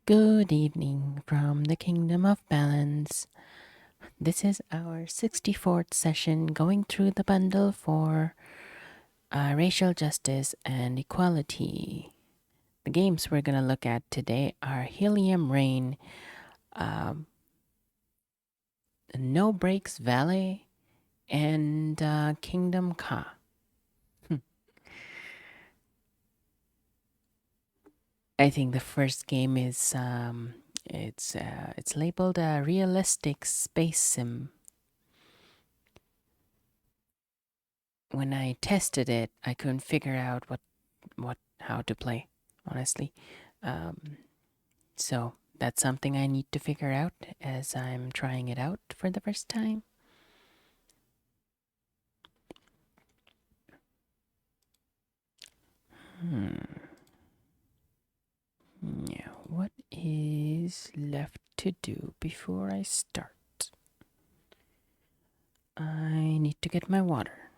Good evening from the Kingdom of Balance. This is our 64th session going through the bundle for racial justice and equality. The games we're going to look at today are Helium Rain, No Breaks Valet, and Kingdom Ka. I think the first game is it's labeled a realistic space sim. When I tested it, I couldn't figure out how to play, honestly. Um, so that's something I need to figure out as I'm trying it out for the first time. Now, what is left to do before I start? I need to get my water.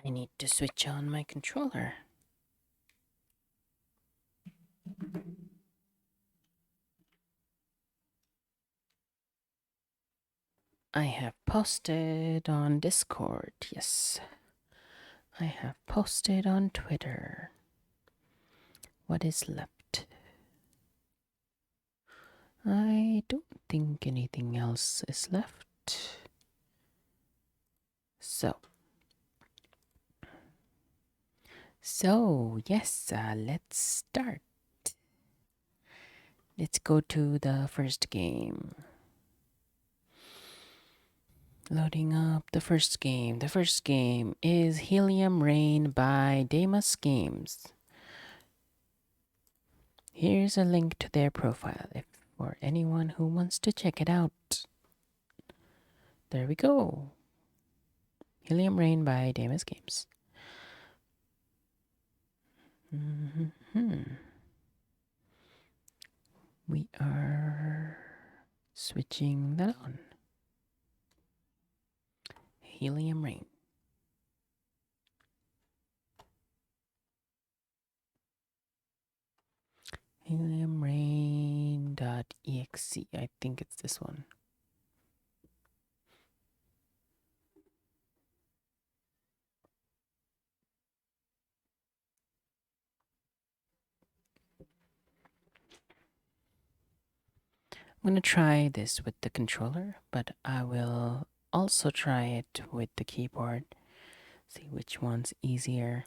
I need to switch on my controller. I have posted on Discord, yes. I have posted on Twitter. What is left? I don't think anything else is left. So yes, let's start. Let's go to the first game. Loading up the first game. The first game is Helium Rain by Damas Games. Here's a link to their profile for anyone who wants to check it out. There we go. Helium Rain by Damas Games. We are switching that on. Helium Rain. Heliumrain.exe. I think it's this one. I'm going to try this with the controller, but I will also try it with the keyboard. See which one's easier.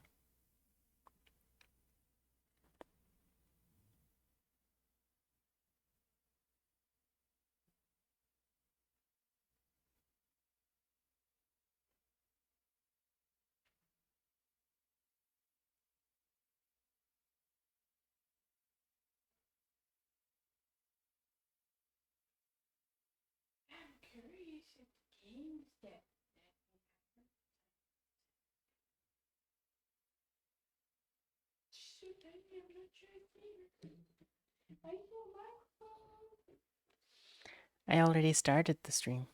I already started the stream.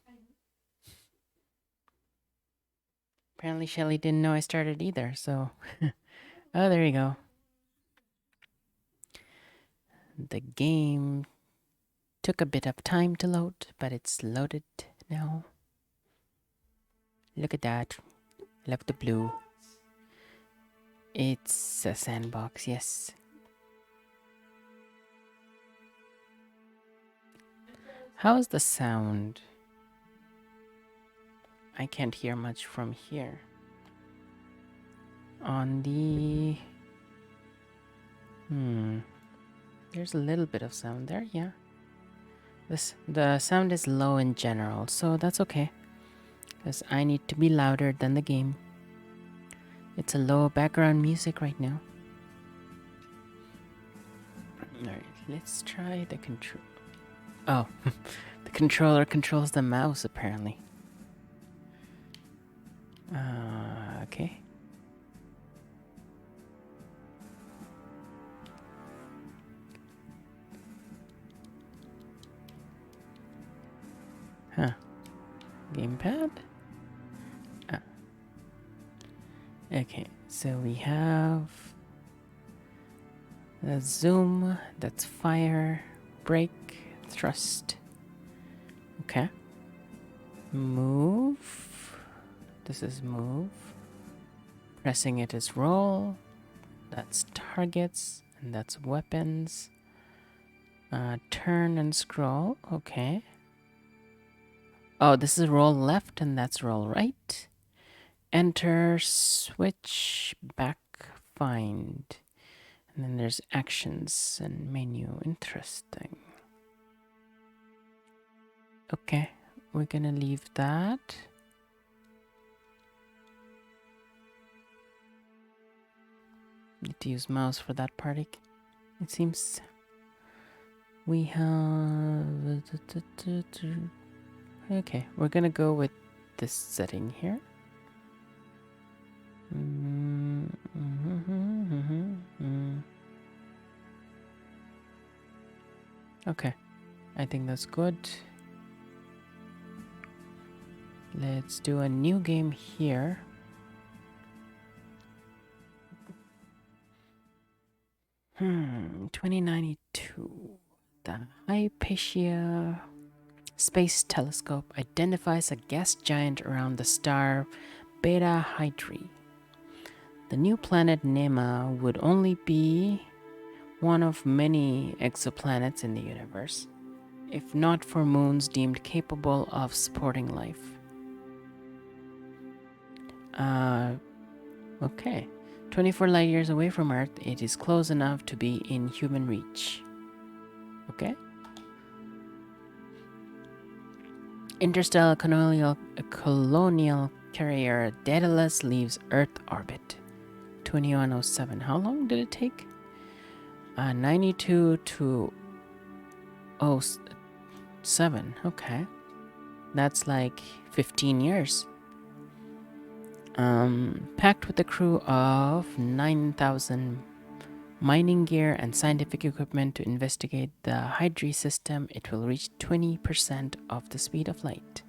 Apparently Shelly didn't know I started either, so... Oh, there you go. The game took a bit of time to load, but it's loaded now. Look at that. Love the blue. It's a sandbox, yes. How's the sound? I can't hear much from here. On the... There's a little bit of sound there, yeah. The sound is low in general, so that's okay. Because I need to be louder than the game. It's a low background music right now. Alright, let's try the control. Oh, the controller controls the mouse apparently. Okay. Gamepad? Ah. Okay, so we have the zoom, that's fire, brake, thrust. Okay. Move. This is move. Pressing it is roll. That's targets, and that's weapons. Turn and scroll. Okay. Oh, this is roll left, and that's roll right. Enter, switch, back, find. And then there's actions and menu. Interesting. Okay, we're gonna leave that. Need to use mouse for that part. It seems we have... Okay, we're gonna go with this setting here. Okay, I think that's good. Let's do a new game here. — 2092. The Hypatia Space Telescope identifies a gas giant around the star Beta Hydrae. The new planet Nema would only be one of many exoplanets in the universe, if not for moons deemed capable of supporting life. Okay. 24 light years away from Earth, it is close enough to be in human reach. Okay. Interstellar colonial carrier Daedalus leaves Earth orbit. 2107. How long did it take? 92 to 07. Okay. That's like 15 years. Packed with a crew of 9,000 mining gear and scientific equipment to investigate the Hydrae system, it will reach 20% of the speed of light.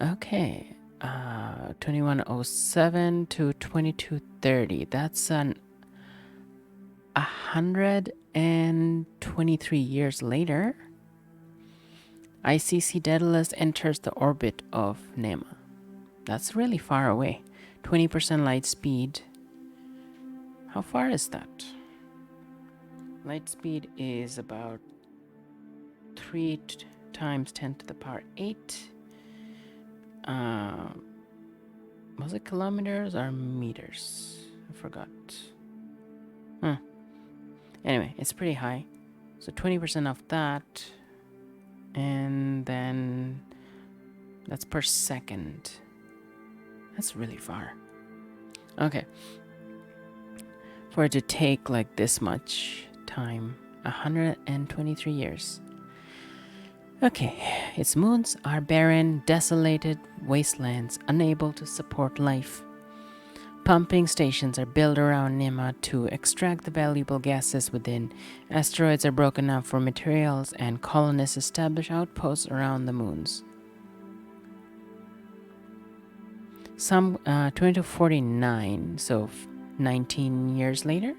Okay. 2107 to 2230. That's 123 years later. ICC Daedalus enters the orbit of Nema. That's really far away. 20% light speed. How far is that? Light speed is about 3 times 10 to the power 8. Was it kilometers or meters? I forgot. Anyway, it's pretty high. So 20% of that. And then that's per second. That's really far. Okay. For it to take like this much time, 123 years. Okay, its moons are barren, desolated wastelands, unable to support life. Pumping stations are built around Nema to extract the valuable gases within. Asteroids are broken up for materials, and colonists establish outposts around the moons. Some 2049, so 19 years later,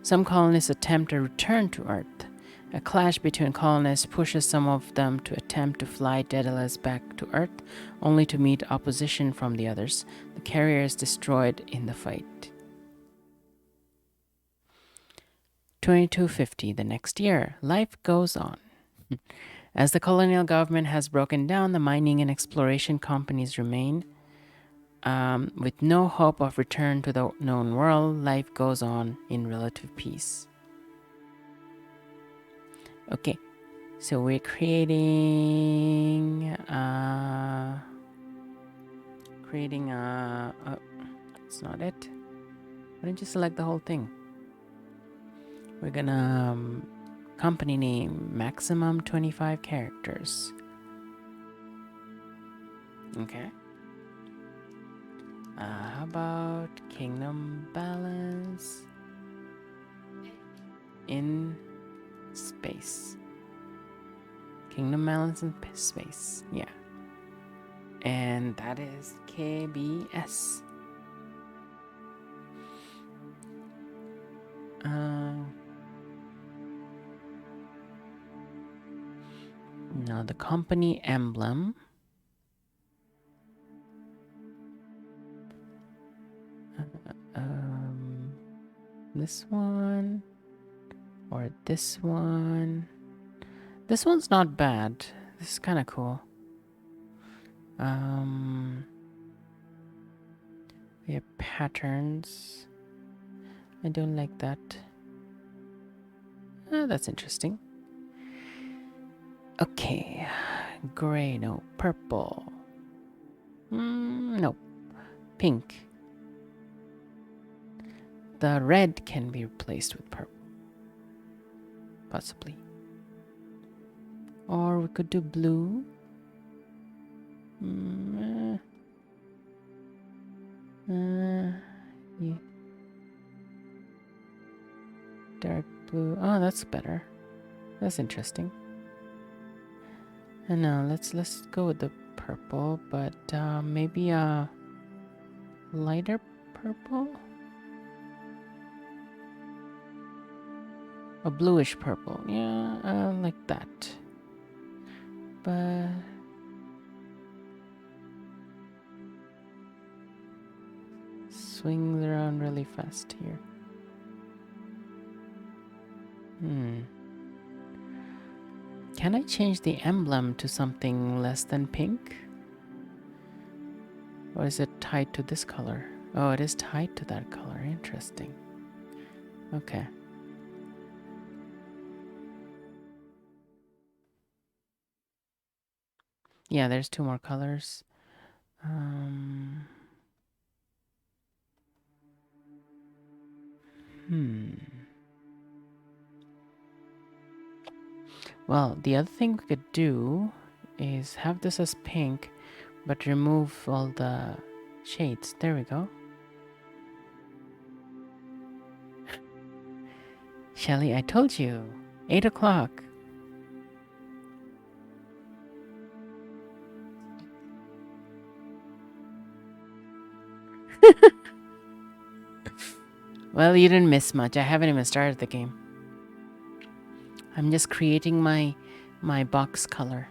some colonists attempt a return to Earth. A clash between colonists pushes some of them to attempt to fly Daedalus back to Earth, only to meet opposition from the others. The carrier is destroyed in the fight. 2250, the next year, life goes on. As the colonial government has broken down, the mining and exploration companies remain. With no hope of return to the known world, life goes on in relative peace. Okay, so we're creating that's not it. Why don't you select the whole thing? We're gonna company name maximum 25 characters. Okay. How about kingdom balance in space? Kingdom Balance in Space. Yeah. And that is KBS. Now the company emblem. This one or this one. This one's not bad. This is kind of cool. We have patterns. I don't like that. That's interesting. Okay, gray, no. Purple. No. Pink. The red can be replaced with purple. Possibly. Or we could do blue. Yeah. Dark blue. Oh, that's better. That's interesting. And now let's go with the purple, but maybe a lighter purple? A bluish purple. Yeah, like that. But swings around really fast here. Can I change the emblem to something less than pink? Or is it tied to this color? Oh, it is tied to that color. Interesting. Okay. Yeah, there's 2 more colors. Well, the other thing we could do is have this as pink, but remove all the shades. There we go. Shelly, I told you. 8 o'clock. Well, you didn't miss much. I haven't even started the game. I'm just creating my box color.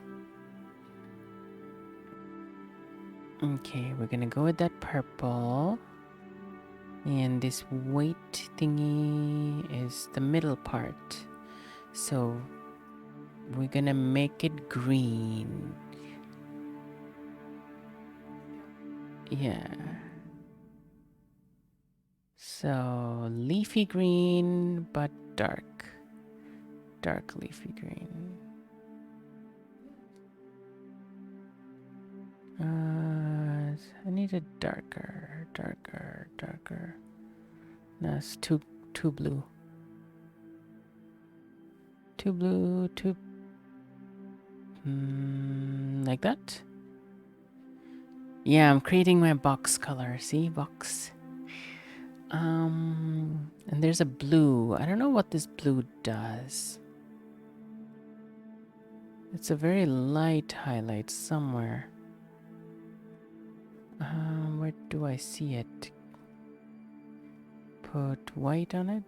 Okay, we're gonna go with that purple. And this white thingy is the middle part. So we're gonna make it green. Yeah. So leafy green, but dark. Dark leafy green. I need a darker. No, it's too blue. Too blue, like that? Yeah, I'm creating my box color. See, box. And there's a blue. I don't know what this blue does. It's a very light highlight somewhere. Where do I see it? Put white on it.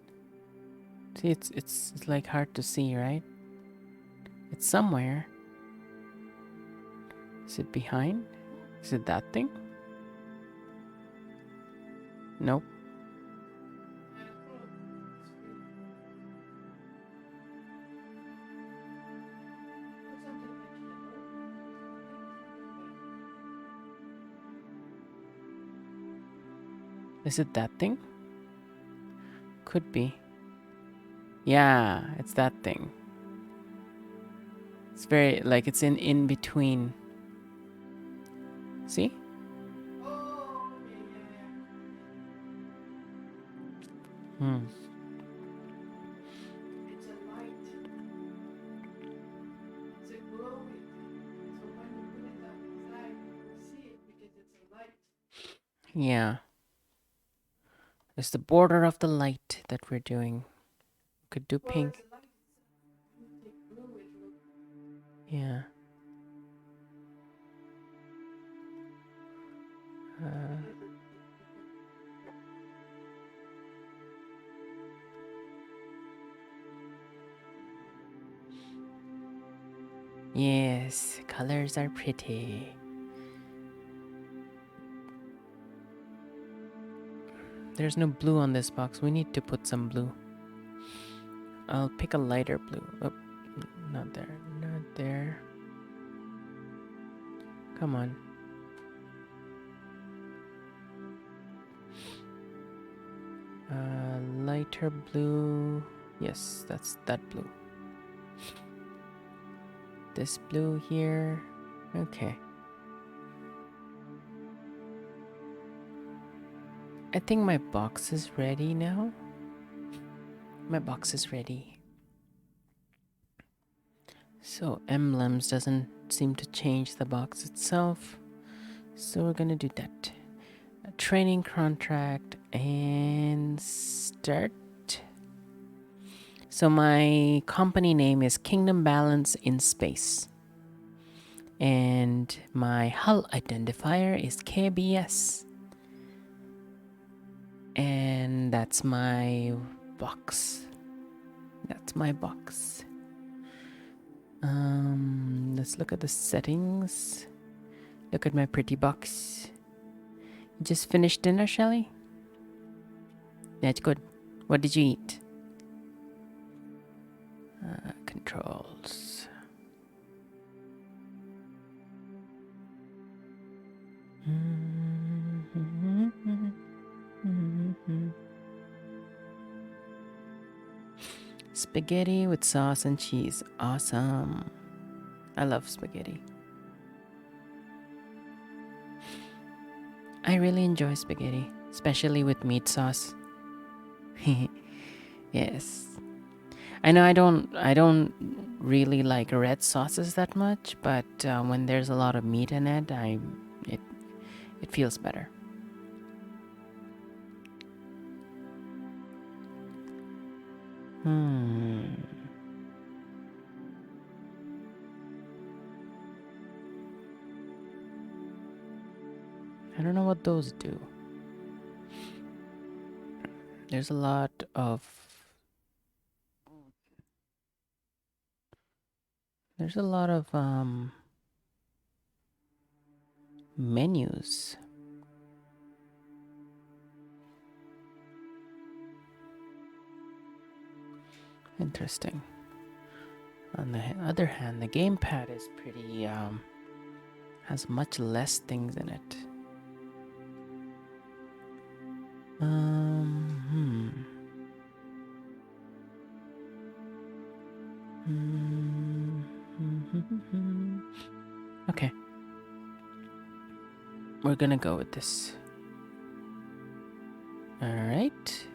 See, it's like hard to see, right? It's somewhere. Is it behind? Is it that thing? Nope. Is it that thing? Could be. Yeah, it's that thing. It's very, like, it's in between. See? It's a light. It's a glowing. So when you put it outside, you see it because it's a light. Yeah. It's the border of the light that we're doing. Could do pink. Well, as a light, you take blue, it will. Yeah. Uh, yes, colors are pretty. There's no blue on this box. We need to put some blue. I'll pick a lighter blue. Oh, not there. Not there. Come on. Lighter blue. Yes, that's that blue. This blue here. Okay. I think my box is ready now. My box is ready. So emblems doesn't seem to change the box itself. So we're gonna do that. A training contract and start. So my company name is Kingdom Balance in Space. And my hull identifier is KBS. And that's my box. That's my box. Let's look at the settings. Look at my pretty box. You just finished dinner, Shelly? That's good. What did you eat? Controls. Spaghetti with sauce and cheese. Awesome. I love spaghetti. I really enjoy spaghetti, especially with meat sauce. Yes. I know I don't really like red sauces that much, but when there's a lot of meat in it, it feels better. I don't know what those do. There's a lot of menus. Interesting. On the other hand, the gamepad is pretty has much less things in it. Okay. We're gonna go with this. Alright.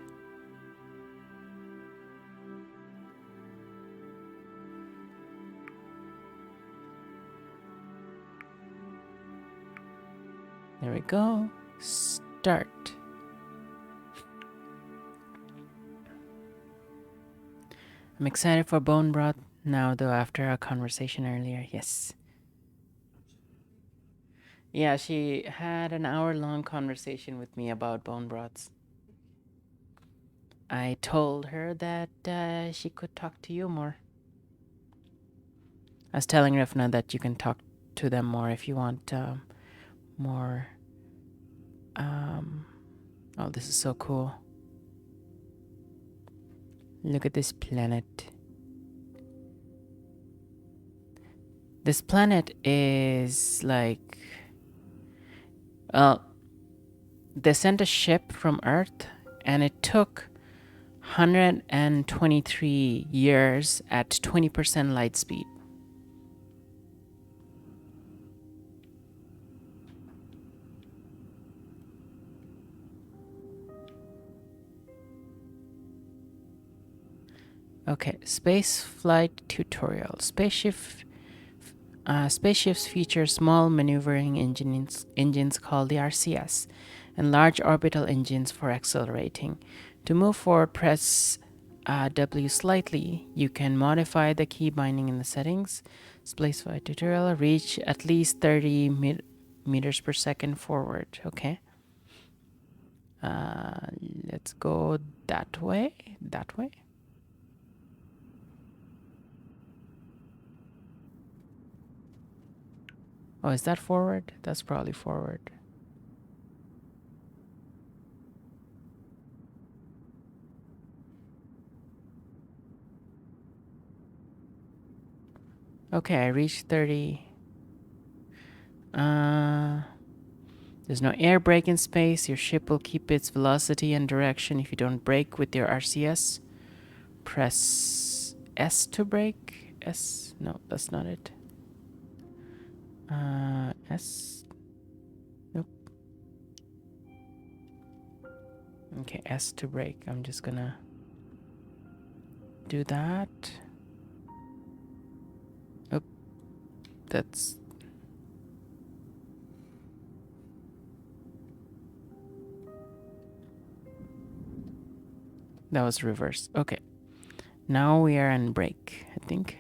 There we go. Start. I'm excited for bone broth now, though, after our conversation earlier. Yes. Yeah, she had an hour-long conversation with me about bone broths. I told her that she could talk to you more. I was telling Rifna that you can talk to them more if you want more. Oh, this is so cool. Look at this planet. This planet is like... Well, they sent a ship from Earth, and it took 123 years at 20% light speed. Okay, space flight tutorial. Spaceships feature small maneuvering engines called the RCS and large orbital engines for accelerating. To move forward, press W slightly. You can modify the key binding in the settings. Spaceflight tutorial. Reach at least 30 meters per second forward. Okay. Let's go that way. That way. Oh, is that forward? That's probably forward. Okay, I reached 30. There's no air brake in space. Your ship will keep its velocity and direction if you don't brake with your RCS. Press S to brake. S? No, that's not it. S? Nope. Okay, S to brake. I'm just gonna do that. Oh, that's... That was reverse. Okay. Now we are on brake, I think.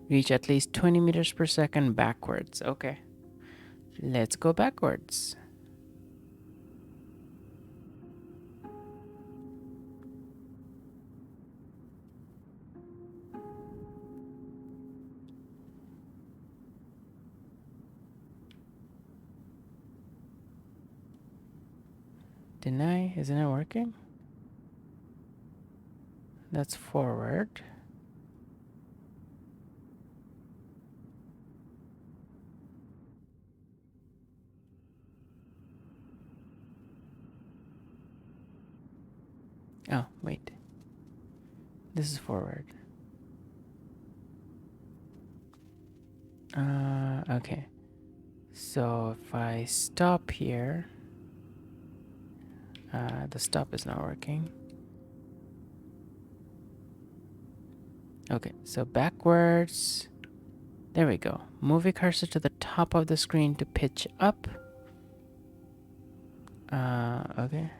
Reach at least 20 meters per second backwards. Okay. Let's go backwards. Deny? Isn't it working? That's forward. Oh, wait. This is forward. Okay. So if I stop here, the stop is not working. Okay, so backwards. There we go. Move your cursor to the top of the screen to pitch up. Okay.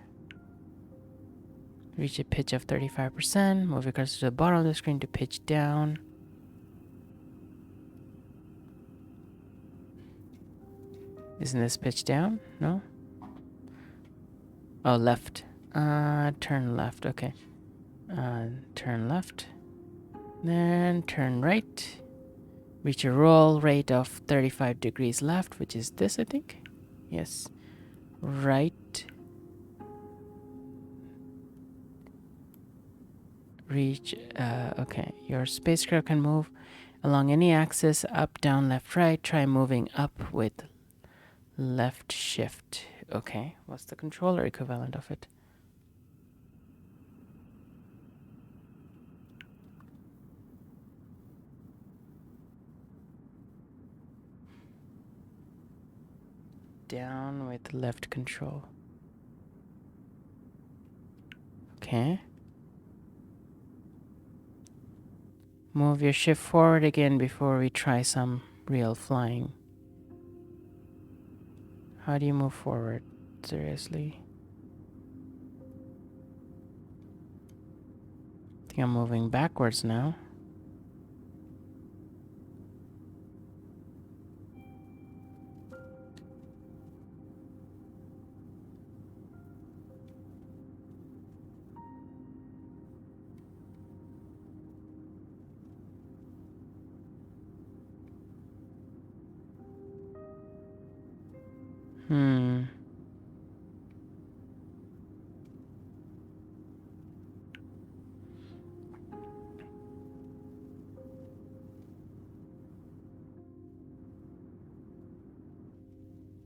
Reach a pitch of 35%. Move your cursor to the bottom of the screen to pitch down. Isn't this pitch down? No? Oh, left. Turn left. Okay. Turn left. Then turn right. Reach a roll rate of 35 degrees left, which is this, I think. Yes. Right. Reach. Okay. Your spacecraft can move along any axis, up, down, left, right. Try moving up with left shift. Okay. What's the controller equivalent of it? Down with left control. Okay. Move your ship forward again before we try some real flying. How do you move forward? Seriously? I think I'm moving backwards now.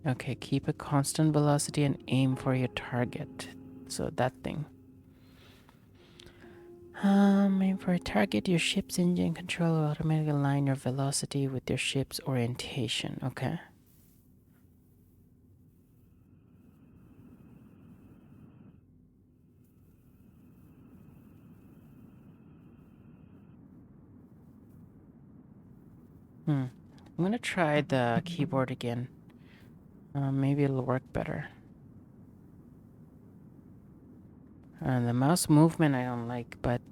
Okay, keep a constant velocity and aim for your target. So that thing. Aim for a target. Your ship's engine control will automatically align your velocity with your ship's orientation. Okay. I'm gonna try the keyboard again. Maybe it'll work better. The mouse movement I don't like, but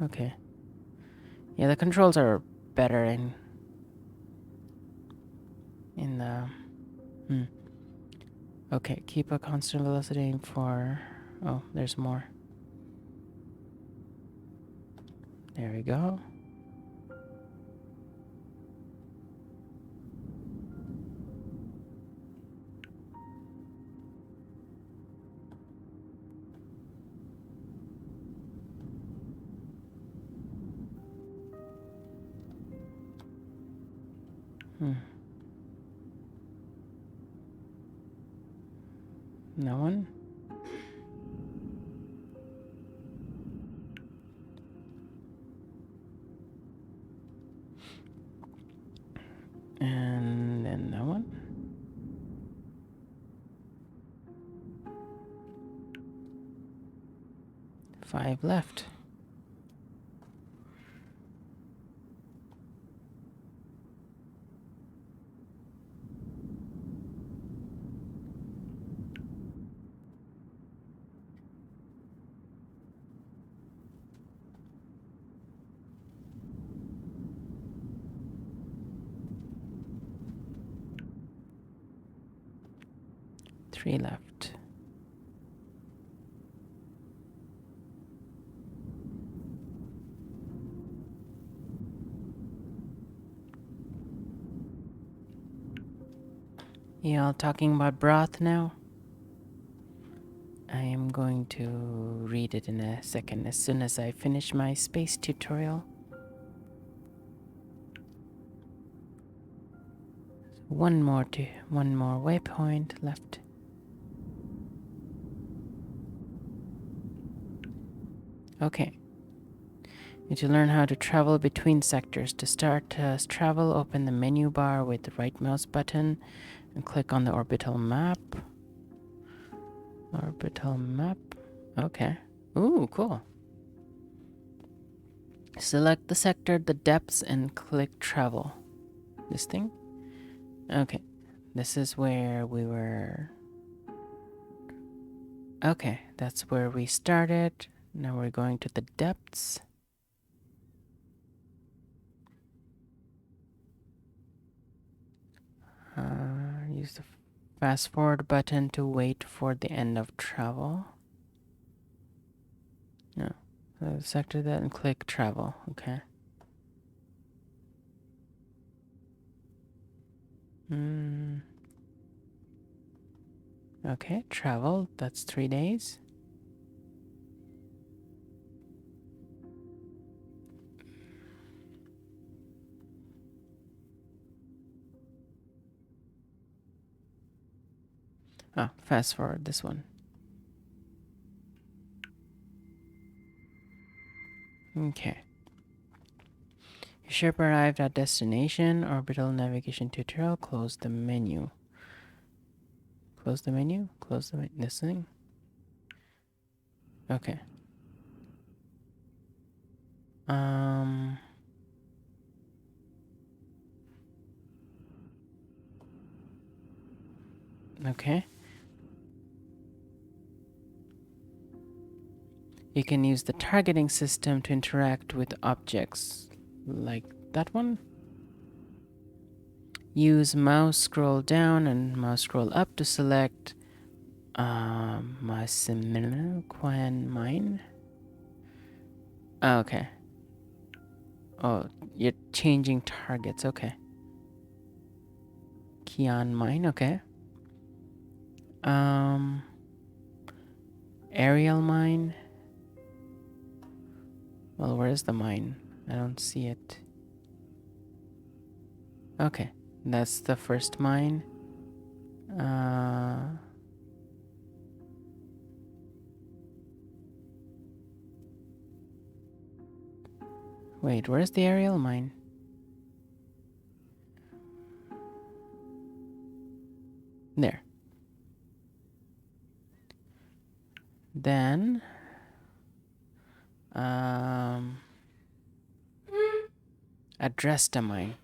Okay. Yeah, the controls are better in the... Hmm. Okay, keep a constant velocity aim for... Oh, there's more. There we go. Hmm. No one? And then no one? 5 left. Three left. Y'all talking about broth now? I am going to read it in a second as soon as I finish my space tutorial. One more waypoint left. Okay. Need to learn how to travel between sectors. To start travel, open the menu bar with the right mouse button and click on the orbital map. Orbital map. Okay. Ooh, cool. Select the sector, the depths, and click travel. This thing? Okay. This is where we were... Okay, that's where we started. Now we're going to the depths. Use the fast forward button to wait for the end of travel. No. Sector that and click travel. Okay. Okay, travel. That's 3 days. Oh, fast forward this one. Okay. Your ship arrived at destination. Orbital navigation tutorial. Close the menu. Close the menu? Close the menu. This thing? Okay. Okay. You can use the targeting system to interact with objects. Like that one? Use mouse scroll down and mouse scroll up to select mine. Oh, okay. Oh, you're changing targets. Okay. Key on mine. Okay. Aerial mine. Well, where's the mine? I don't see it. Okay, that's the first mine. Wait, where's the aerial mine? There. Then, address the mine.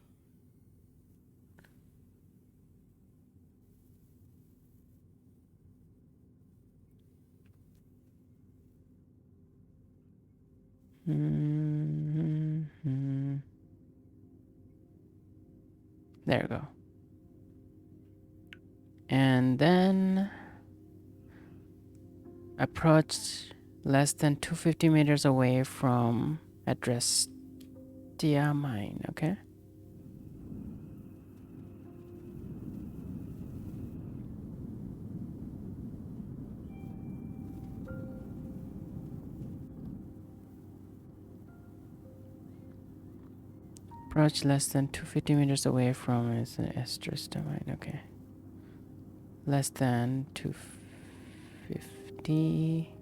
Mm-hmm. There we go. And then approach less than 250 meters away from address Dia mine, okay? Approach less than 250 meters away from is an estrus mine, okay. Less than 250.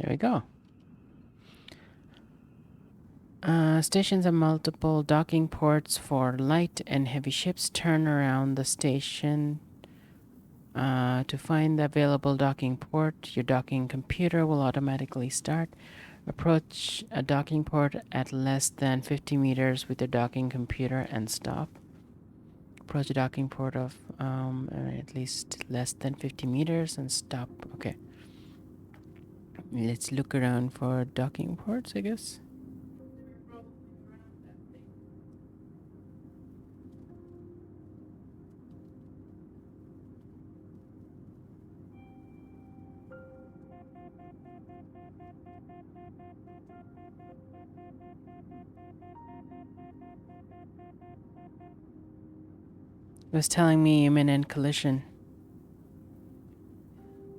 There we go. Stations have multiple docking ports for light and heavy ships. Turn around the station to find the available docking port. Your docking computer will automatically start. Approach a docking port at less than 50 meters with your docking computer and stop. Approach a docking port of at least less than 50 meters and stop. Okay. Let's look around for docking ports, I guess. They're probably around that thing. It was telling me imminent collision.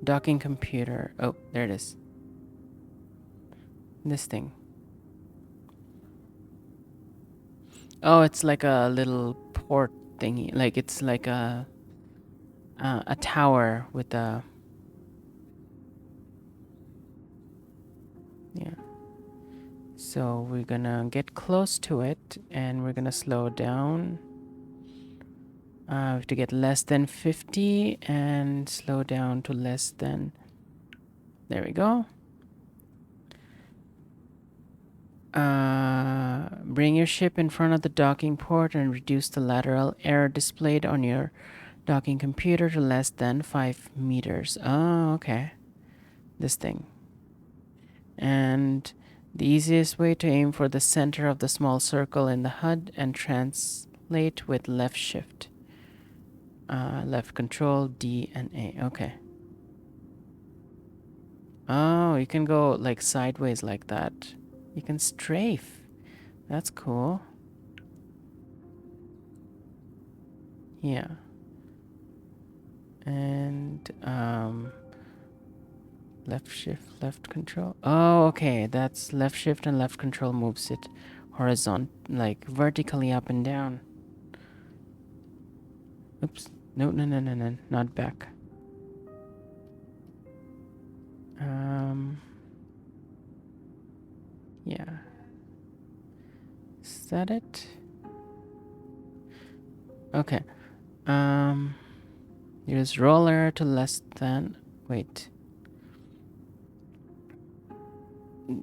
Docking computer. Oh, there it is. This thing. Oh, it's like a little port thingy. Like it's like a tower with a yeah. So we're gonna get close to it and we're gonna slow down. We have to get less than 50 and slow down to less than. There we go. Bring your ship in front of the docking port and reduce the lateral error displayed on your docking computer to less than 5 meters. Oh, okay. This thing. And the easiest way to aim for the center of the small circle in the HUD and translate with left shift. Left control, D and A. Okay. Oh, you can go like sideways like that. You can strafe. That's cool. Yeah. And left shift, left control. Oh, okay. That's left shift and left control moves it horizontal, like vertically up and down. Oops. No, no, no, no, no. Not back. Yeah. Is that it? Okay. Use roller to less than. Wait.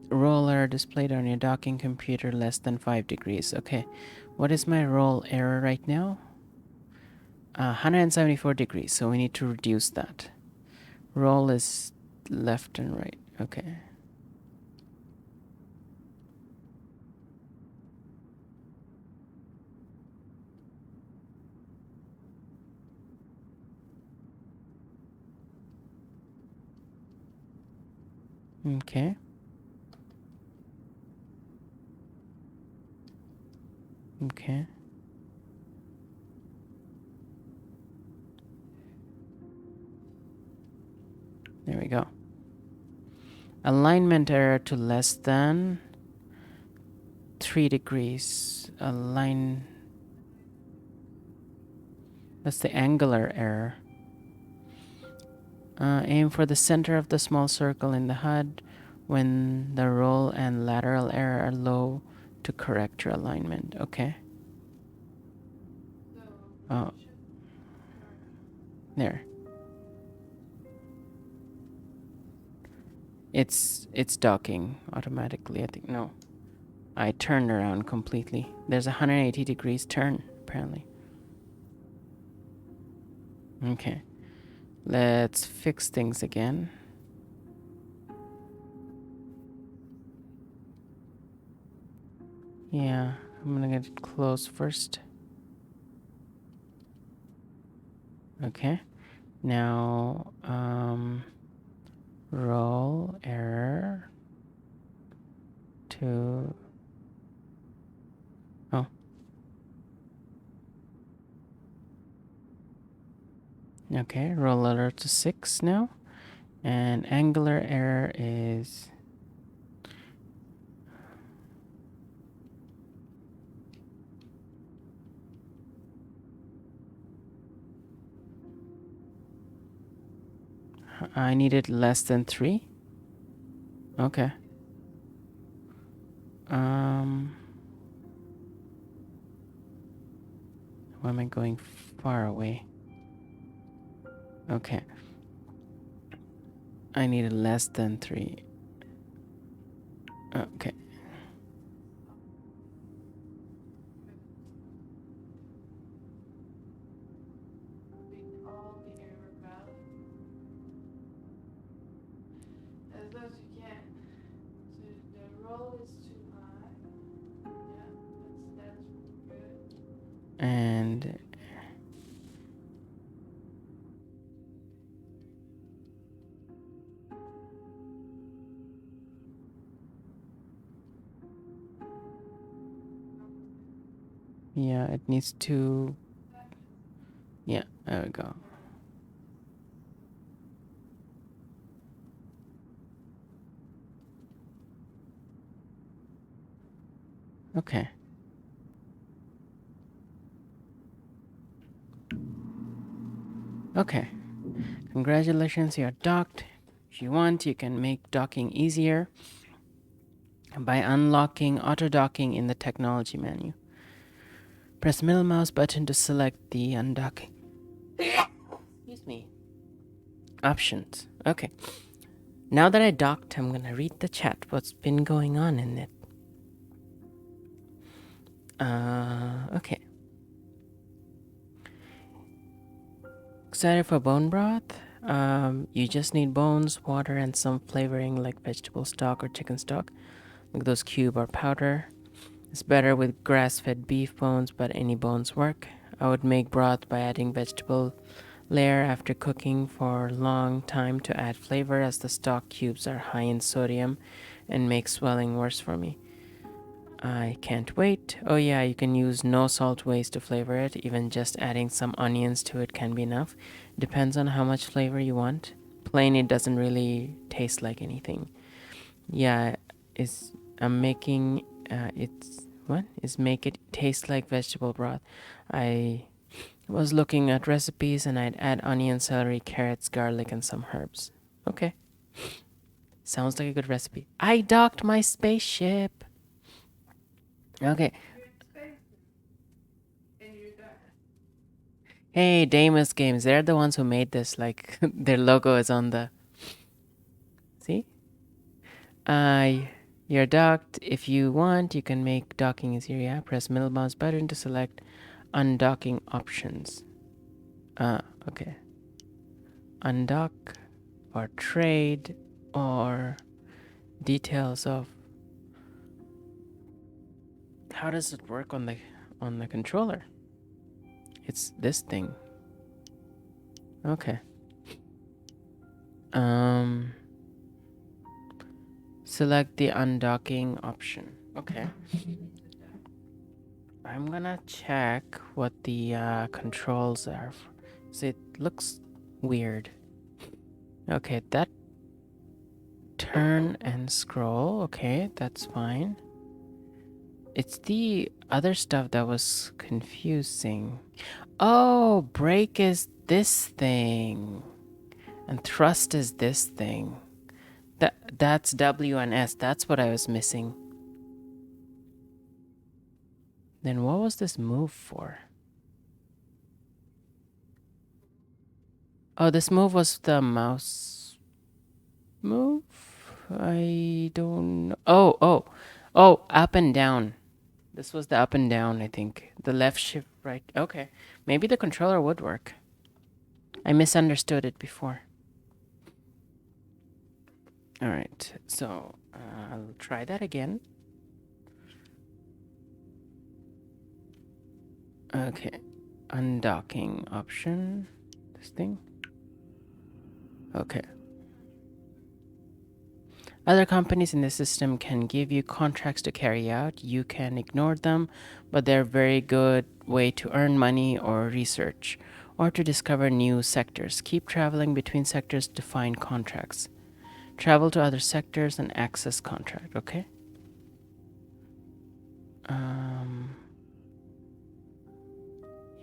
Roller displayed on your docking computer less than 5 degrees. Okay. What is my roll error right now? 174 degrees. So we need to reduce that. Roll is left and right. Okay. Okay. Okay. There we go. Alignment error to less than 3 degrees. That's the angular error. Aim for the center of the small circle in the HUD. when the roll and lateral error are low to correct your alignment. Okay. So Oh, position or there. It's docking automatically. I think no. I turned around completely. There's a 180 degrees turn apparently. Okay. Let's fix things again. Yeah, I'm gonna get it close first. Okay. Now, roll error to. Oh, okay. Roll error to 6 now. And angular error is. I needed less than 3. Okay. Um, why am I going far away? Okay. I needed less than 3. Okay. make all the error valid as low as you can. So the roll is too high. Yeah, that's good. And yeah, it needs to. Yeah, there we go. Okay. Okay. Congratulations, you're docked. If you want, you can make docking easier by unlocking auto docking in the technology menu. Press middle mouse button to select the undocking. Excuse me. Options. Okay. Now that I docked, I'm gonna read the chat. What's been going on in it? Okay. Excited for bone broth? You just need bones, water, and some flavoring like vegetable stock or chicken stock, like those cube or powder. It's better with grass-fed beef bones, but any bones work. I would make broth by adding vegetable layer after cooking for a long time to add flavor, as the stock cubes are high in sodium and make swelling worse for me. I can't wait. Oh yeah, you can use no salt ways to flavor it. Even just adding some onions to it can be enough. Depends on how much flavor you want. Plain, it doesn't really taste like anything. Yeah, is I'm making it's what is make it taste like vegetable broth. I was looking at recipes and I'd add onion, celery, carrots, garlic, and some herbs. Okay, sounds like a good recipe. I docked my spaceship. Okay. You're in space and you're done. Hey, Damus Games, they're the ones who made this. Like, their logo is on the. See? Uh, you're docked. If you want, you can make docking easier. Yeah, press middle mouse button to select undocking options. Okay. Undock or trade or details of how does it work on the controller? It's this thing. Okay. Um Select the undocking option. Okay. I'm gonna check what the controls are. So it looks weird. Okay, that turn and scroll. Okay, that's fine. It's the other stuff that was confusing. Oh, brake is this thing. And thrust is this thing. That's W and S. That's what I was missing. Then what was this move for? Oh, this move was the mouse move? I don't know. Oh, up and down. This was the up and down, I think. The left shift, right. Okay. Maybe the controller would work. I misunderstood it before. All right. So I'll try that again. Okay. Undocking option. This thing. Okay. Other companies in the system can give you contracts to carry out. You can ignore them, but they're a very good way to earn money or research or to discover new sectors. Keep traveling between sectors to find contracts. Travel to other sectors and access contract, okay?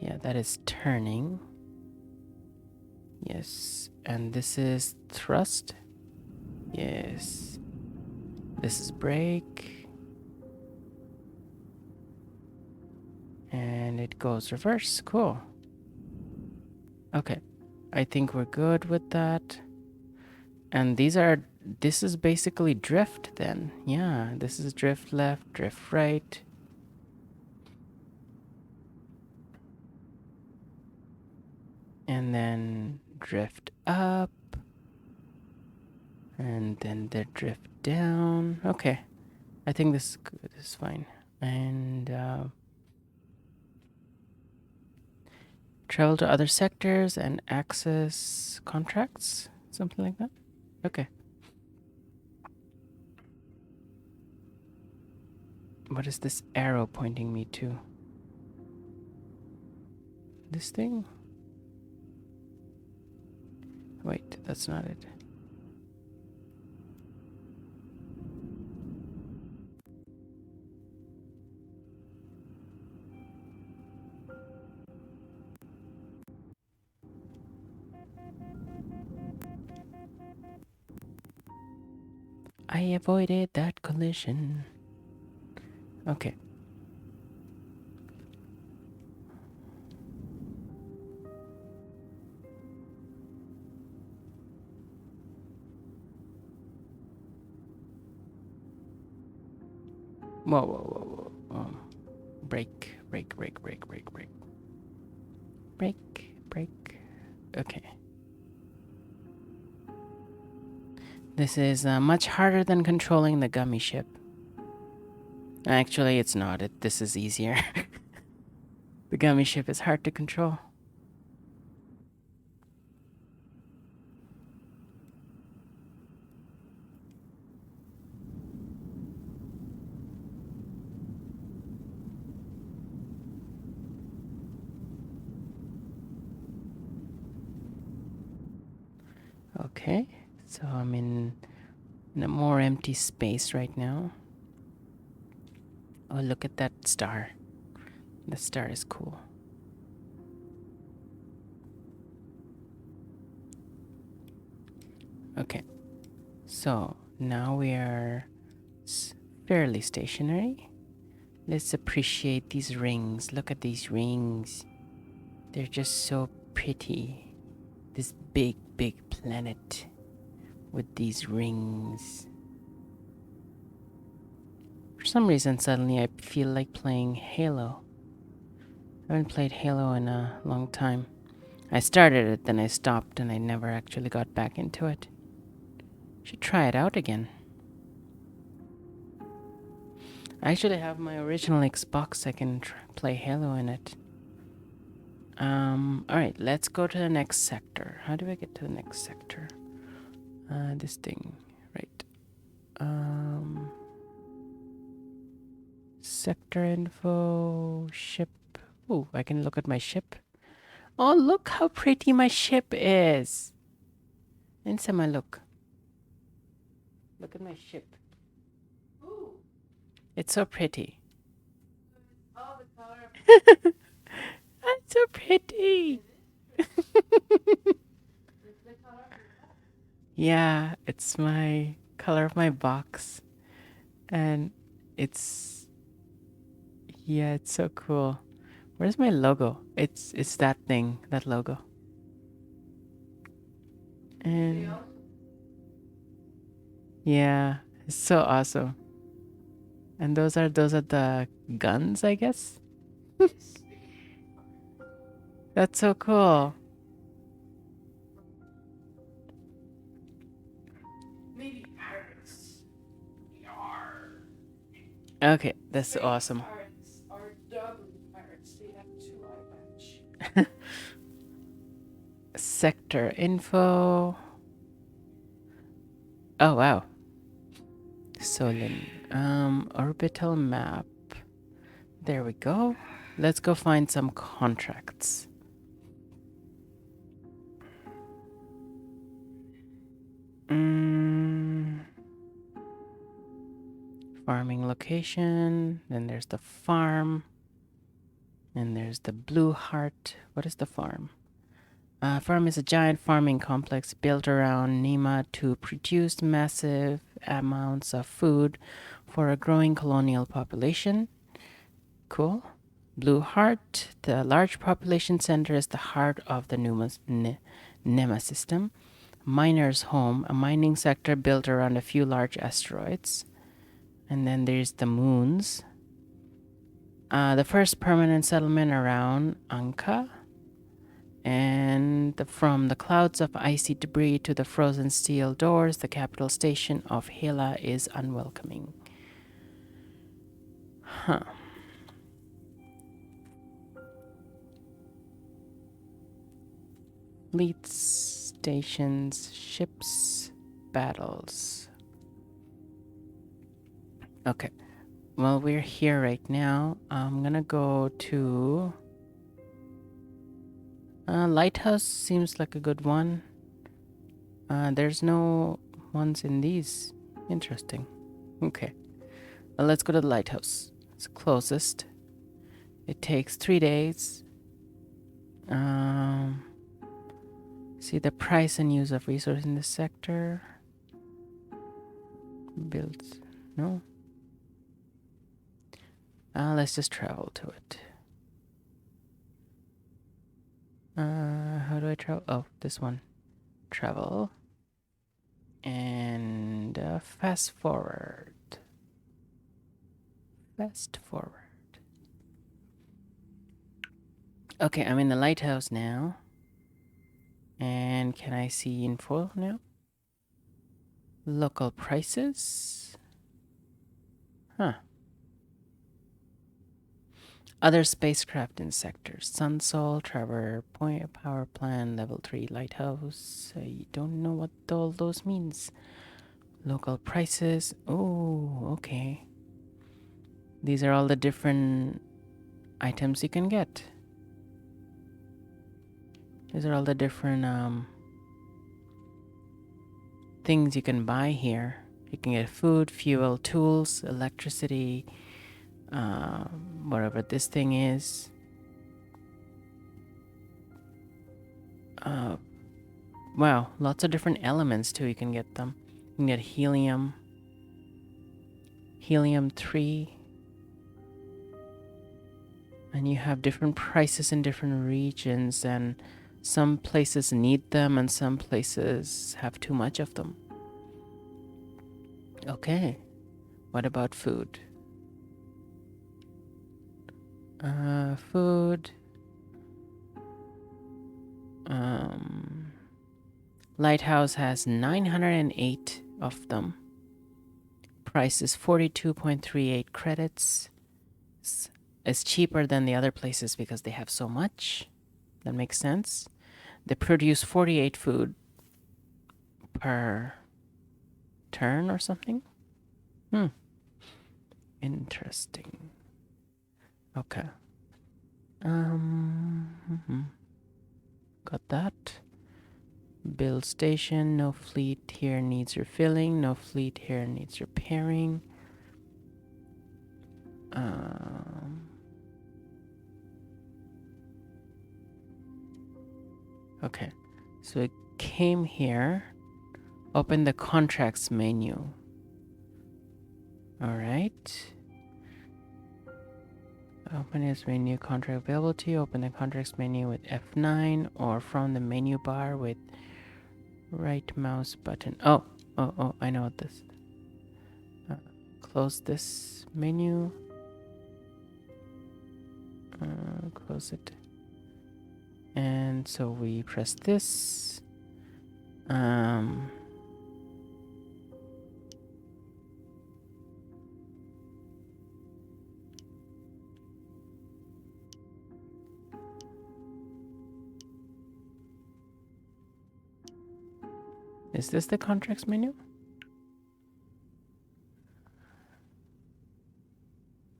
Yeah, that is turning. Yes. And this is thrust. Yes. This is brake. And it goes reverse. Cool. Okay. I think we're good with that. And this is basically drift then. Yeah, this is drift left, drift right. And then drift up. And then the drift down. Okay. I think this is good. This is fine. And travel to other sectors and access contracts. Something like that. Okay. What is this arrow pointing me to? This thing? Wait, that's not it. I avoided that collision. Okay. Whoa. Brake. Brake. Okay. This is much harder than controlling the gummy ship. Actually, it's not. This is easier. The gummy ship is hard to control. Okay, so I'm in a more empty space right now. Oh, look at that star. The star is cool. Okay, so now we are fairly stationary. Let's appreciate these rings. Look at these rings. They're just so pretty. This big planet with these rings. For some reason, suddenly I feel like playing Halo. I haven't played Halo in a long time. I started it, then I stopped, and I never actually got back into it. Should try it out again. I actually have my original Xbox. I can play Halo in it. Alright, let's go to the next sector. How do I get to the next sector? This thing, right. Sector info, ship. Oh, I can look at my ship. Oh, look how pretty my ship is. Insama, look. Look at my ship. Ooh, It's so pretty. all the color. It's so pretty. It's the color. Yeah, it's my color of my box. And it's it's so cool. Where's my logo? It's that thing, that logo. Anything And else? yeah, it's so awesome. And those are the guns, I guess. Yes. That's so cool. Maybe pirates. Yarr. Okay, that's Space awesome. pirates are doubly pirates. They have two eye patch. Sector info. Oh wow. Solin. Orbital map. There we go. Let's go find some contracts. Farming location. Then there's the farm. And there's the Blue Heart. What is the farm? Farm is a giant farming complex built around Nima to produce massive amounts of food for a growing colonial population. Cool. Blue Heart, the large population center, is the heart of the Nema system. Miner's home, a mining sector built around a few large asteroids. And then there's the moons. The first permanent settlement around Anka. And from the clouds of icy debris to the frozen steel doors, the capital station of Hela is unwelcoming. Huh. Fleets, stations, ships, battles. Okay. Well, we're here right now. I'm gonna go to... Lighthouse seems like a good one. There's no ones in these. Interesting. Okay. Well, let's go to the lighthouse. It's the closest. It takes 3 days. See the price and use of resources in this sector. Builds. No. Let's just travel to it. How do I travel? Oh, this one. Travel. And fast forward. Fast forward. Okay, I'm in the lighthouse now. And can I see info now? Local prices. Huh. Other spacecraft in sectors. Sunsol, Trevor Point Power Plant, Level 3 Lighthouse. I don't know what all those means. Local prices. Oh, okay. These are all the different items you can get. These are all the different things you can buy here. You can get food, fuel, tools, electricity, whatever this thing is. Wow, lots of different elements too. You can get them. You can get helium, helium 3, and you have different prices in different regions, and some places need them and some places have too much of them. Okay, what about food? Food. Lighthouse has 908 of them. Price is 42.38 credits. It's cheaper than the other places because they have so much. That makes sense. They produce 48 food per turn or something. Interesting. Okay. Got that. Build station. No fleet here needs refilling. No fleet here needs repairing. Okay. So it came here. Open the contracts menu. All right. Open this menu, contract available to you. Open the contracts menu with F9 or from the menu bar with right mouse button. Oh, I know what this. Close this menu. Close it. And so we press this. Is this the contracts menu?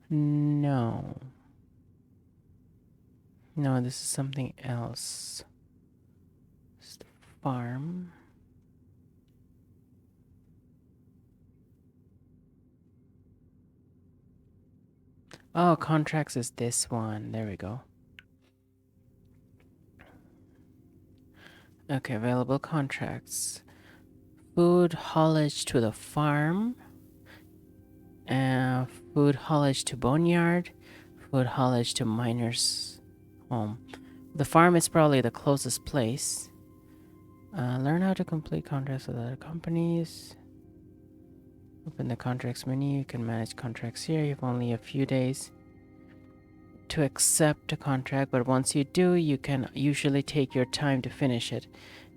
No. No, this is something else. It's the farm. Oh, contracts is this one. There we go. Okay, available contracts. Food haulage to the farm. Food haulage to boneyard. Food haulage to miner's home. The farm is probably the closest place. Learn how to complete contracts with other companies. Open the contracts menu. You can manage contracts here. You have only a few days to accept a contract, but once you do, you can usually take your time to finish it.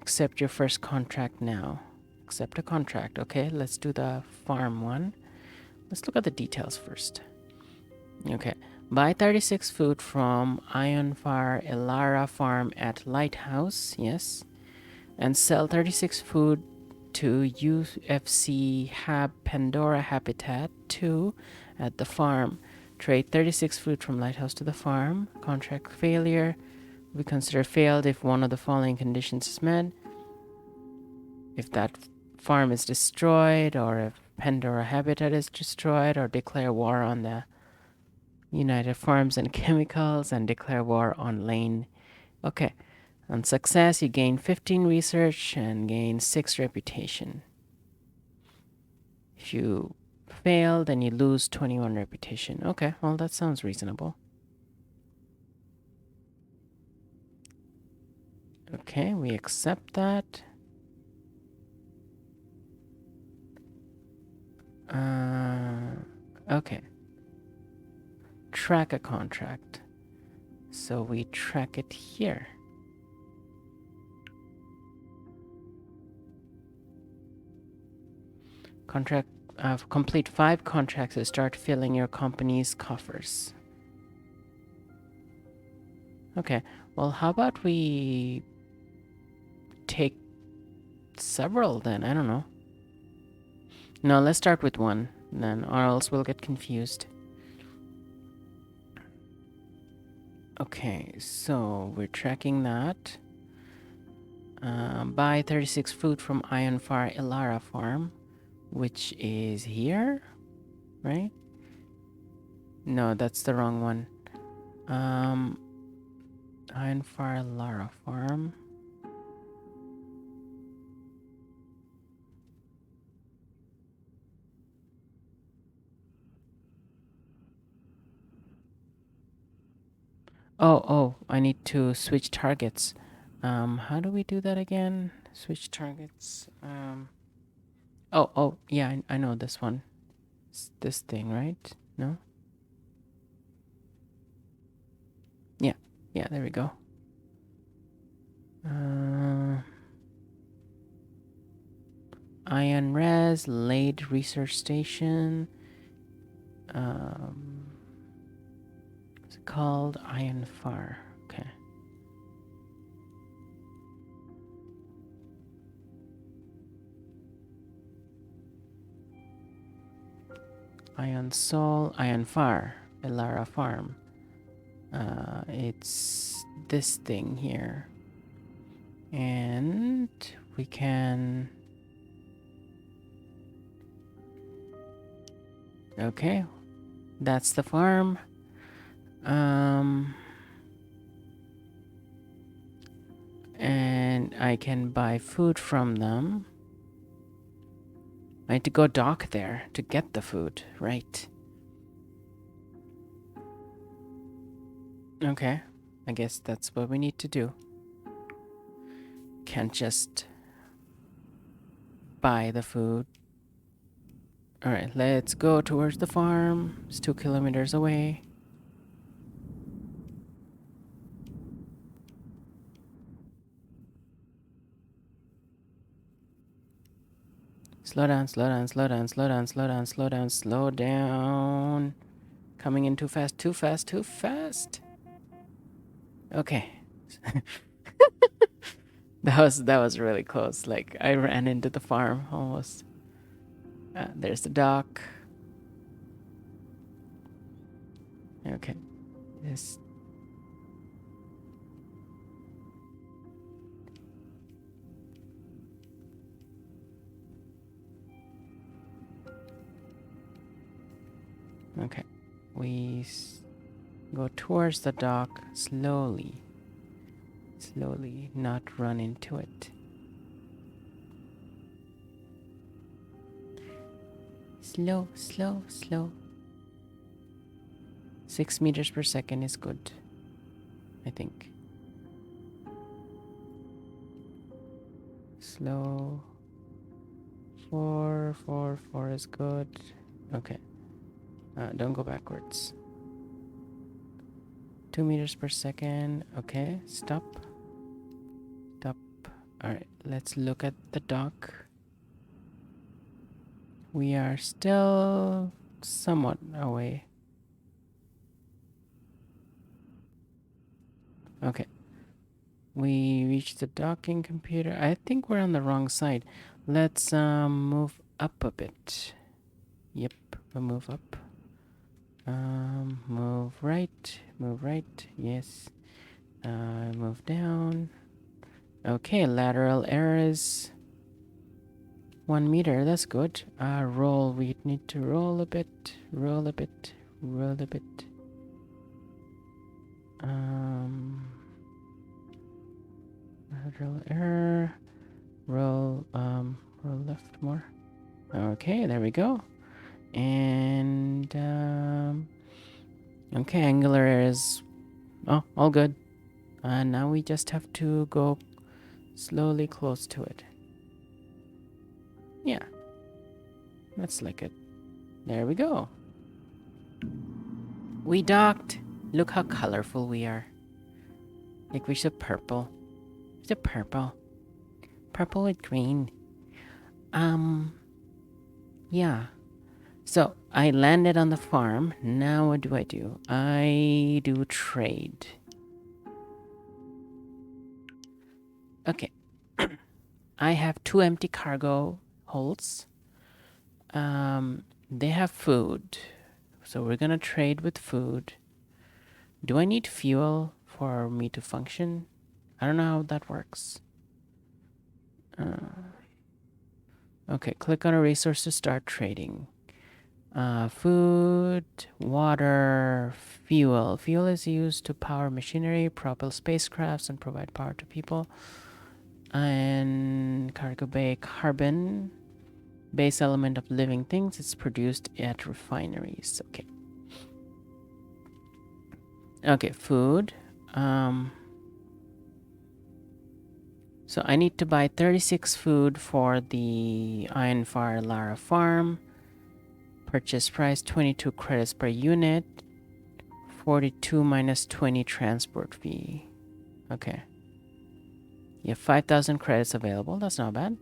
Accept your first contract now. Accept a contract. Okay, let's do the farm one. Let's look at the details first. Okay. Buy 36 food from Ionfar Elara Farm at Lighthouse. Yes. And sell 36 food to UFC Hab Pandora Habitat 2 at the farm. Trade 36 food from Lighthouse to the farm. Contract failure. We consider failed if one of the following conditions is met. If that farm is destroyed, or if Pandora Habitat is destroyed, or declare war on the United Farms and Chemicals, and declare war on Lane. Okay. On success, you gain 15 research and gain 6 reputation. If you fail, then you lose 21 reputation. Okay, well, that sounds reasonable. Okay, we accept that. Okay. Track a contract. So we track it here. Contract complete 5 contracts to start filling your company's coffers. Okay, well, how about we take several then? I don't know. No, let's start with one then, or else we'll get confused. Okay, so we're tracking that. Buy 36 food from Ionfar Elara Farm, which is here, right? No, that's the wrong one. Ionfar Elara Farm. Oh, I need to switch targets. How do we do that again? Switch targets. Yeah, I know this one. It's this thing, right? No? Yeah, there we go. Ion Res, Lade Research Station. What's it called? Ion Far. Okay. Ion Sol, Ion Far, Elara Farm. It's this thing here. And we can... Okay, that's the farm. And I can buy food from them. I need to go dock there to get the food, right? Okay, I guess that's what we need to do. Can't just buy the food. Alright, let's go towards the farm. It's 2 kilometers away. Slow down, slow down, slow down, slow down, slow down, slow down, slow down. Coming in too fast, too fast, too fast. Okay. That was really close. Like I ran into the farm almost. There's the dock. Okay. This. Okay. We go towards the dock slowly. Slowly, not run into it. Slow, slow, slow. 6 meters per second is good, I think. Slow. 4, 4, 4 is good. Okay. Don't go backwards. 2 meters per second. Okay, stop. Stop. Alright, let's look at the dock. We are still somewhat away. Okay. We reached the docking computer. I think we're on the wrong side. Let's move up a bit. Yep, we'll move up. Move right, yes. Move down. Okay, lateral error is 1 meter, that's good. Roll, we need to roll a bit, roll a bit, roll a bit. Lateral error, roll left more. Okay, there we go. And, okay, angular error is, oh, all good. Now we just have to go slowly close to it. Yeah. That's like it. There we go. We docked. Look how colorful we are. Like we're so purple. It's a purple. Purple with green. Yeah. So I landed on the farm. Now what do? I do trade. Okay. I have 2 empty cargo holds. They have food. So we're gonna trade with food. Do I need fuel for me to function? I don't know how that works. Okay, click on a resource to start trading. Food, water, fuel. Fuel is used to power machinery, propel spacecrafts, and provide power to people. And cargo bay, carbon. Base element of living things. It's produced at refineries. Okay. Okay, food. So I need to buy 36 food for the Ironfire Lara farm. Purchase price 22 credits per unit. 42 minus 20 transport fee. Okay. You have 5,000 credits available. That's not bad.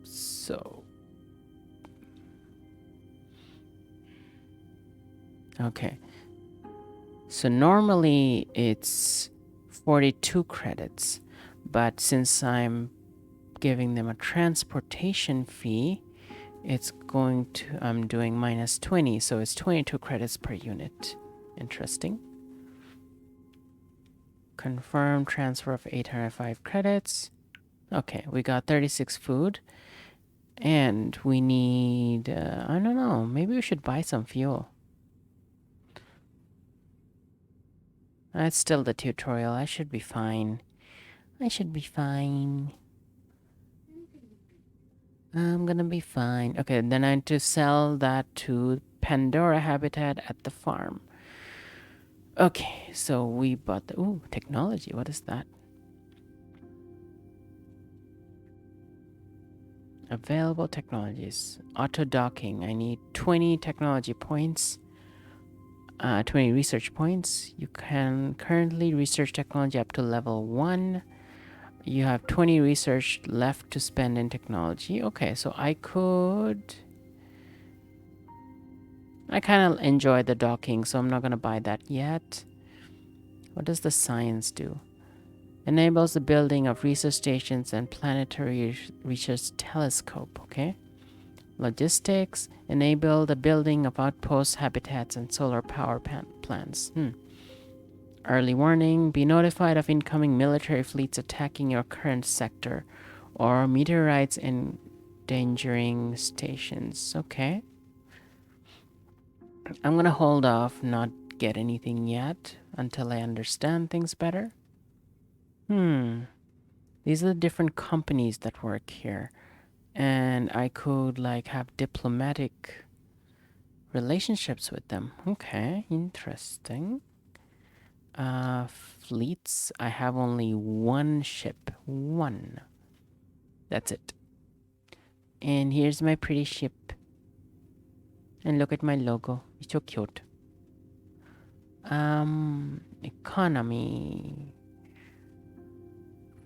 So. Okay. So normally it's 42 credits. But since I'm giving them a transportation fee, it's going to, I'm doing minus 20, so it's 22 credits per unit. Interesting. Confirm transfer of 805 credits. Okay, we got 36 food. And we need, I don't know, maybe we should buy some fuel. That's still the tutorial. I should be fine. I should be fine. I'm gonna be fine. Okay, then I need to sell that to Pandora Habitat at the farm. Okay, so we bought the... Ooh, technology. What is that? Available technologies. Auto docking. I need 20 technology points. 20 research points. You can currently research technology up to level 1. You have 20 research left to spend in technology. Okay, so I kind of enjoy the docking, so I'm not going to buy that yet. What does the science do? Enables the building of research stations and planetary research telescope. Okay. Logistics. Enable the building of outposts, habitats, and solar power plants. Early warning. Be notified of incoming military fleets attacking your current sector or meteorites endangering stations. Okay. I'm going to hold off, not get anything yet until I understand things better. These are the different companies that work here. And I could like have diplomatic relationships with them. Okay, interesting. Fleets. I have only one ship. One. That's it. And here's my pretty ship. And look at my logo. It's so cute. Economy.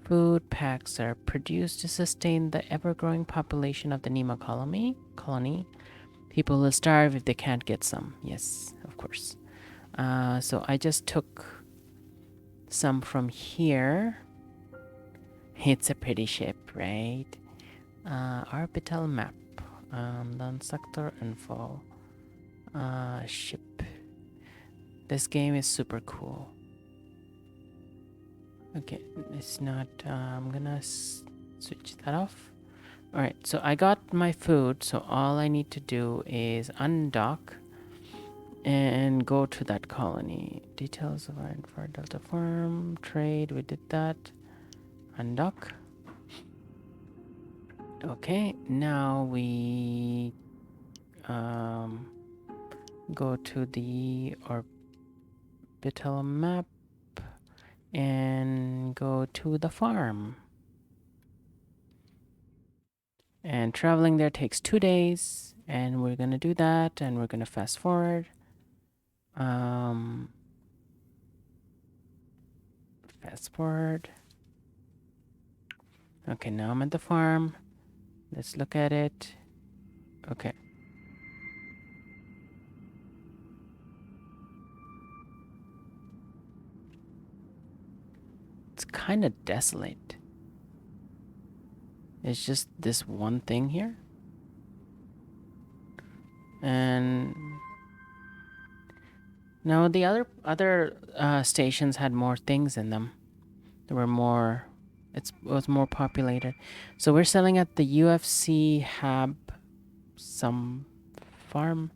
Food packs are produced to sustain the ever-growing population of the Nemo colony. People will starve if they can't get some. Yes, of course. So I just took some from here. It's a pretty ship, right? Orbital map. Non-sector info. Ship. This game is super cool. Okay, it's not... I'm gonna switch that off. Alright, so I got my food, so all I need to do is undock and go to that colony. Details of our for Delta Farm, trade, we did that. Undock. Okay, now we go to the orbital map and go to the farm. And traveling there takes 2 days, and we're gonna do that, and we're gonna fast forward. Fast forward. Okay, now I'm at the farm. Let's look at it. Okay. It's kind of desolate. It's just this one thing here. And no, the other stations had more things in them. There were more. It was more populated. So we're selling at the UFC Hab, some farm.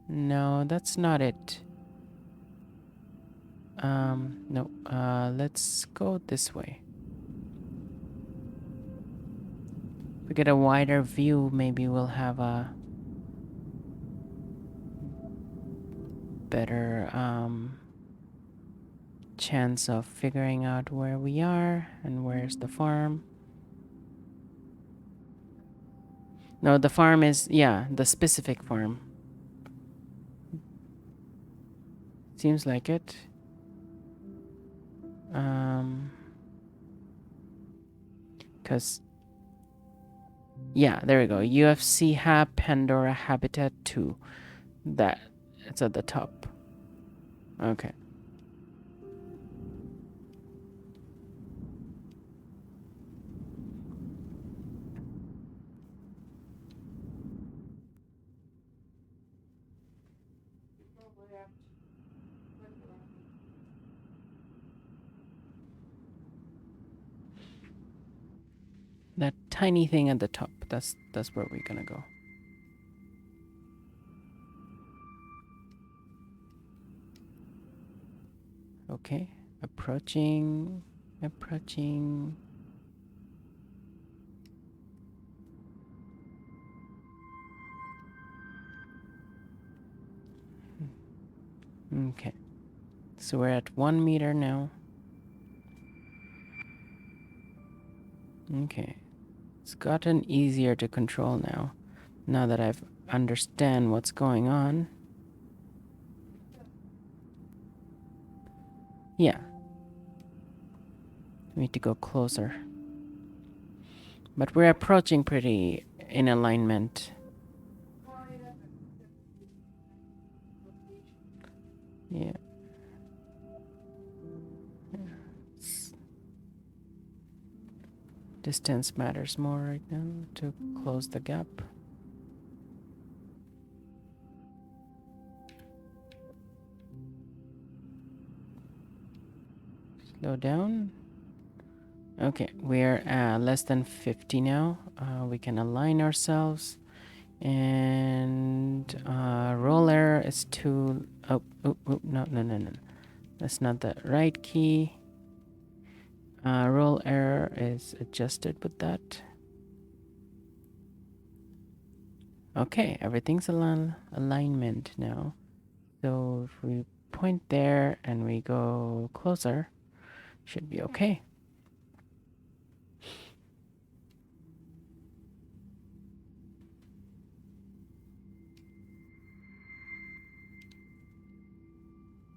No, that's not it. No. Let's go this way. If we get a wider view, maybe we'll have a better chance of figuring out where we are and where's the farm. No, the farm is, yeah, the specific farm. Seems like it. Because, yeah, there we go. UFC Hab Pandora Habitat 2. That, it's at the top. Okay. That tiny thing at the top. That's where we're gonna go. Okay. Approaching. Approaching. Okay. So we're at 1 meter now. Okay. It's gotten easier to control now. Now that I've understand what's going on. Yeah. We need to go closer. But we're approaching pretty in alignment. Yeah. Distance matters more right now to close the gap. Slow down. Okay, we're less than 50 now. We can align ourselves. And roll error is too... Oh, no. That's not the right key. Roll error is adjusted with that. Okay, everything's alignment now. So if we point there and we go closer, should be okay.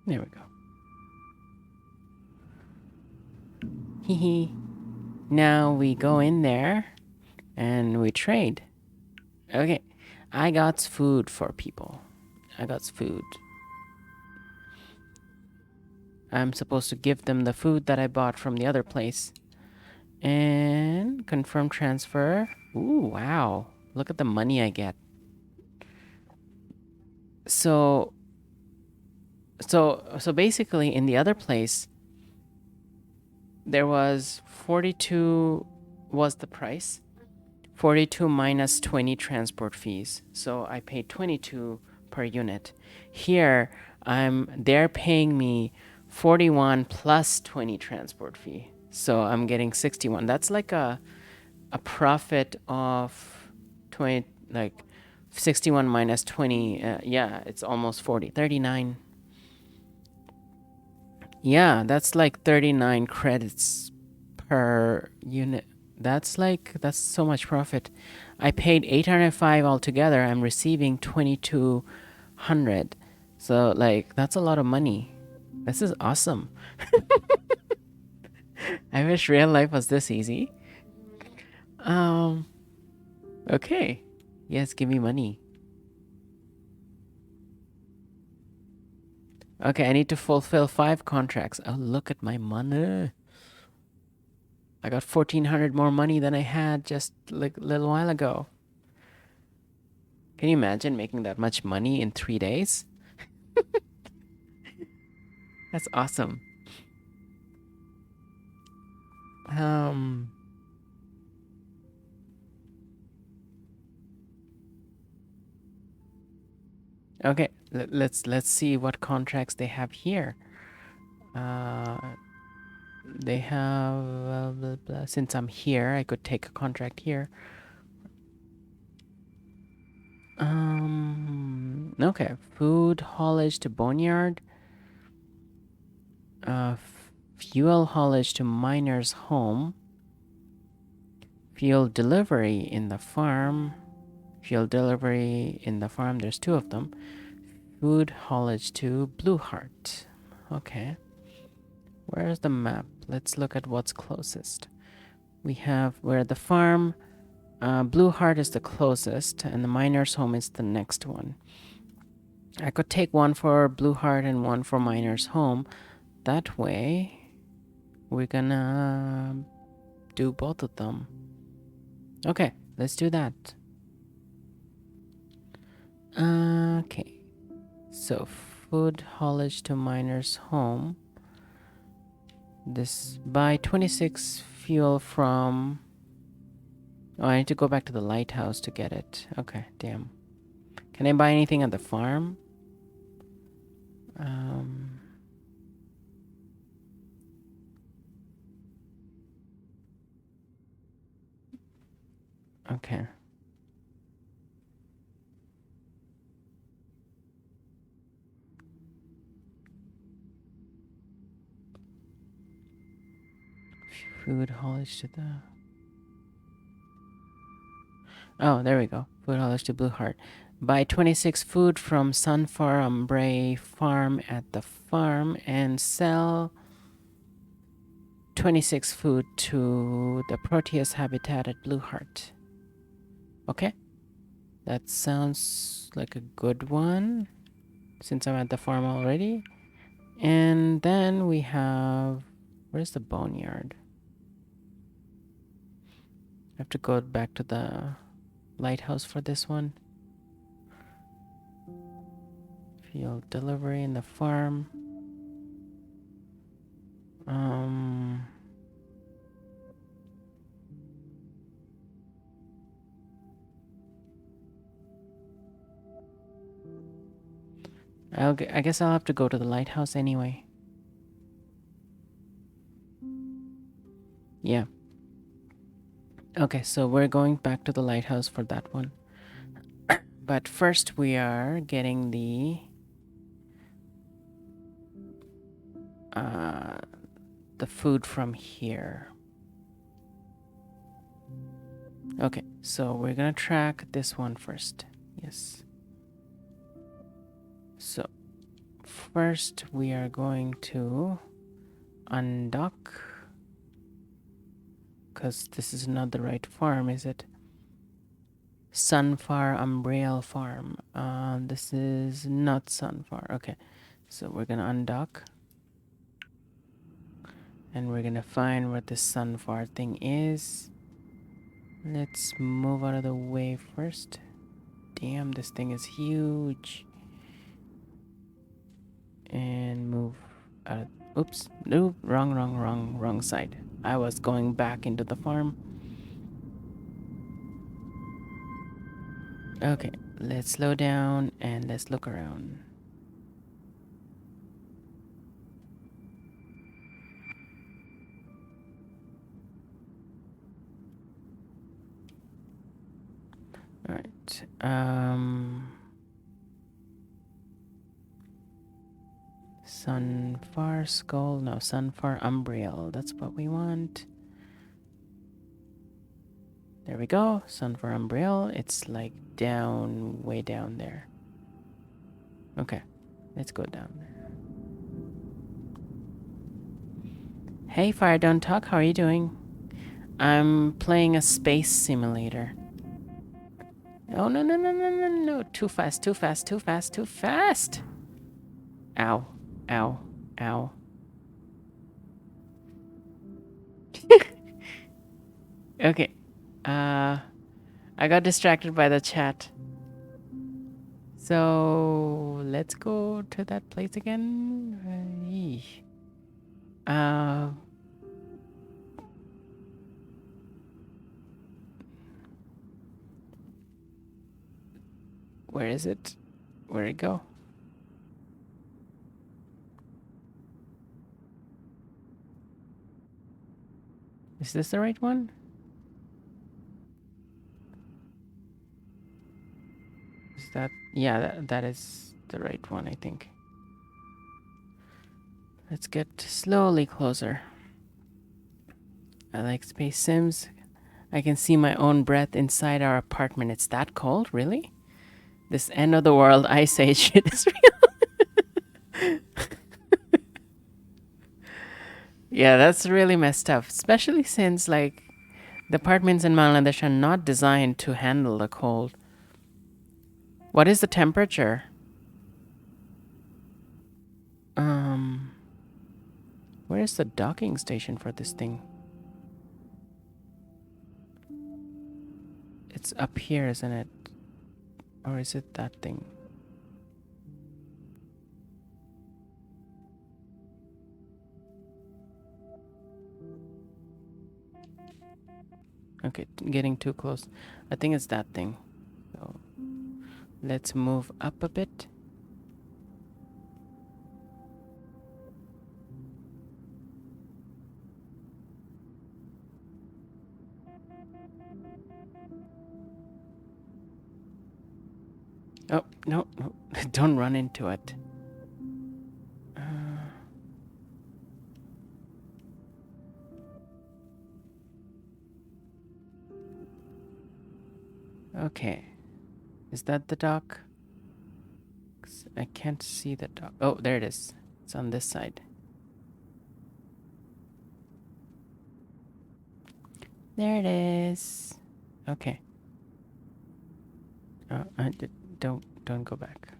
There we go. Hee hee. Now we go in there and we trade. Okay, I got food for people. I got food. I'm supposed to give them the food that I bought from the other place. And confirm transfer. Ooh, wow. Look at the money I get. So basically in the other place there was 42 was the price. 42 minus 20 transport fees. So I paid 22 per unit. Here they're paying me 41 plus 20 transport fee. So I'm getting 61. That's like a profit of 20, like 61 minus 20. Yeah, it's almost 40. 39. Yeah, that's like 39 credits per unit. That's so much profit. I paid 805 altogether. I'm receiving 2200. So like that's a lot of money. This is awesome. I wish real life was this easy. Um okay. Yes, give me money. Okay, I need to fulfill 5 contracts. Oh, look at my money. I got 1400 more money than I had just like a little while ago. Can you imagine making that much money in 3 days? That's awesome. Um Okay, let's see what contracts they have here. They have blah, blah. Since I'm here, I could take a contract here. Okay, food haulage to boneyard. Uh, fuel haulage to miner's home. Fuel delivery in the farm. Fuel delivery in the farm. There's 2 of them. Food haulage to Blue Heart. Okay. Where's the map? Let's look at what's closest. We have where the farm, Blue Heart is the closest, and the miner's home is the next one. I could take one for Blue Heart and one for miner's home. That way, we're gonna do both of them. Okay, let's do that. Okay, so food haulage to miner's home. This buy 26 fuel from... Oh, I need to go back to the lighthouse to get it. Okay, damn. Can I buy anything at the farm? Okay. Food haulage to the... Oh, there we go. Food haulage to Blue Heart. Buy 26 food from Sunfar Umbre Farm at the farm and sell 26 food to the Proteus habitat at Blue Heart. Okay. That sounds like a good one since I'm at the farm already. And then we have... Where's the boneyard? I have to go back to the lighthouse for this one. Field delivery in the farm. I guess I'll have to go to the lighthouse anyway. Yeah. Okay, so we're going back to the lighthouse for that one. But first we are getting the food from here. Okay, so we're gonna track this one first. Yes. So first we are going to undock, because this is not the right farm, is it? Sunfar Umbrail Farm. This is not Sunfar. Okay, so we're gonna undock. And we're gonna find what this Sunfar thing is. Let's move out of the way first. Damn, this thing is huge. And move out of... Oops. Nope. Wrong side. I was going back into the farm. Okay, let's slow down and let's look around. Alright. Sunfar Skull. No, Sunfar Umbriel. That's what we want. There we go. Sunfar Umbriel. It's like down, way down there. Okay, let's go down there. Hey, Fire Don't Talk, how are you doing? I'm playing a space simulator. Oh, no. Too fast. Ow. Okay. I got distracted by the chat. So, let's go to that place again. Where is it? Where'd it go? Is this the right one? Is that... Yeah, that is the right one, I think. Let's get slowly closer. I like space sims. I can see my own breath inside our apartment. It's that cold? Really? This end of the world ice age shit is real. Yeah, that's really messed up. Especially since, like, the apartments in Bangladesh are not designed to handle the cold. What is the temperature? Where is the docking station for this thing? It's up here, isn't it? Or is it that thing? Okay, getting too close. I think it's that thing. So let's move up a bit. Oh, no, no. Don't run into it. Okay. Is that the dock? 'Cause I can't see the dock. Oh, there it is. It's on this side. There it is. Okay. Don't go back.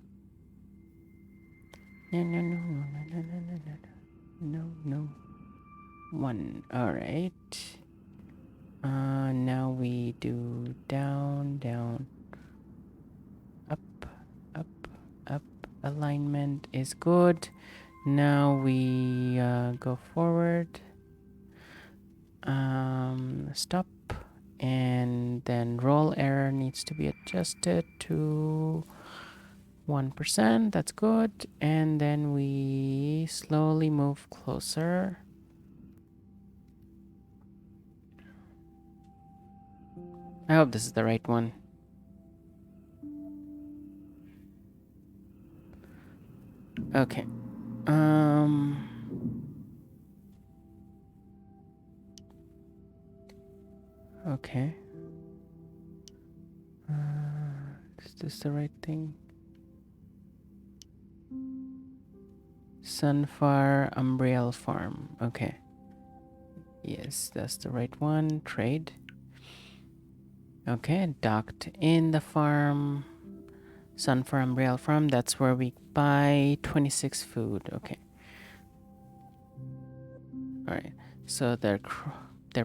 No, no, no, no, no, no, no, no, no, no, no. One. All right. Now we do down, down, up, up, up. Alignment is good. Now we go forward. Stop. And then roll error needs to be adjusted to 1%. That's good. And then we slowly move closer. I hope this is the right one. Okay. Okay. Is this the right thing? Sunfire Umbriel Farm. Okay. Yes, that's the right one. Trade. Okay, docked in the farm. Sunfire Umbriel Farm. That's where we buy 26 food. Okay. All right. So their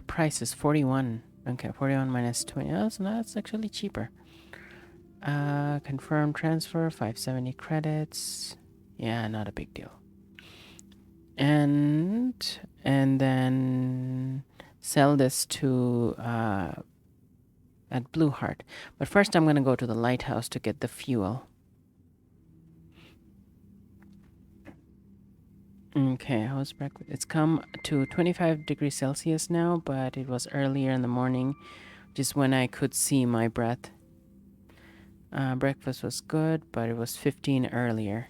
price is 41. Okay, 41 minus 20. Oh, so that's actually cheaper. Confirm transfer, 570 credits. Yeah, not a big deal. And then sell this to at Blue Heart. But first I'm gonna go to the lighthouse to get the fuel. Okay, how's breakfast? It's come to 25 degrees Celsius now, but it was earlier in the morning, just when I could see my breath. Breakfast was good, but it was 15 earlier.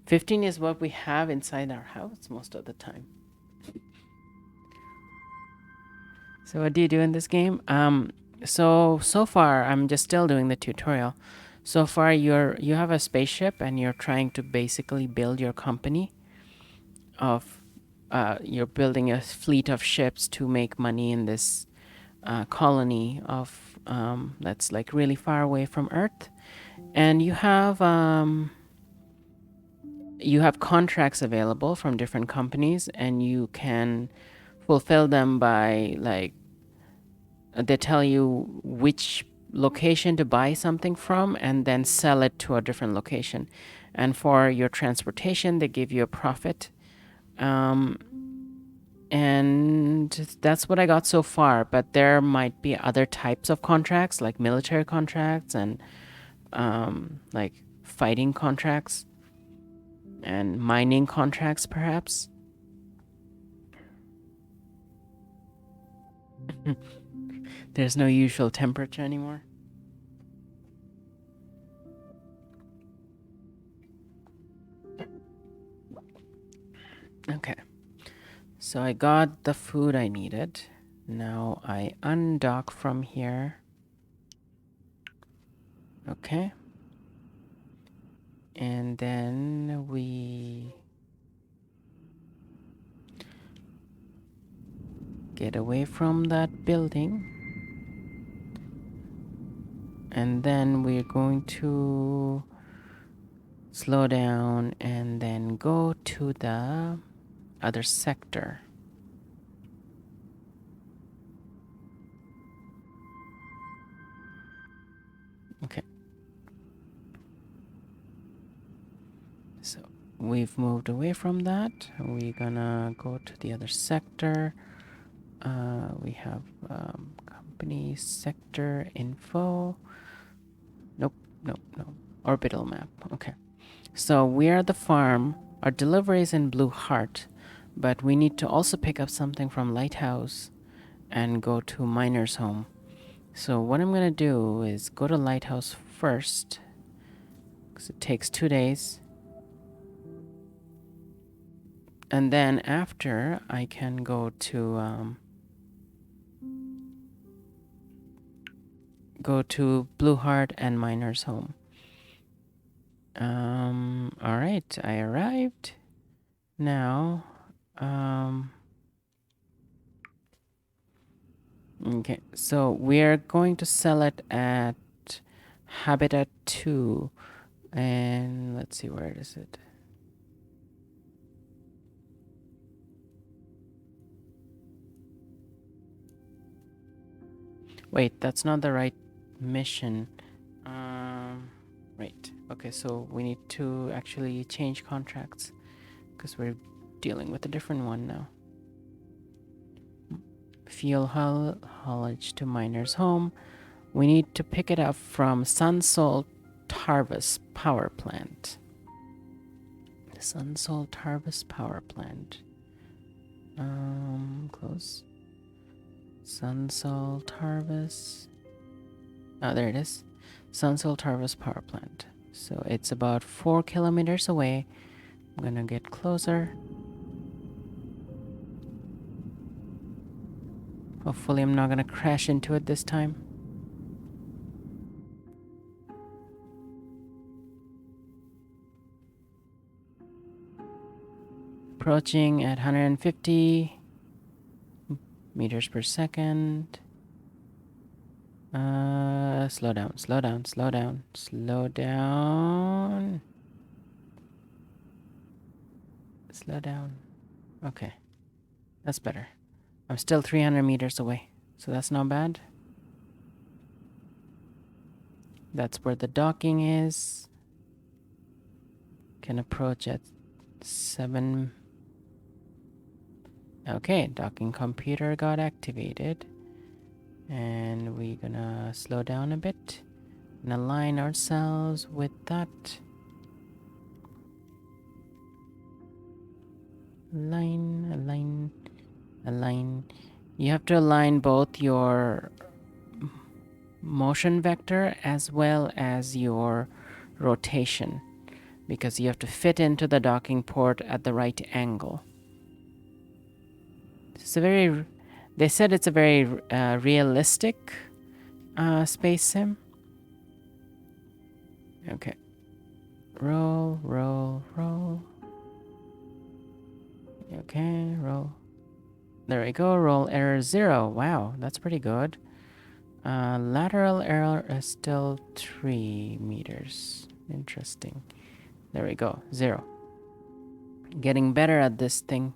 15 is what we have inside our house most of the time. So what do you do in this game? So far I'm just still doing the tutorial. So far you have a spaceship and you're trying to basically build your company of you're building a fleet of ships to make money in this colony of that's like really far away from Earth, and you have contracts available from different companies, and you can fulfill them by like they tell you which location to buy something from and then sell it to a different location, and for your transportation they give you a profit. And that's what I got so far, but there might be other types of contracts like military contracts and like fighting contracts and mining contracts perhaps. There's no usual temperature anymore. Okay, so I got the food I needed. Now I undock from here. Okay, and then we get away from that building, and then we're going to slow down and then go to the other sector. Okay. So we've moved away from that. We're gonna go to the other sector. We have company sector info. Nope, nope, nope. Orbital map. Okay. So we are the farm. Our delivery is in Blue Heart, but we need to also pick up something from Lighthouse and go to Miner's Home. So what I'm gonna do is go to Lighthouse first because it takes 2 days. And then after, I can go to Blue Heart and Miner's Home. All right, I arrived. Now, okay, so we're going to sell it at Habitat 2. And let's see, where is it? Wait, that's not the right mission. Right. Okay, so we need to actually change contracts because we're dealing with a different one now. Fuel haulage to Miner's Home. We need to pick it up from Sunsalt Harvest Power Plant. Sunsalt Harvest Power Plant. Close. Sunsalt Harvest. Oh, there it is. Sunsalt Harvest Power Plant. So it's about 4 kilometers away. I'm gonna get closer. Hopefully I'm not gonna crash into it this time. Approaching at 150 meters per second. Slow down, slow down, slow down, slow down. Slow down. Okay, that's better. I'm still 300 meters away, so that's not bad. That's where the docking is. Can approach at 7. Okay, docking computer got activated. And we're gonna slow down a bit and align ourselves with that. Align. You have to align both your motion vector as well as your rotation because you have to fit into the docking port at the right angle. They said it's a very realistic space sim. Okay. Roll. Okay, roll. There we go. Roll error 0. Wow, that's pretty good. Lateral error is still 3 meters. Interesting. There we go. 0. Getting better at this thing.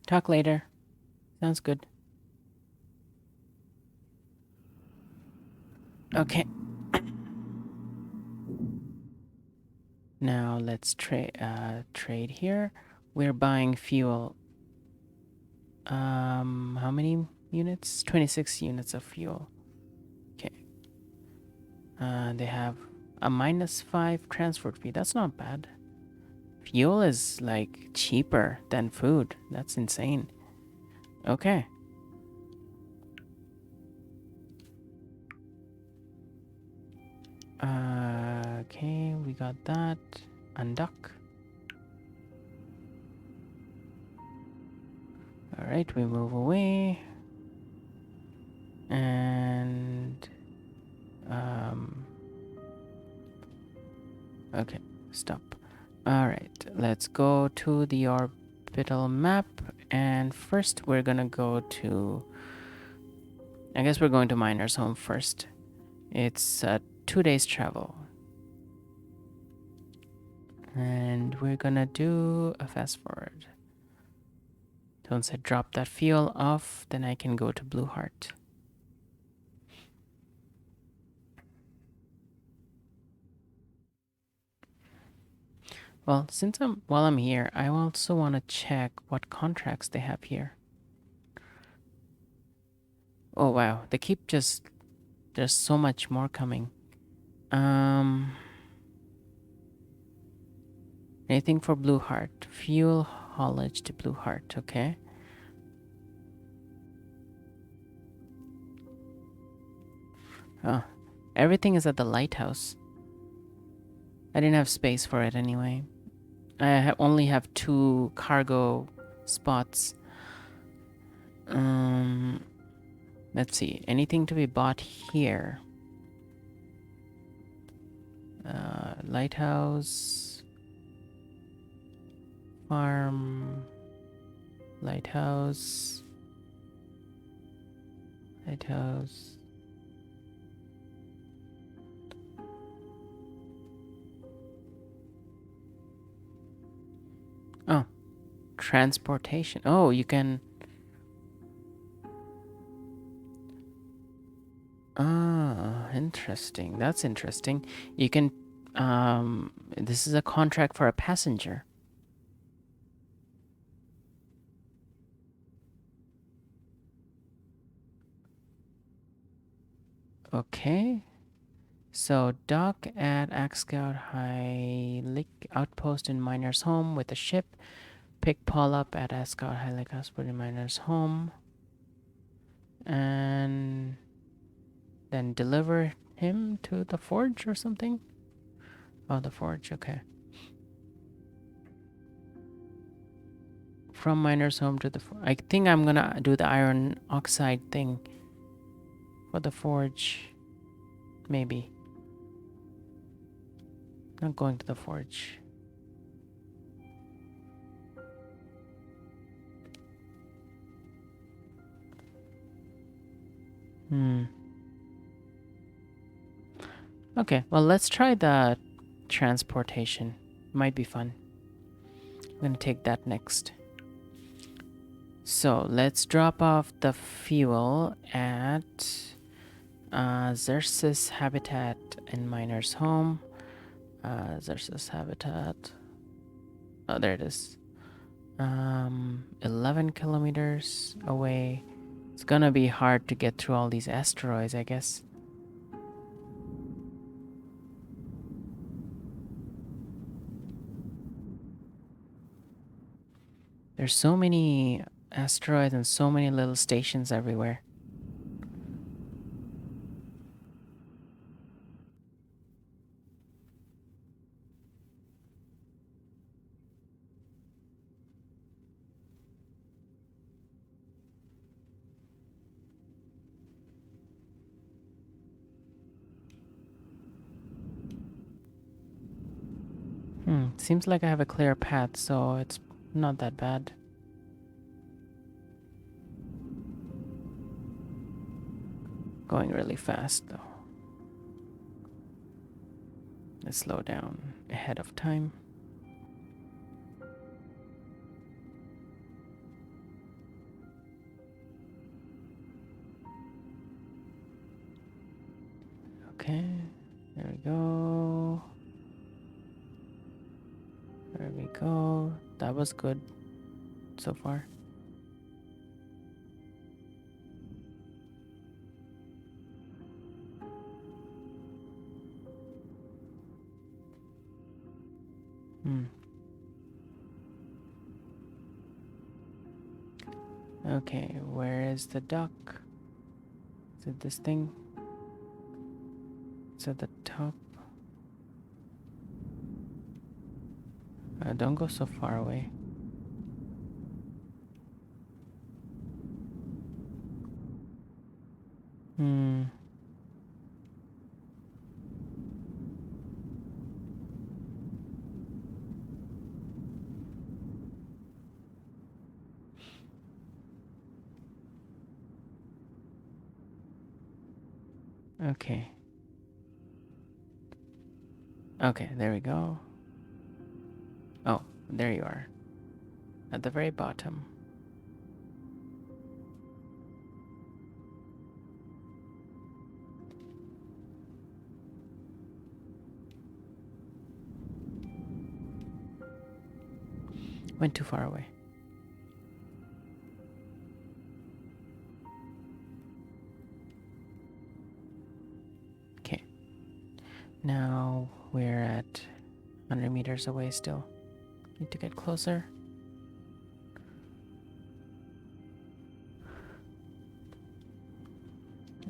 Talk later. Sounds good. Okay. Now let's trade here. We're buying fuel. How many units? 26 units of fuel. Okay. They have a -5 transport fee. That's not bad. Fuel is like cheaper than food. That's insane. Okay. Okay, we got that. Undock. Alright, we move away. And okay, stop. Alright, let's go to the orbital map. And first we're gonna go to, I guess we're going to Miner's Home first. It's 2 days travel. And we're gonna do a fast forward. Once I drop that fuel off, then I can go to Blue Heart. Well, while I'm here, I also want to check what contracts they have here. Oh wow, they keep there's so much more coming. Anything for Blue Heart? Fuel haulage to Blue Heart. Okay. Oh, everything is at the lighthouse. I didn't have space for it anyway. I only have 2 cargo spots. Let's see. Anything to be bought here? Lighthouse. Farm. Lighthouse. Lighthouse. Oh, transportation. Oh, you can... Ah, interesting. That's interesting. You can... this is a contract for a passenger. Okay. So, dock at Axscout High Lake Outpost in Miner's Home with a ship. Pick Paul up at Axscout High Lake Outpost in Miner's Home. And then deliver him to the forge or something? Oh, the forge, okay. From Miner's Home to the forge. I think I'm gonna do the iron oxide thing for the forge. Maybe. Not going to the forge. Okay, well, let's try the transportation. Might be fun. I'm gonna take that next. So let's drop off the fuel at Xerxes Habitat in Miner's Home. Xerxes Habitat. Oh, there it is. 11 kilometers away. It's gonna be hard to get through all these asteroids, I guess. There's so many asteroids and so many little stations everywhere. Seems like I have a clear path, so it's not that bad. Going really fast, though. Let's slow down ahead of time. Okay, there we go. There we go. That was good so far. Okay, where is the dock? Is it this thing? It's at the top. Don't go so far away. Okay. Okay, there we go. Oh, there you are. At the very bottom. Went too far away. Okay. Now we're at 100 meters away still. Need to get closer.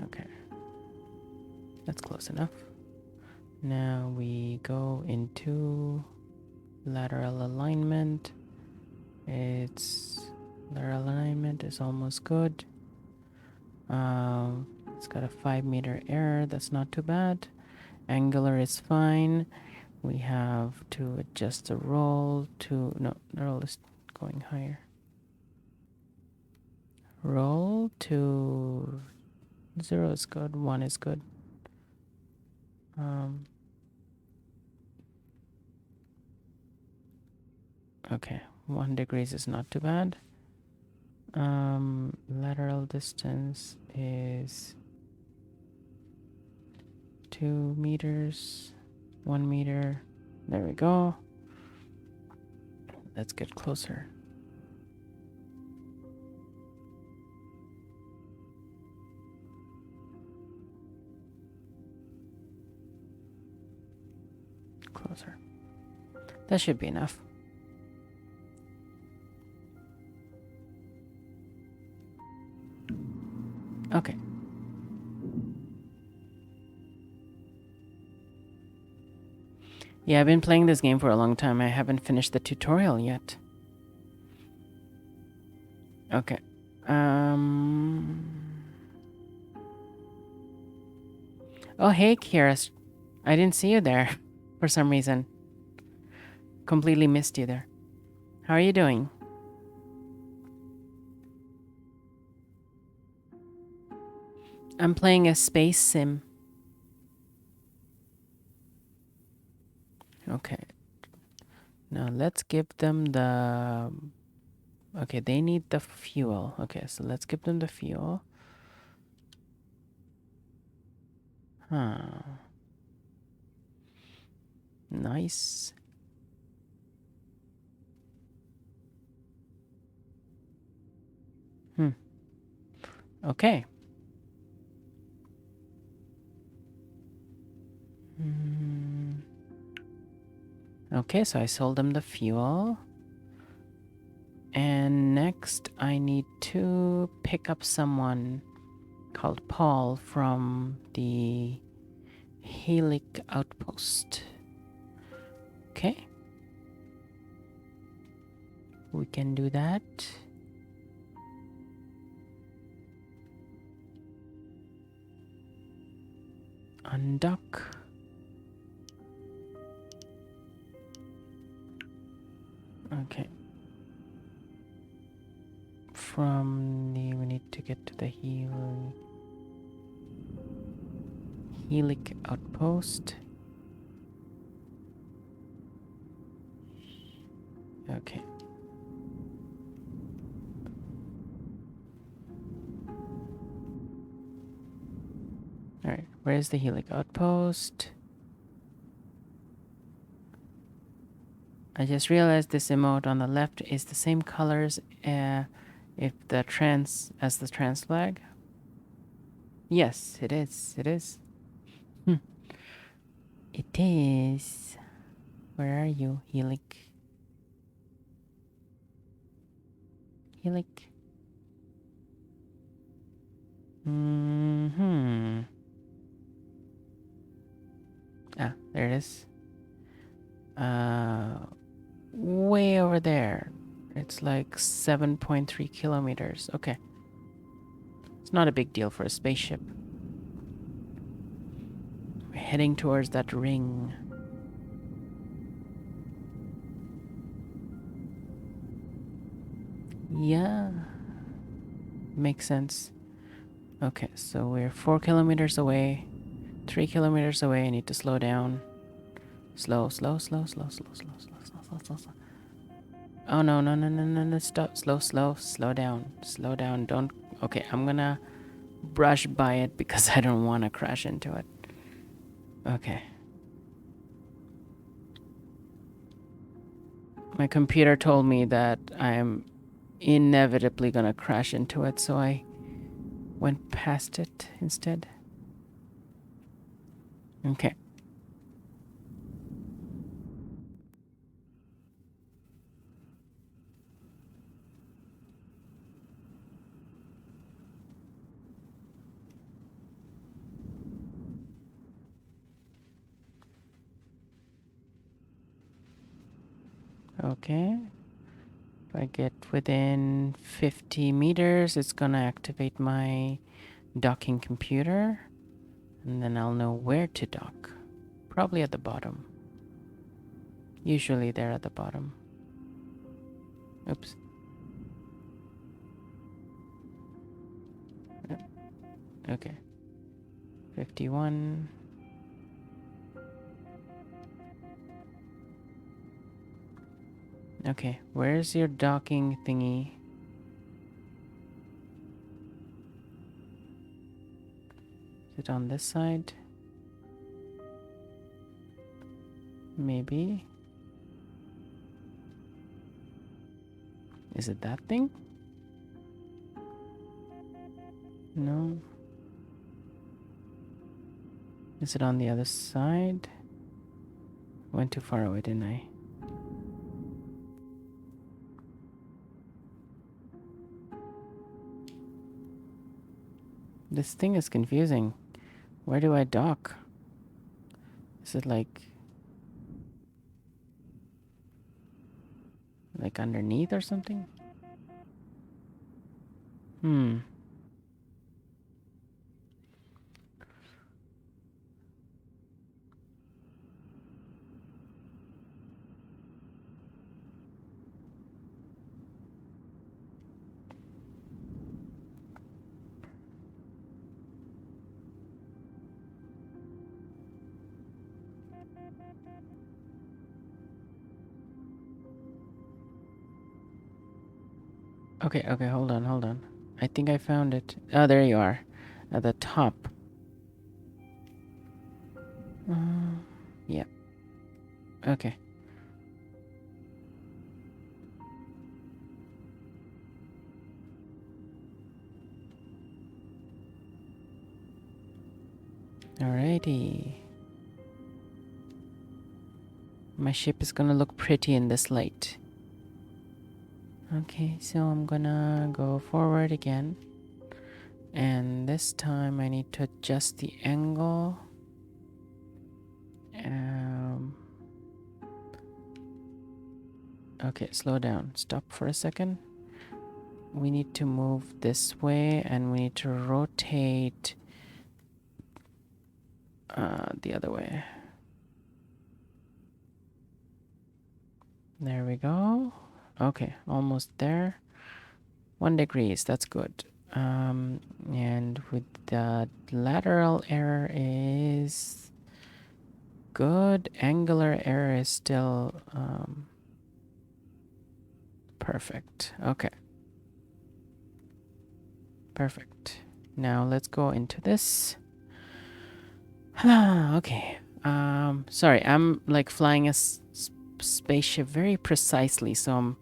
Okay. That's close enough. Now we go into lateral alignment. Its lateral alignment is almost good. It's got a 5-meter error. That's not too bad. Angular is fine. We have to adjust the roll to... No, the roll is going higher. Roll to 0 is good. 1 is good. Okay, 1 degrees is not too bad. Lateral distance is 2 meters, 1 meter. There we go. Let's get closer. Closer. That should be enough. Okay. Yeah, I've been playing this game for a long time. I haven't finished the tutorial yet. Okay. Oh, hey, Kira. I didn't see you there for some reason. Completely missed you there. How are you doing? I'm playing a space sim. Okay. Now let's give them the... Okay, they need the fuel. Okay, so let's give them the fuel. Huh. Nice. Okay. Okay, so I sold them the fuel. And next I need to pick up someone called Paul from the Helium outpost. Okay. We can do that. Undock. Okay. We need to get to the Helium outpost. Okay. Alright, where's the Helium outpost? I just realized this emote on the left is the same colors as the trans flag. Yes, it is. It is. It is. Where are you, Helic? Helic. Ah, there it is. Way over there. It's like 7.3 kilometers. Okay. It's not a big deal for a spaceship. We're heading towards that ring. Yeah. Makes sense. Okay, so we're 4 kilometers away. 3 kilometers away. I need to slow down. Slow. Oh, no. Stop. Slow down. Don't. Okay, I'm gonna brush by it because I don't want to crash into it. Okay. My computer told me that I'm inevitably gonna crash into it, so I went past it instead. Okay. Okay. If I get within 50 meters, it's gonna activate my docking computer. And then I'll know where to dock. Probably at the bottom. Usually they're at the bottom. Oops. Okay. 51. Okay, where's your docking thingy? Is it on this side? Maybe. Is it that thing? No. Is it on the other side? Went too far away, didn't I? This thing is confusing. Where do I dock? Is it like underneath or something? Hmm. Okay, hold on. I think I found it. Oh, there you are. At the top. Yeah. Okay. Alrighty. My ship is gonna look pretty in this light. Okay, so I'm gonna go forward again. And this time I need to adjust the angle. Okay, slow down. Stop for a second. We need to move this way and we need to rotate the other way. There we go. Okay, almost there. 1 degrees, that's good. And with the lateral error is good. Angular error is still perfect. Okay. Perfect. Now let's go into this. Okay. Sorry, I'm like flying a spaceship very precisely, so I'm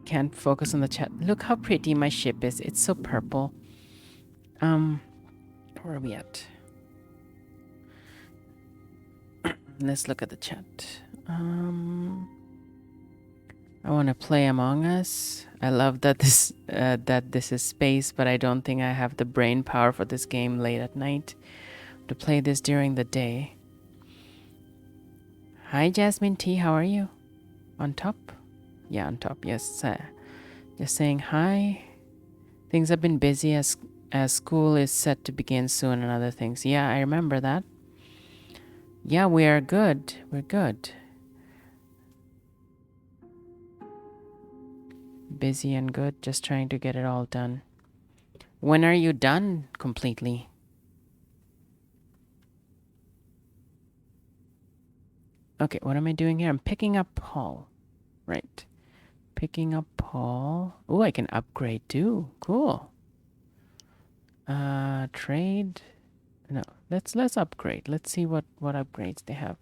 can't focus on the chat. Look how pretty my ship is. It's so purple. Where are we at? Let's look at the chat. I want to play Among Us. I love that this is space, but I don't think I have the brain power for this game late at night. To play this during the day. Hi, Jasmine T. How are you? On top? Yeah, on top. Yes. Just saying hi. Things have been busy as school is set to begin soon and other things. Yeah, I remember that. Yeah, we are good. We're good. Busy and good. Just trying to get it all done. When are you done completely? Okay, what am I doing here? I'm picking up Paul. Right. Picking up Paul. Oh, I can upgrade too. Cool. Trade. No, let's upgrade. Let's see what upgrades they have.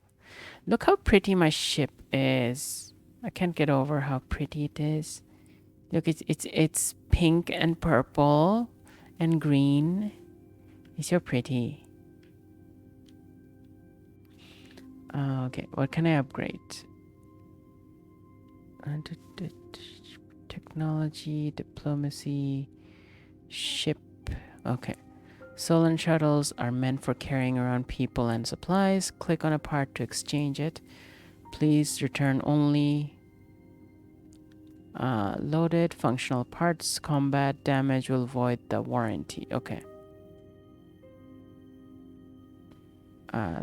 Look how pretty my ship is. I can't get over how pretty it is. Look, it's pink and purple and green. It's so pretty. Okay, what can I upgrade? Technology, diplomacy, ship. Okay. Solar shuttles are meant for carrying around people and supplies. Click on a part to exchange it. Please return only loaded functional parts. Combat damage will void the warranty. Okay.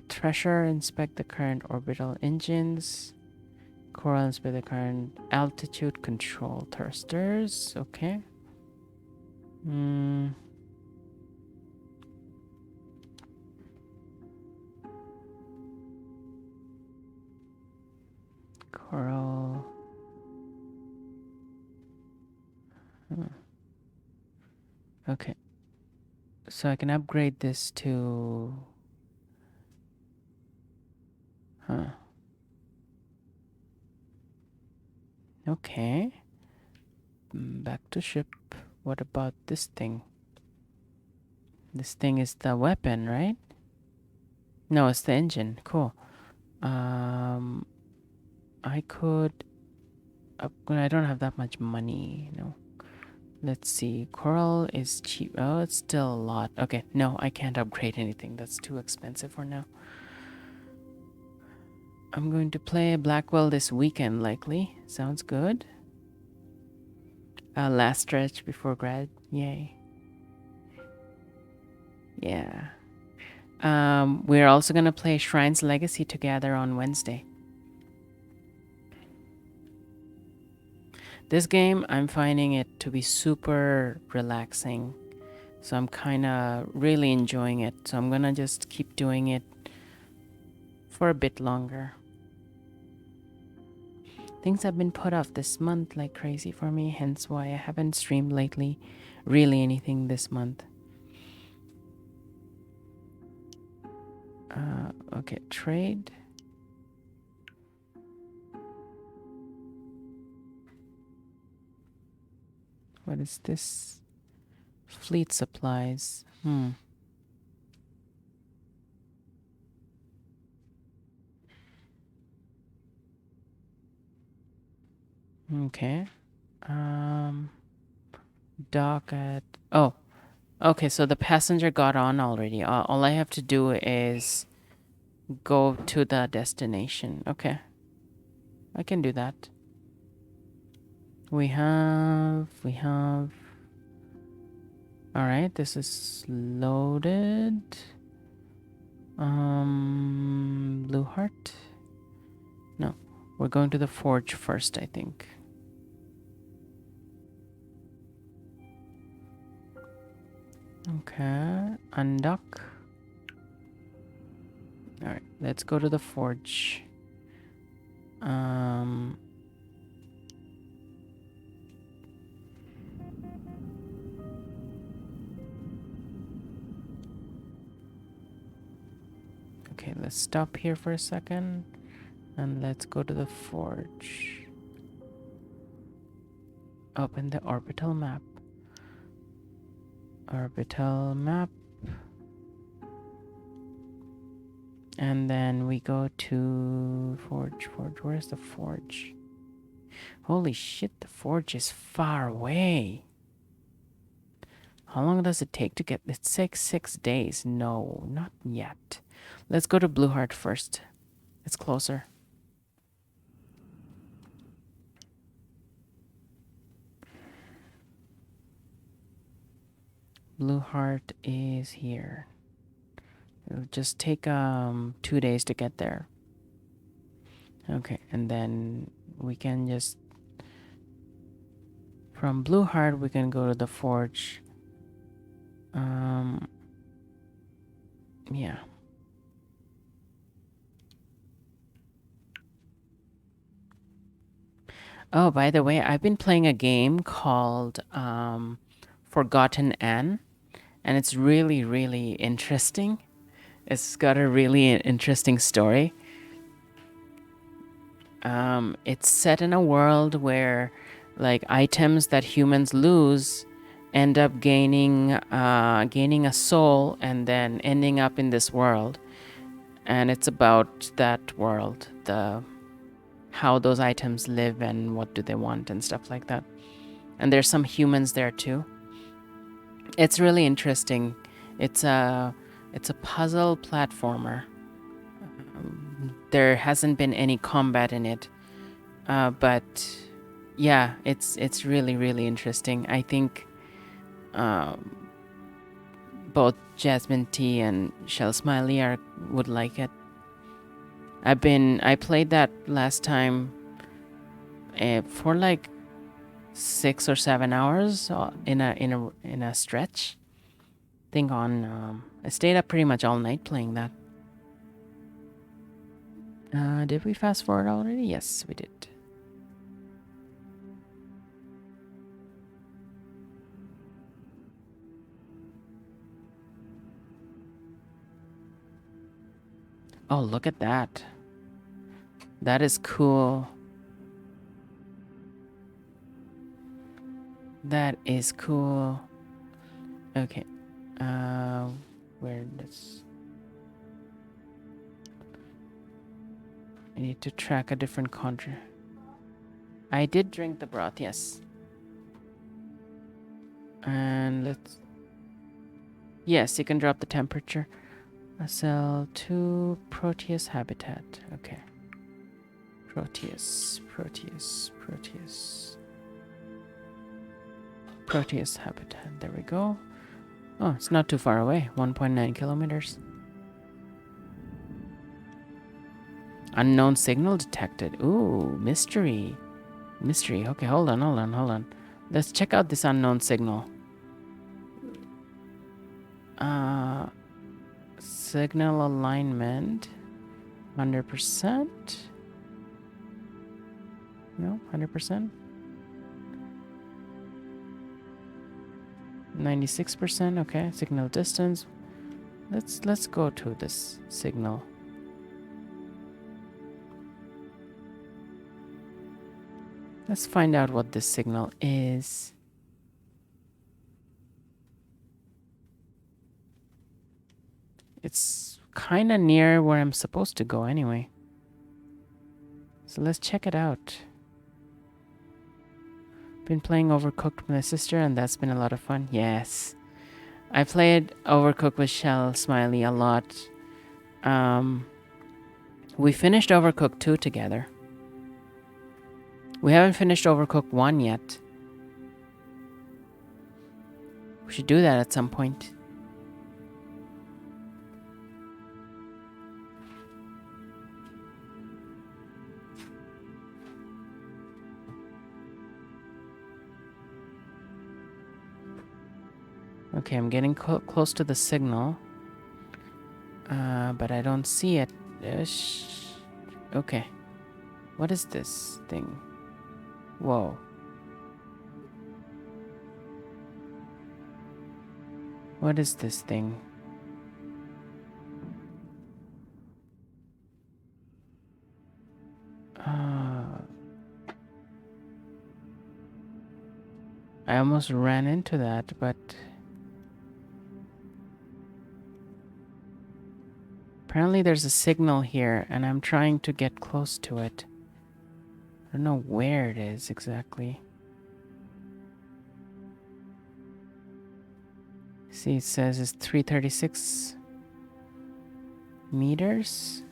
Treasure, inspect the current orbital engines. Coral, inspect the current altitude control thrusters. Okay. Coral. Okay. So I can upgrade this to... Huh. Okay. Back to ship. What about this thing? This thing is the weapon, right? No, it's the engine. Cool. I could... I don't have that much money, no. Let's see. Coral is cheap. Oh, it's still a lot. Okay, no, I can't upgrade anything. That's too expensive for now. I'm going to play Blackwell this weekend, likely. Sounds good. Last stretch before grad. Yay. Yeah. We're also gonna play Shrine's Legacy together on Wednesday. This game, I'm finding it to be super relaxing. So I'm kind of really enjoying it. So I'm gonna just keep doing it for a bit longer. Things have been put off this month like crazy for me, hence why I haven't streamed lately. Really anything this month. Okay, trade. What is this? Fleet supplies. Okay. Dock at... Oh. Okay, so the passenger got on already. All I have to do is go to the destination. Okay. I can do that. We have... Alright, this is loaded. Blue Heart? No, we're going to the forge first, I think. Okay, undock. Alright, let's go to the forge. Okay, let's stop here for a second. And let's go to the forge. Open the orbital map. Orbital map. And then we go to forge. Where's the forge? Holy shit, the forge is far away. How long does it take to get? It takes 6 days. No, not yet. Let's go to Blue Heart first. It's closer. Blue Heart is here. It'll just take 2 days to get there. Okay, and then we can just... From Blue Heart, we can go to the forge. Yeah. Oh, by the way, I've been playing a game called Forgotten Anne, and it's really, really interesting. It's got a really interesting story. It's set in a world where, like, items that humans lose end up gaining a soul and then ending up in this world. And it's about that world, how those items live and what do they want and stuff like that. And there's some humans there too. It's really interesting. It's a puzzle platformer. there hasn't been any combat in it. But yeah, it's really really interesting. I think um, both Jasmine T and Shell Smiley would like it. I played that last time for like 6 or 7 hours in a stretch. Think on I stayed up pretty much all night playing that. Did we fast forward already? Yes, we did. Oh, look at that. That is cool. That is cool. Okay. Where does... I need to track a different country. I did drink the broth, yes. And let's... Yes, you can drop the temperature. Cell 2 Proteus habitat. Okay. Proteus, Proteus, Proteus. Proteus habitat. There we go. Oh, it's not too far away. 1.9 kilometers. Unknown signal detected. Ooh, mystery. Mystery. Okay, hold on. Let's check out this unknown signal. Signal alignment. 100%. No, 100%. 96%. Okay, signal distance. Let's go to this signal. Let's find out what this signal is. It's kind of near where I'm supposed to go anyway. So let's check it out. Been playing Overcooked with my sister, and that's been a lot of fun. Yes. I played Overcooked with Shell Smiley a lot. We finished Overcooked 2 together. We haven't finished Overcooked 1 yet. We should do that at some point. Okay, I'm getting close to the signal. But I don't see it. Okay. What is this thing? Whoa. What is this thing? I almost ran into that, but apparently there's a signal here, and I'm trying to get close to it. I don't know where it is exactly. See, it says it's 336 meters.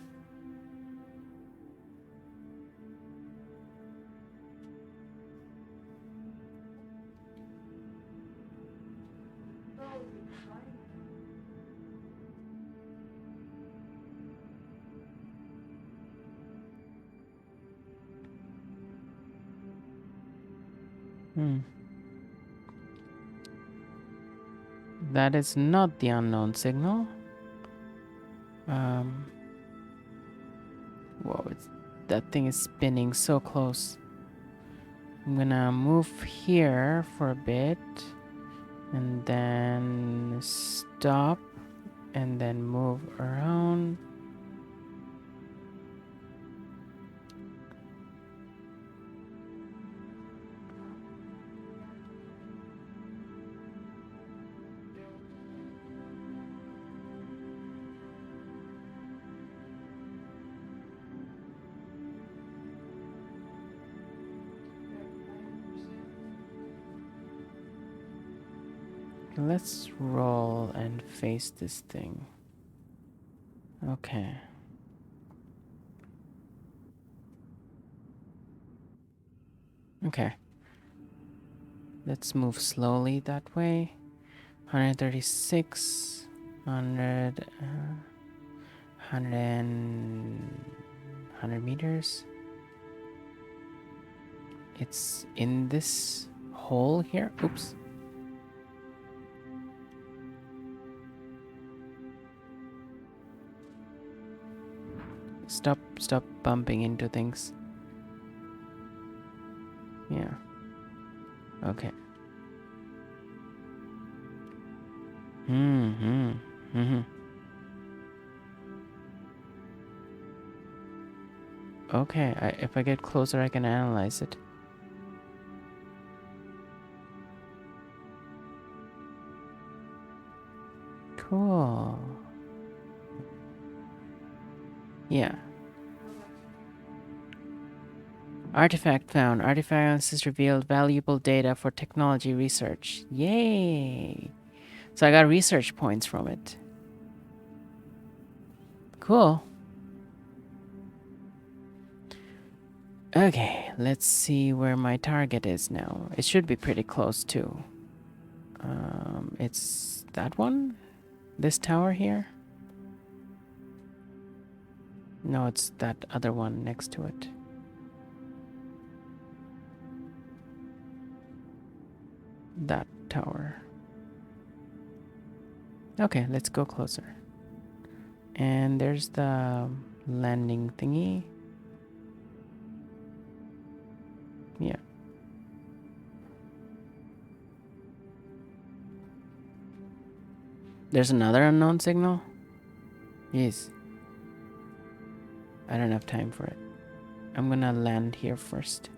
That is not the unknown signal. Whoa, that thing is spinning so close. I'm gonna move here for a bit and then stop and then move around. Let's roll and face this thing. Okay. Okay. Let's move slowly that way. 136, 100, 100 meters. It's in this hole here. Oops. Stop bumping into things. Yeah. Okay. Mm-hmm. Okay, if I get closer, I can analyze it. Cool. Yeah. Artifact found. Artifact analysis revealed valuable data for technology research. Yay! So I got research points from it. Cool. Okay, let's see where my target is now. It should be pretty close too. It's that one? This tower here? No, it's that other one next to it. That tower. Okay, let's go closer. And there's the landing thingy. Yeah. There's another unknown signal? Yes. I don't have time for it. I'm gonna land here first.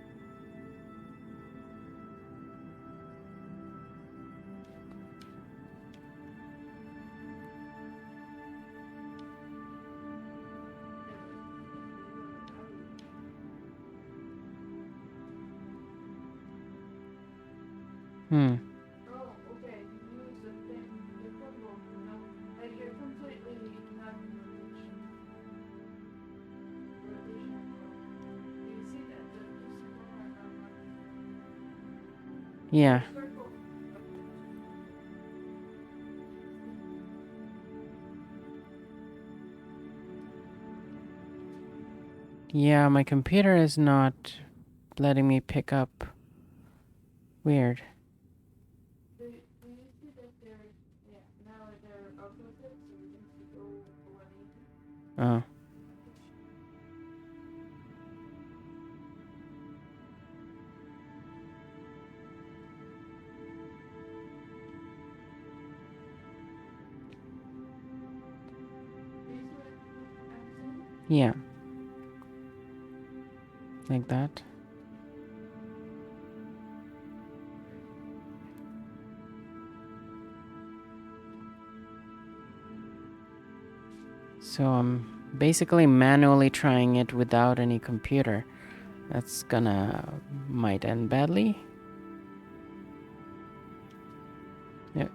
Hmm. Oh, okay. You use the thing, the symbol, you know, like you're completely not in rotation. Rotation. Do you see that the symbol are not Yeah. circle? Yeah, my computer is not letting me pick up. Weird. Do you see that they're, yeah, now they're opposite, so we need to go 180. Oh. Do you see what I'm saying? Yeah. Like that. So I'm basically manually trying it without any computer. That's gonna might end badly. Yeah.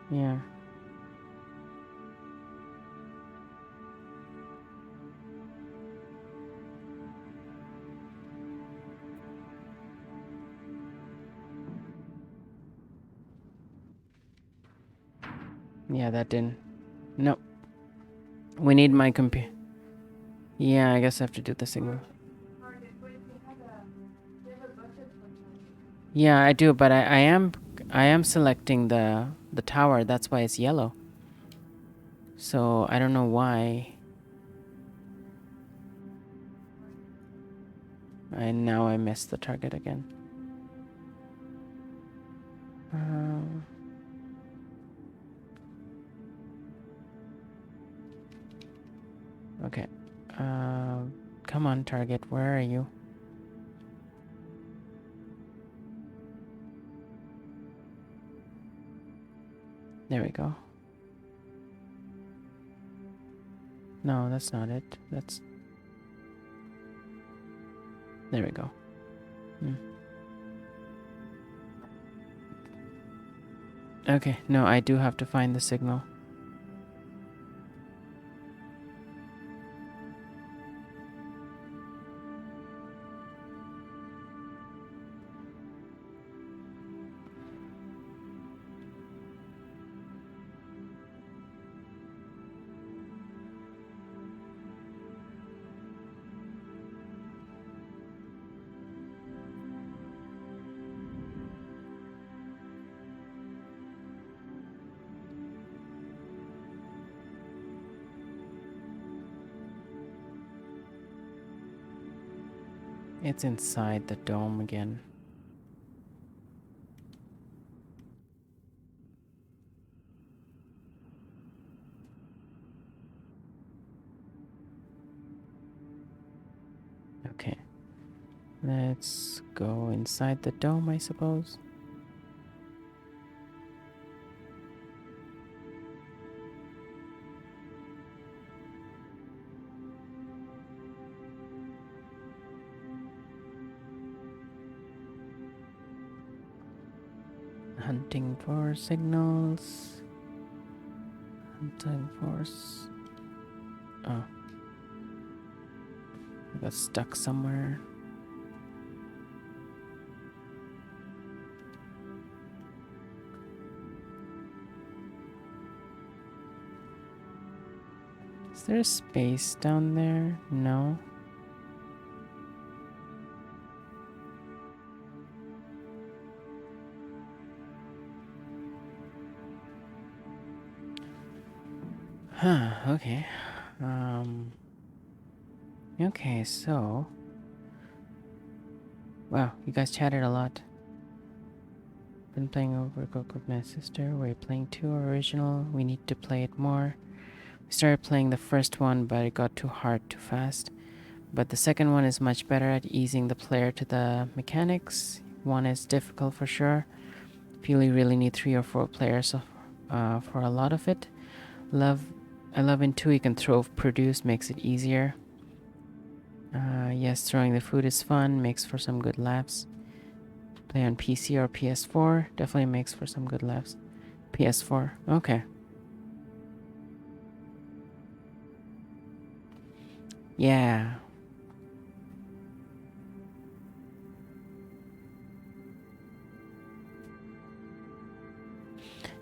Yeah. Yeah, that didn't. No. We need my computer. Yeah, I guess I have to do the signal. Target, wait, you have a button for target. Yeah, I do, but I am selecting the tower. That's why it's yellow. So I don't know why. And now I missed the target again. Um, okay. Come on, target. Where are you? There we go. No, that's not it. That's... There we go. Hmm. Okay, no, I do have to find the signal. It's inside the dome again. Okay. Let's go inside the dome, I suppose. Hunting for signals. Hunting for... Oh. I got stuck somewhere. Is there a space down there? No. Huh, okay. Okay, so... Wow, you guys chatted a lot. Been playing Overcooked with my sister. We're playing 2 original. We need to play it more. We started playing the first one, but it got too hard too fast. But the second one is much better at easing the player to the mechanics. One is difficult for sure. You really need 3 or 4 players for a lot of it. I love in 2 you can throw produce, makes it easier. Yes, throwing the food is fun, makes for some good laughs. Play on PC or PS4, definitely makes for some good laughs. PS4, okay. Yeah.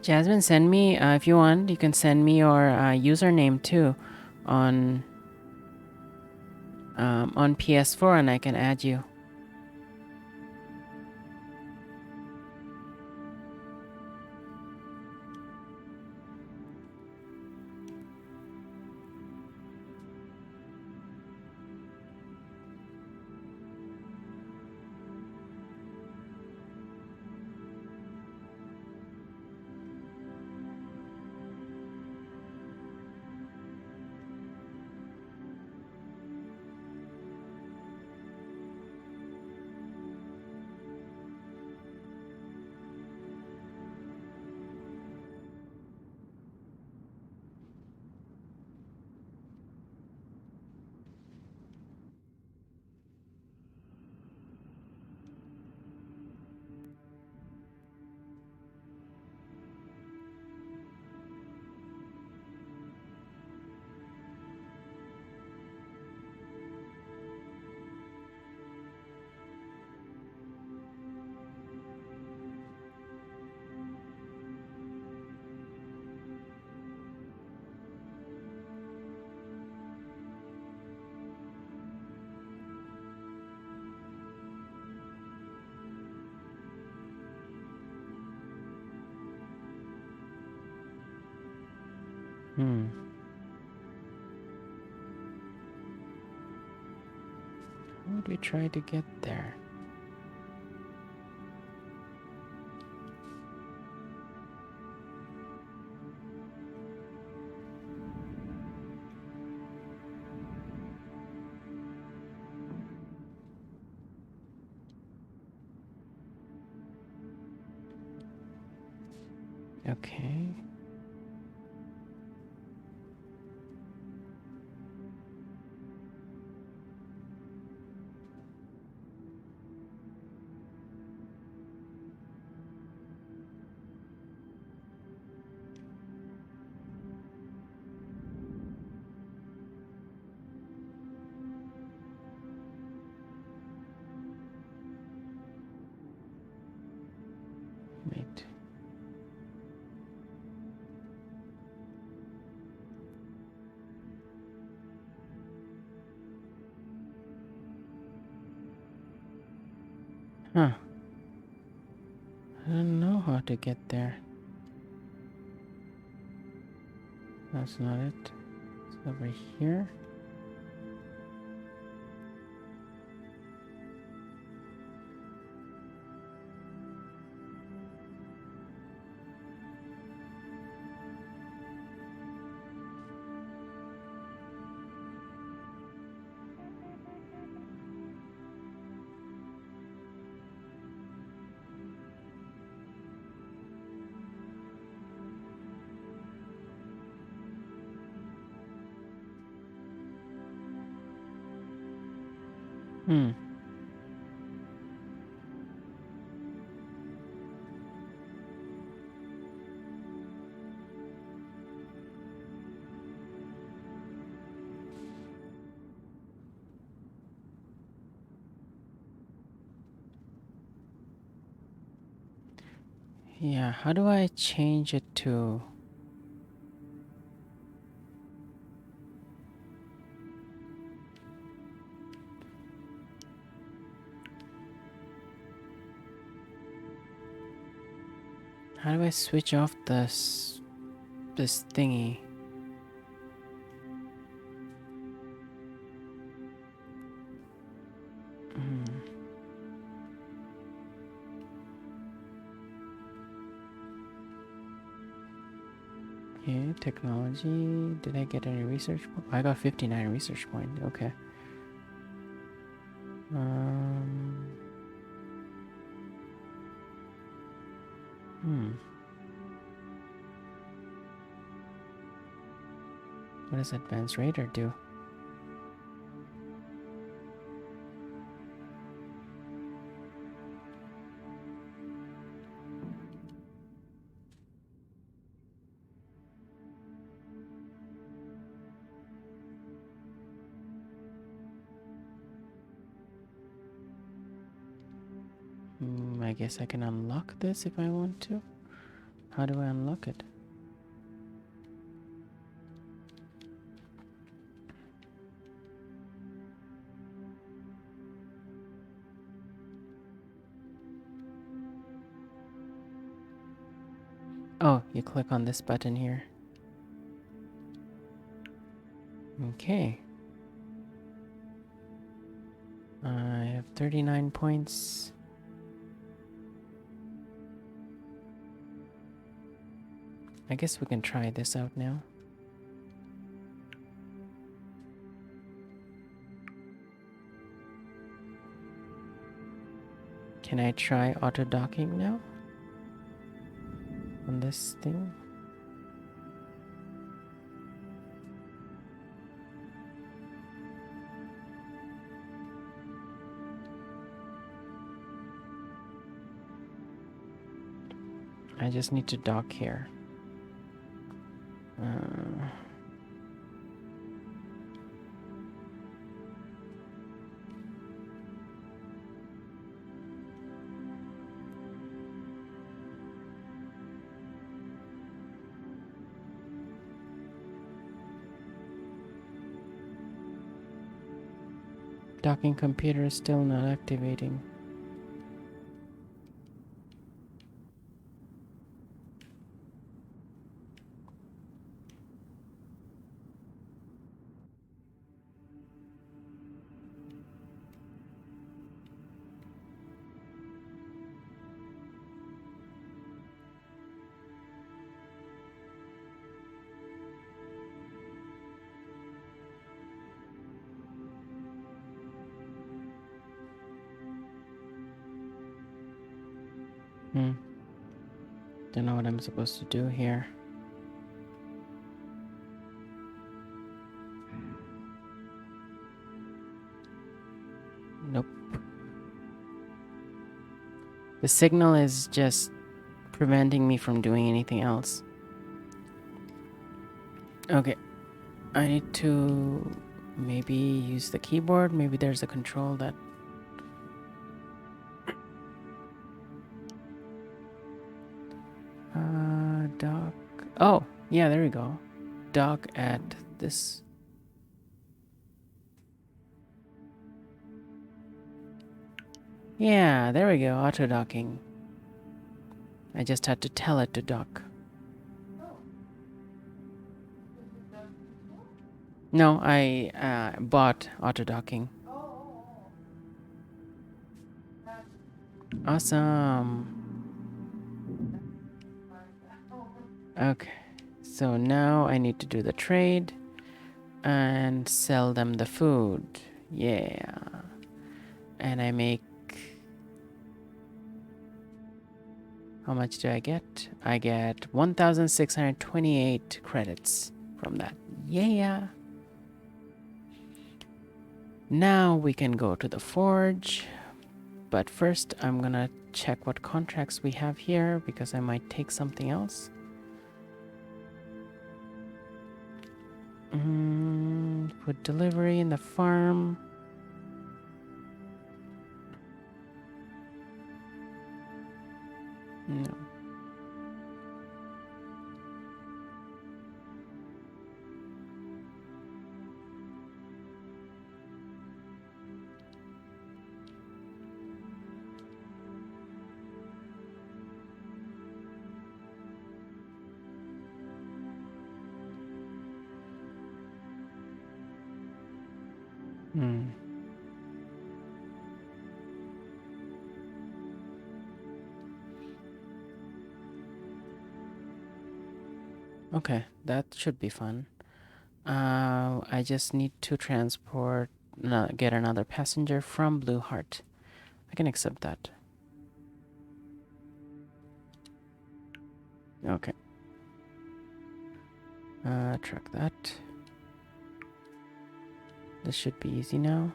Jasmine, send me, if you want, you can send me your username too on PS4 and I can add you. Hmm. How would we try to get there? Okay. Wait. Huh. I don't know how to get there. That's not it. It's over here. Hmm. Yeah, how do I change it to... How do I switch off this thingy? Hmm. Okay, technology. Did I get any research? I got 59 research points. Okay. Um. Hmm. What does advanced radar do? I guess I can unlock this if I want to. How do I unlock it? Oh, you click on this button here. Okay. I have 39 points. I guess we can try this out now. Can I try auto docking now? On this thing? I just need to dock here. Docking computer is still not activating. Hmm. Don't know what I'm supposed to do here. Nope. The signal is just preventing me from doing anything else. Okay. I need to maybe use the keyboard. Maybe there's a control that... dock. Oh, yeah, there we go. Dock at this. Yeah, there we go. Auto docking. I just had to tell it to dock. Oh. Is it done before? No, I bought auto docking. Oh. That's Awesome. Okay, so now I need to do the trade and sell them the food. Yeah. And I make... How much do I get? I get 1,628 credits from that. Yeah. Now we can go to the forge. But first, I'm gonna check what contracts we have here because I might take something else. Food delivery in the farm. No. Hmm. Okay, that should be fun. I just need to transport, no, get another passenger from Blue Heart. I can accept that. Okay. Track that. This should be easy now.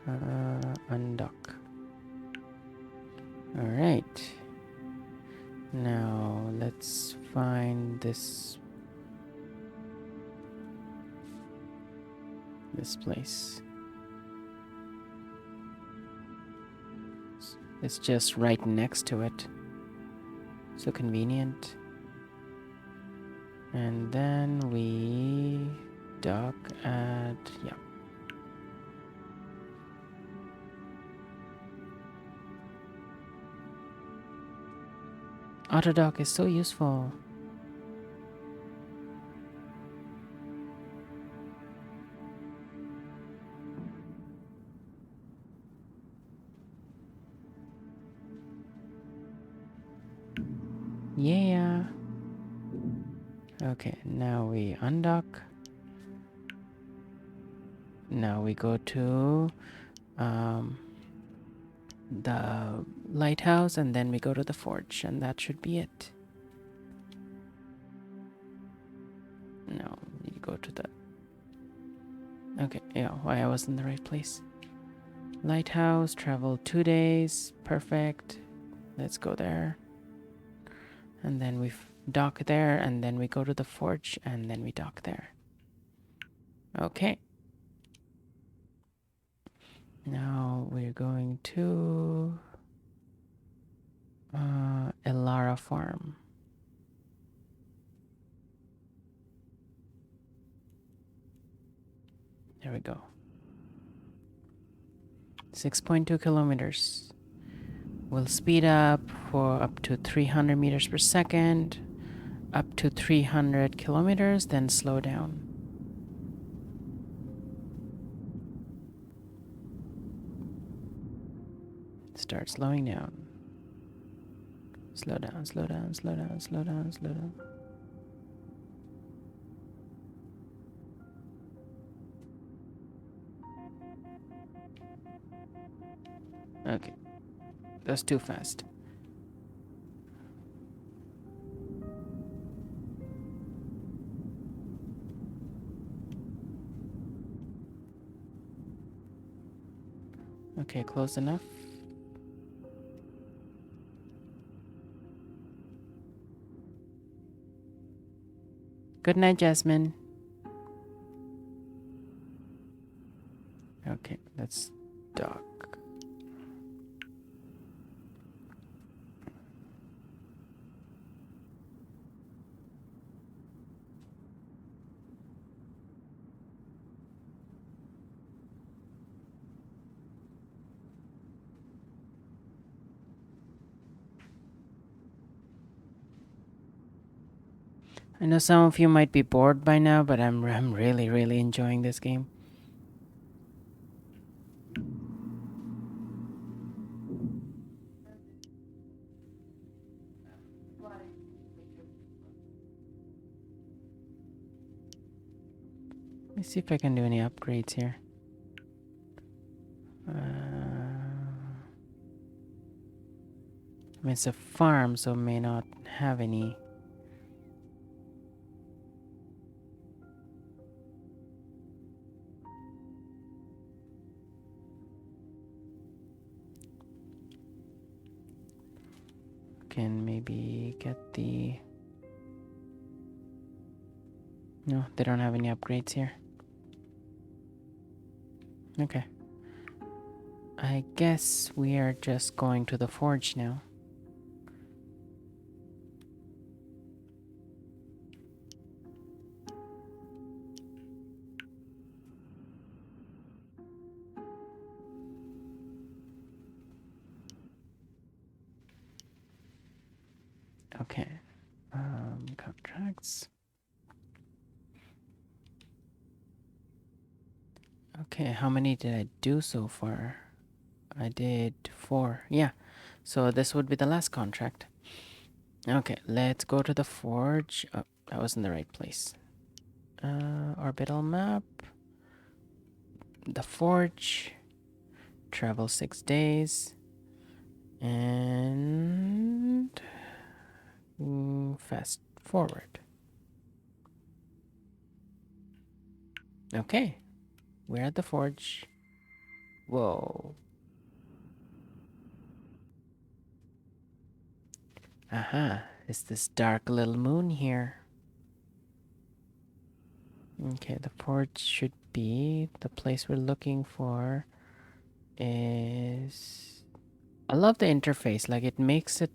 Undock. Alright. Now let's find this place. It's just right next to it. So convenient. And then we dock at, yeah. Autodock is so useful. Yeah. Okay, now we undock. Now we go to the lighthouse and then we go to the forge and that should be it. No, you go to the... Okay, yeah, why I was in the right place. Lighthouse, travel 2 days, perfect. Let's go there. And then we dock there and then we go to the forge and then we dock there. Okay. Now we're going to Elara Farm. There we go. 6.2 kilometers. We'll speed up for up to 300 meters per second, up to 300 kilometers, then slow down. Start slowing down. Slow down, slow down, slow down, slow down, slow down. Okay, that's too fast. Okay, close enough. Good night, Jasmine. Okay, let's dock. I know some of you might be bored by now, but I'm really, really enjoying this game. Let me see if I can do any upgrades here. I mean, it's a farm, so it may not have any. can maybe get the... No, they don't have any upgrades here. Okay. I guess we are just going to the forge now. Okay. Contracts. Okay, how many did I do so far? I did 4. Yeah. So this would be the last contract. Okay, let's go to the forge. Oh, that was in the right place. Orbital map. The forge. Travel 6 days. And fast forward. Okay, we're at the forge. Whoa. Aha, it's this dark little moon here. Okay, the forge should be the place we're looking for. Is... I love the interface. Like, it makes it...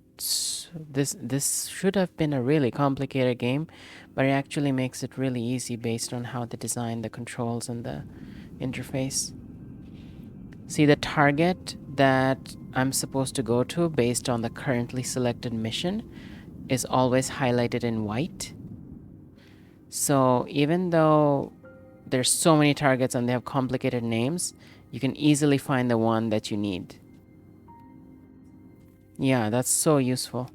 This should have been a really complicated game, but it actually makes it really easy based on how they design the controls and the interface. See, the target that I'm supposed to go to based on the currently selected mission is always highlighted in white. So even though there's so many targets and they have complicated names, you can easily find the one that you need. Yeah, that's so useful.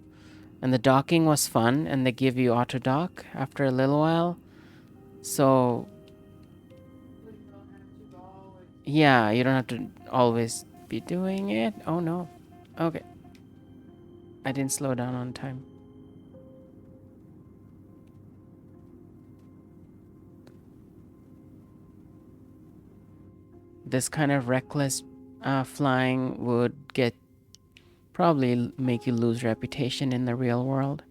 And the docking was fun, and they give you auto dock after a little while. So yeah, you don't have to always be doing it. Oh no. Okay. I didn't slow down on time. This kind of reckless flying would probably make you lose reputation in the real world.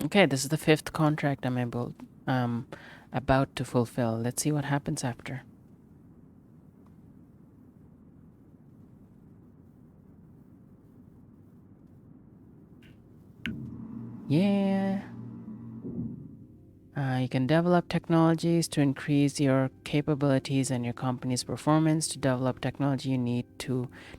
Okay, this is the 5th contract I'm about to fulfill. Let's see what happens after. Yeah. You can develop technologies to increase your capabilities and your company's performance. To develop technology, you need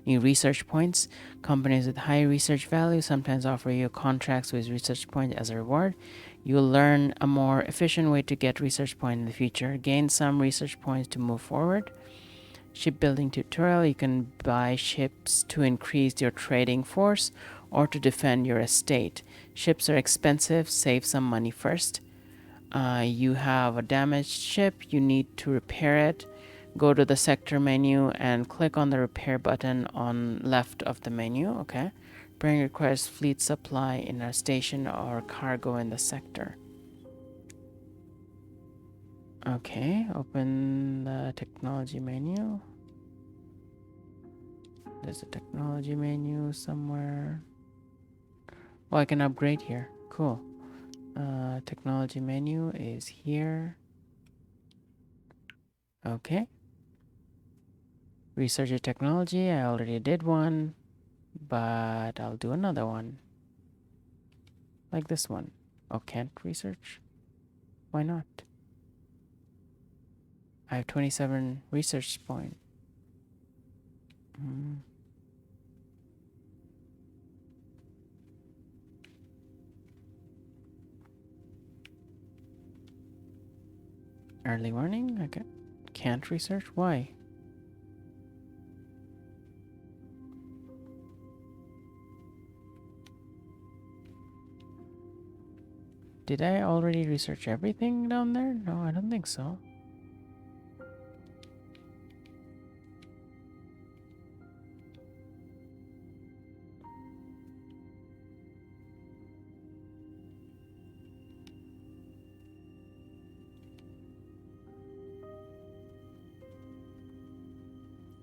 research points. Companies with high research value sometimes offer you contracts with research points as a reward. You'll learn a more efficient way to get research points in the future. Gain some research points to move forward. Shipbuilding tutorial, you can buy ships to increase your trading force or to defend your estate. Ships are expensive, save some money first. You have a damaged ship, you need to repair it. Go to the sector menu and click on the repair button on left of the menu. Okay. Repairing requires fleet supply in a station or cargo in the sector. Okay, open the technology menu. There's a technology menu somewhere. Oh, I can upgrade here. Cool. Technology menu is here. Okay. Researcher technology, I already did one, but I'll do another one. Like this one. Oh, can't research? Why not? I have 27 research points. Early warning? Okay. Can't research? Why? Did I already research everything down there? No, I don't think so.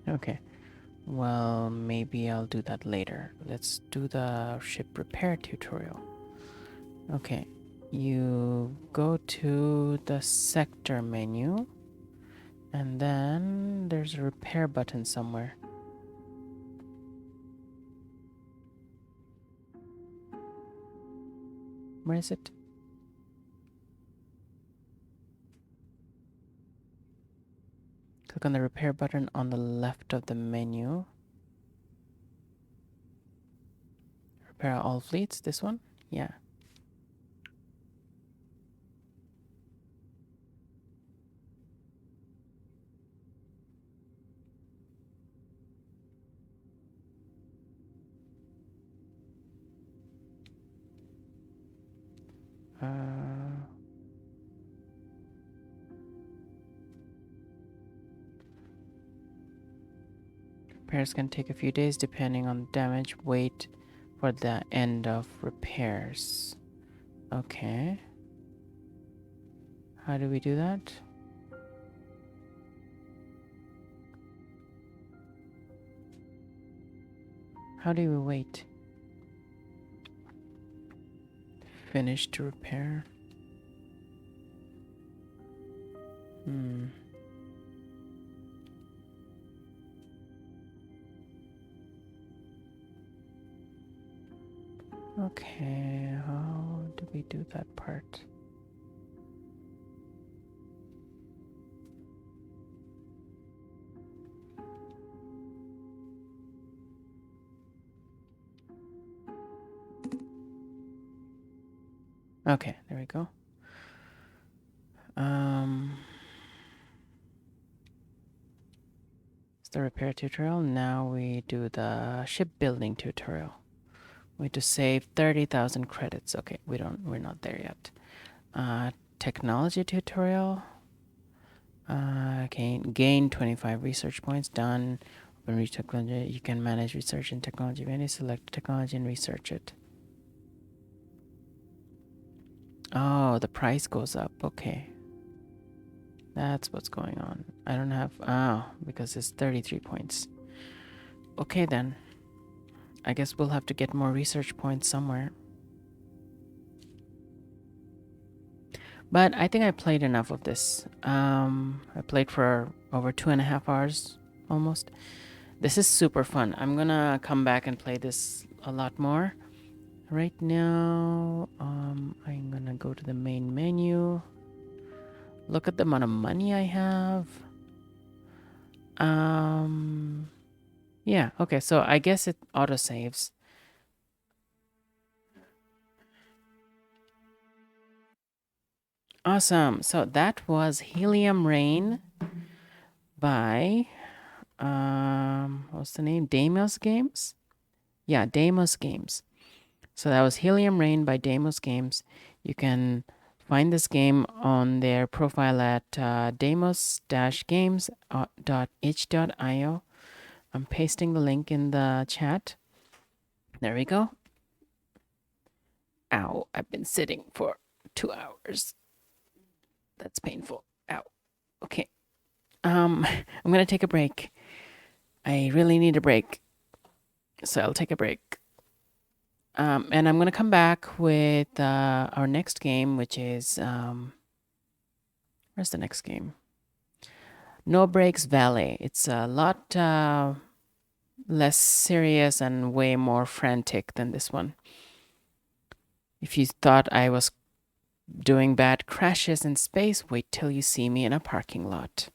Okay. Well, maybe I'll do that later. Let's do the ship repair tutorial. Okay. You go to the sector menu, and then there's a repair button somewhere. Where is it? Click on the repair button on the left of the menu. Repair all fleets, this one? Yeah. Uh, Repairs can take a few days depending on damage. Wait for the end of repairs. Okay. How do we do that? How do we wait? Finish to repair. Hmm. Okay, how do we do that part? Okay, there we go. It's the repair tutorial. Now we do the shipbuilding tutorial. We need to save 30,000 credits. Okay, we're not there yet. Technology tutorial. Gain 25 research points. Done. Open research technology. You can manage research in technology venue. Select technology and research it. Oh, the price goes up. Okay. That's what's going on. I don't have... Oh, because it's 33 points. Okay, then. I guess we'll have to get more research points somewhere. But I think I played enough of this. I played for over 2.5 hours, almost. This is super fun. I'm gonna come back and play this a lot more. Right now, I'm gonna go to the main menu. Look at the amount of money I have. Yeah, okay, so I guess it autosaves. Awesome. So that was Helium Rain by what's the name? Deimos Games? Yeah, Deimos Games. So that was Helium Rain by Deimos Games. You can find this game on their profile at deimos-games.itch.io. I'm pasting the link in the chat. There we go. Ow, I've been sitting for 2 hours. That's painful. Ow. Okay. I'm gonna take a break. I really need a break. So I'll take a break. And I'm gonna come back with our next game, which is where's the next game? No Breaks Valet. It's a lot less serious and way more frantic than this one. If you thought I was doing bad crashes in space, wait till you see me in a parking lot.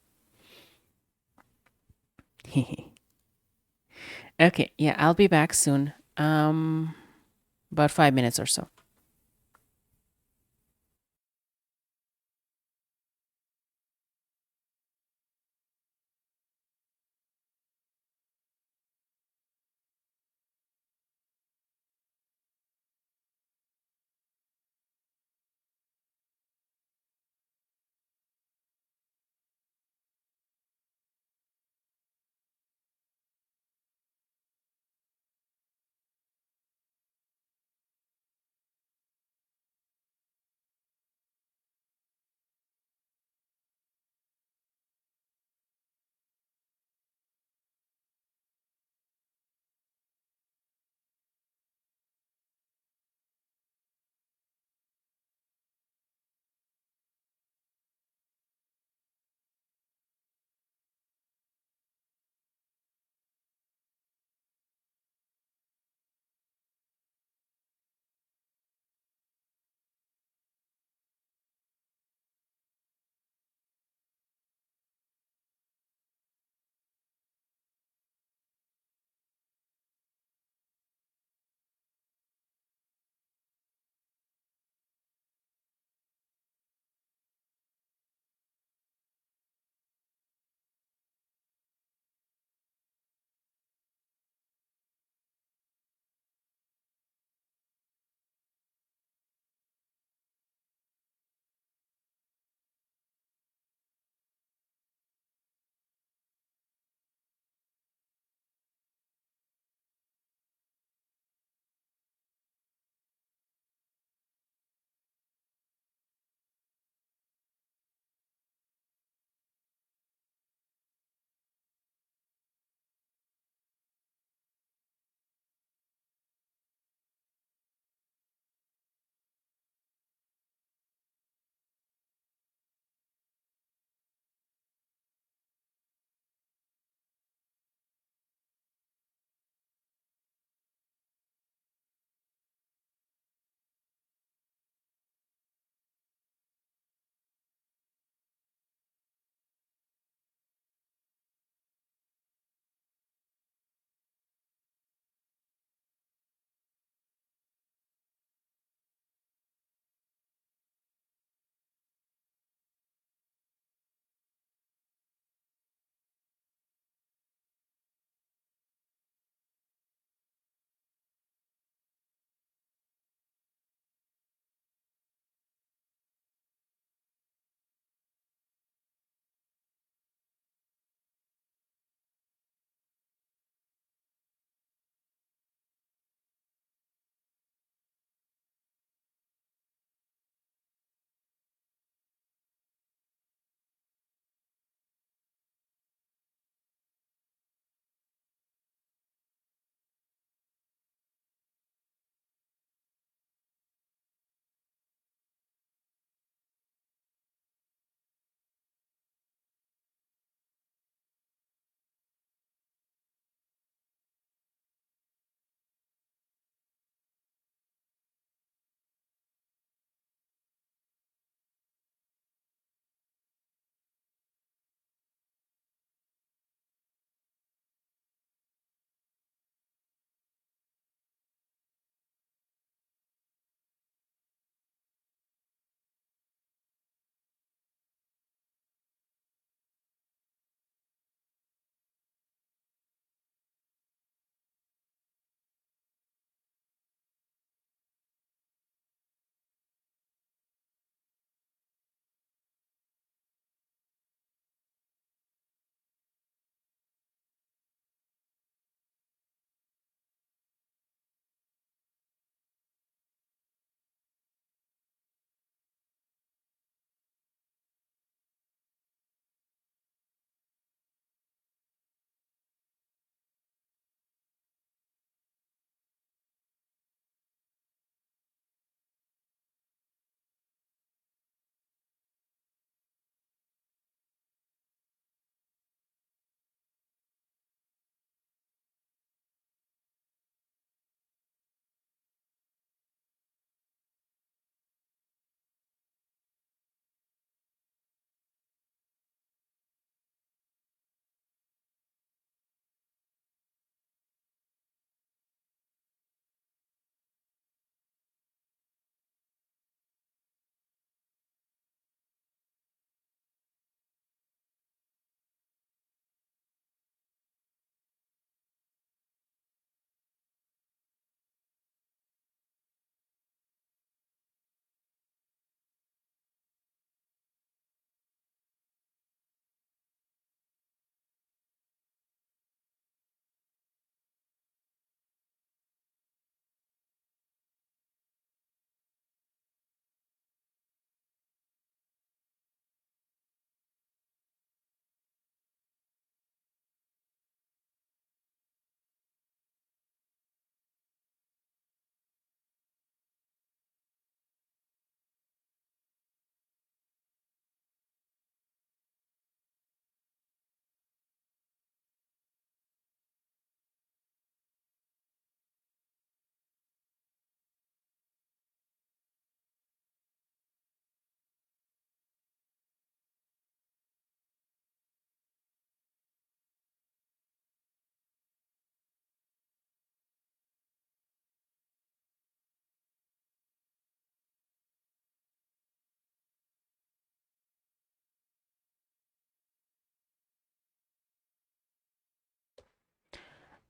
Okay, yeah, I'll be back soon. About 5 minutes or so.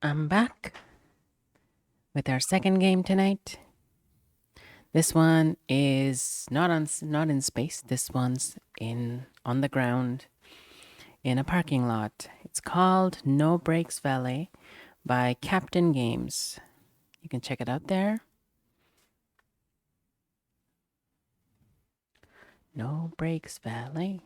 I'm back with our second game tonight. This one is not in space. This one's on the ground in a parking lot. It's called No Brakes Valet by Captain Games. You can check it out there. No Brakes Valet.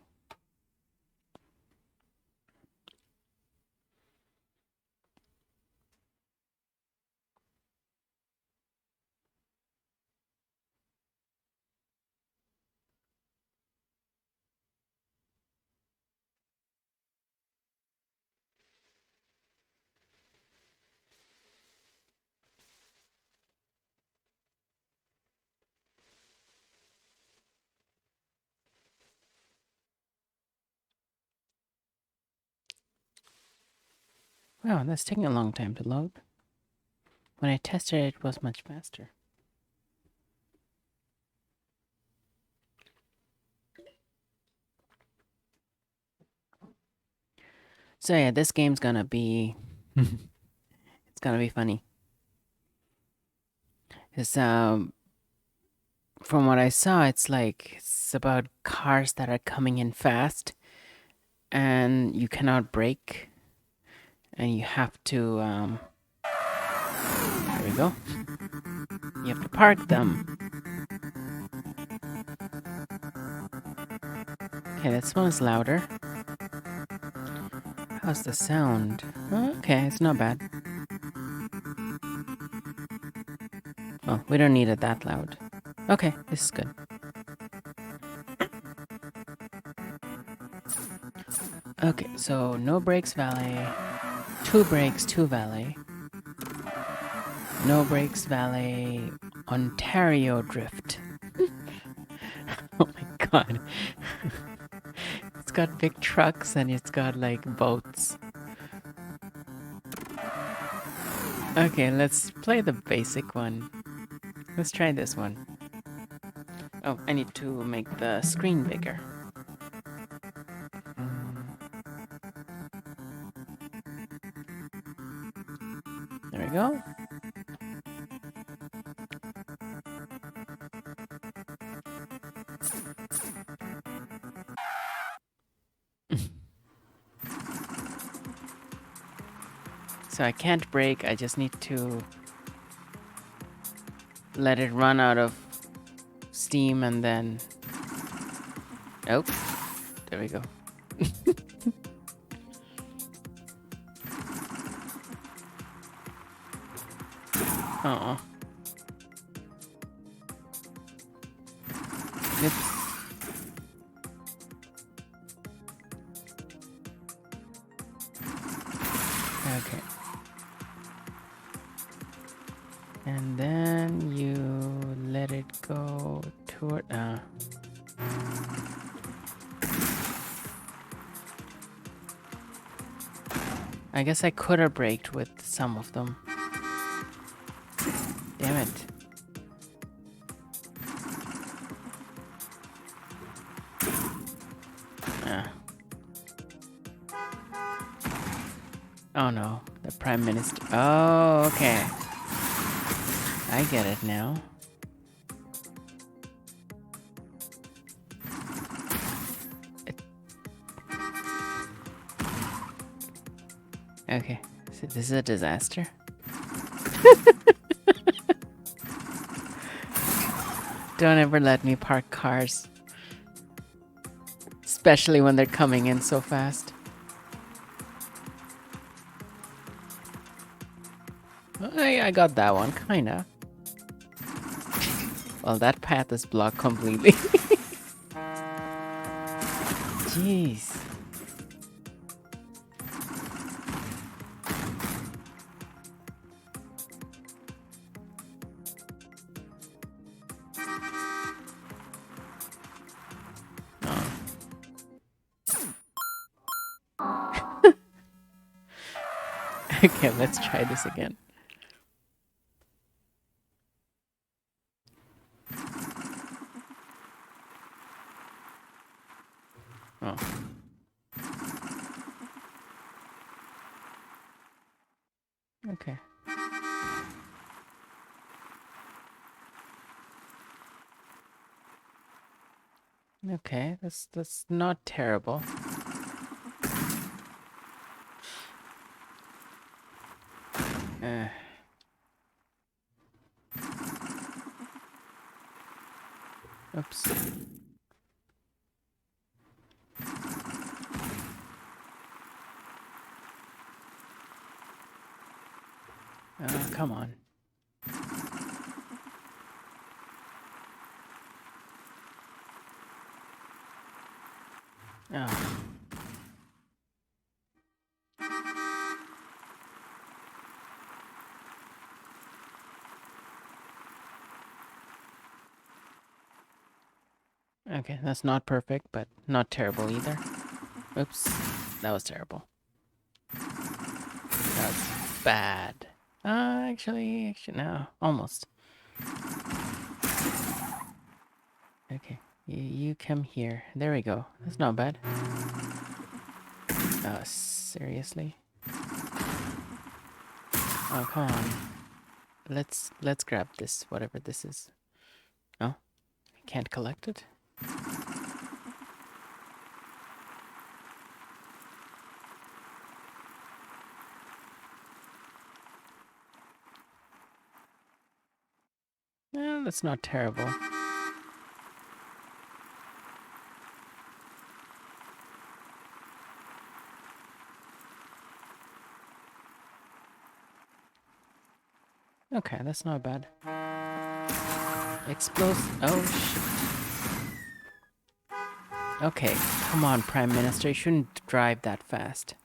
Wow, that's taking a long time to load. When I tested it, it was much faster. So yeah, this game's gonna be it's gonna be funny. It's from what I saw, it's about cars that are coming in fast and you cannot brake and you have to there we go. You have to park them. Okay, this one is louder. How's the sound? Okay, it's not bad. Oh, we don't need it that loud. Okay, this is good. Okay, so no brakes valet, two brakes, two valet. No brakes valet, Ontario drift. Oh my god. It's got big trucks and it's got like boats. Okay, let's play the basic one. Let's try this one. Oh, I need to make the screen bigger. There we go. So I can't brake, I just need to let it run out of steam and then... Oh, there we go. Oh. Oops. Okay. And then you let it go toward... I guess I could have braked with some of them. Damn it. Oh no, the Prime Minister. Oh, okay. I get it now. Okay, so this is a disaster. Don't ever let me park cars. Especially when they're coming in so fast. I got that one, kinda. Well, that path is blocked completely. Jeez. Okay, let's try this again. Oh. Okay. Okay, that's not terrible. Uh, oops. Oh, come on. Oh. Okay, that's not perfect, but not terrible either. Oops. That was terrible. That was bad. Actually, no. Almost. Okay. You come here. There we go. That's not bad. Oh, seriously? Oh, come on. Let's grab this, whatever this is. Oh, I can't collect it? Well, that's not terrible. Okay, that's not bad. Explosive. Oh, shit. Okay, come on, Prime Minister. You shouldn't drive that fast.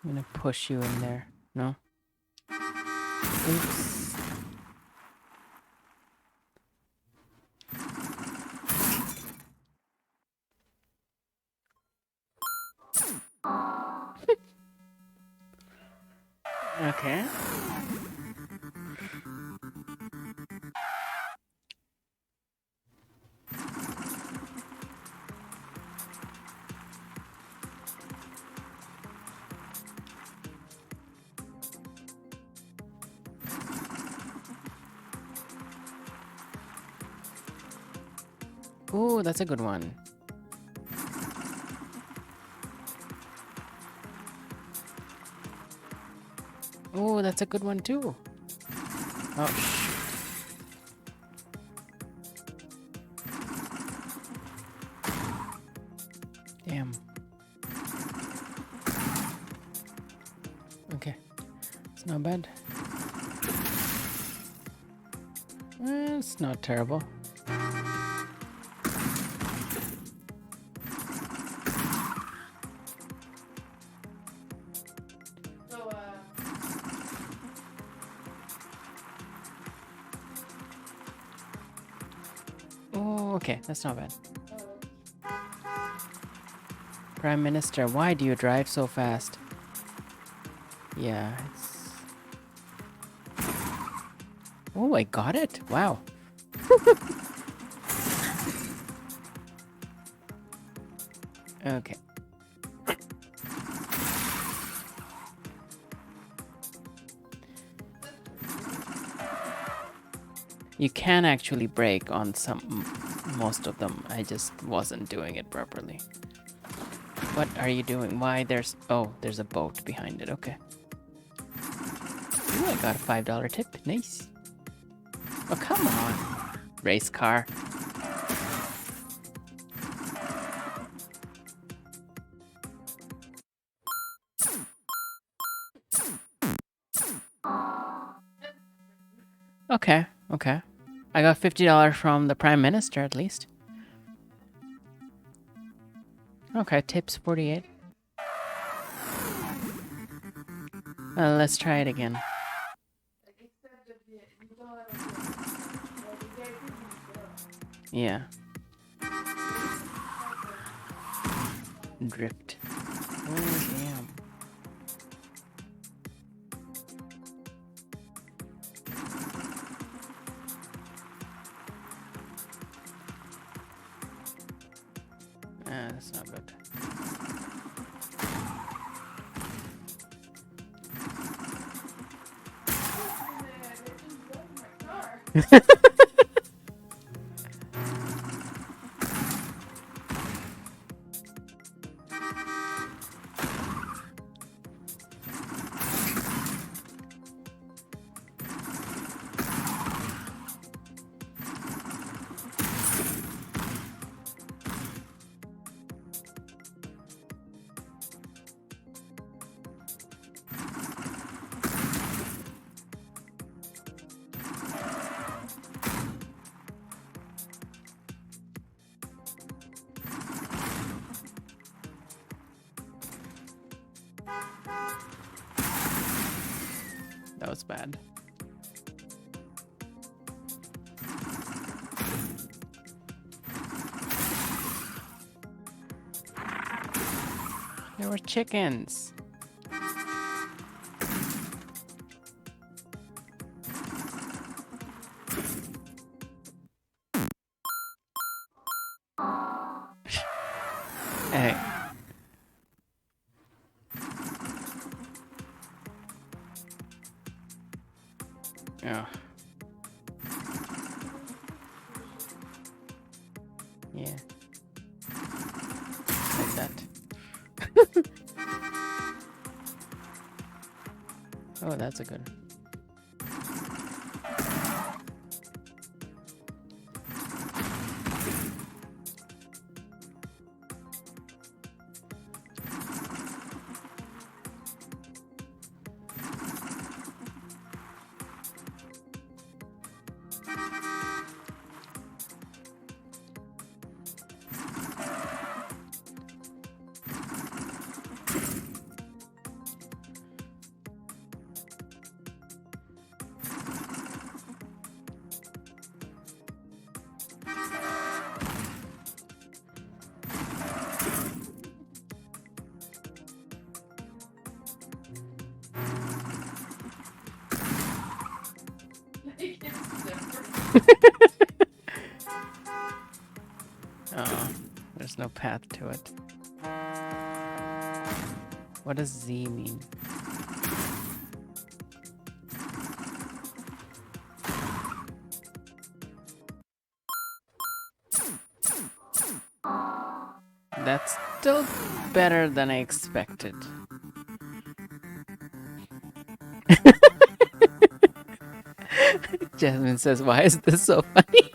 I'm gonna push you in there. No? Oops. Okay. Ooh, that's a good one. Ooh, that's a good one too. Oh, damn. Okay, it's not bad. It's not terrible. So, Oh, okay, that's not bad. uh, Prime Minister, why do you drive so fast? Yeah, it's... Oh, I got it. Wow. Okay. You can actually brake on most of them. I just wasn't doing it properly. What are you doing? Why there's... Oh, there's a boat behind it. Okay. Ooh, I got a $5 tip. Nice. Oh, come on. Race car. Okay, okay. I got $50 from the Prime Minister at least. Okay, tips 48. Let's try it again. except that you don't have a the VIP is Yeah. Drift. Oh, damn. Yeah, that's not good. They just left my car. That was bad. There were chickens. Hey. Oh. Yeah. Like that. Oh, that's a good. Like it's different. Oh, there's no path to it. What does Z mean? That's still better than I expected. Jasmine says, why is this so funny?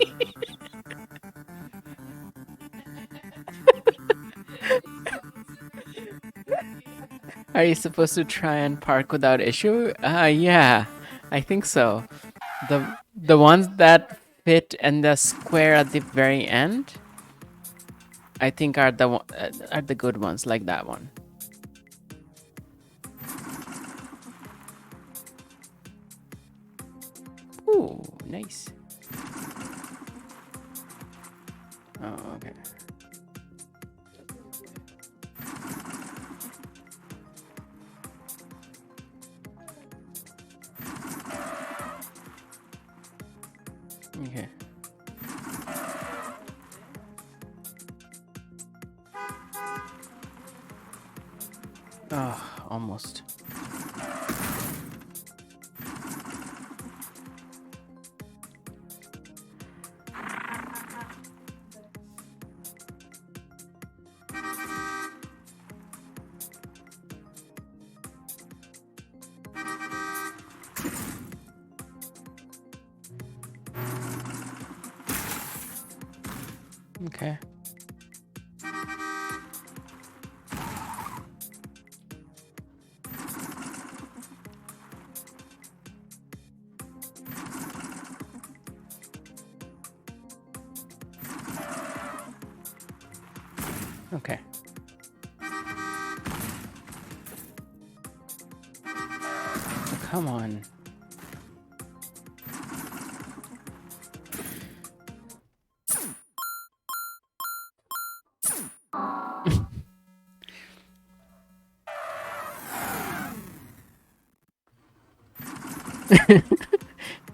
Are you supposed to try and park without issue? Yeah, I think so. The ones that fit in the square at the very end, I think are the good ones, like that one. Ooh, nice. Oh, okay. Okay. Oh, almost. Okay. Okay. Come on.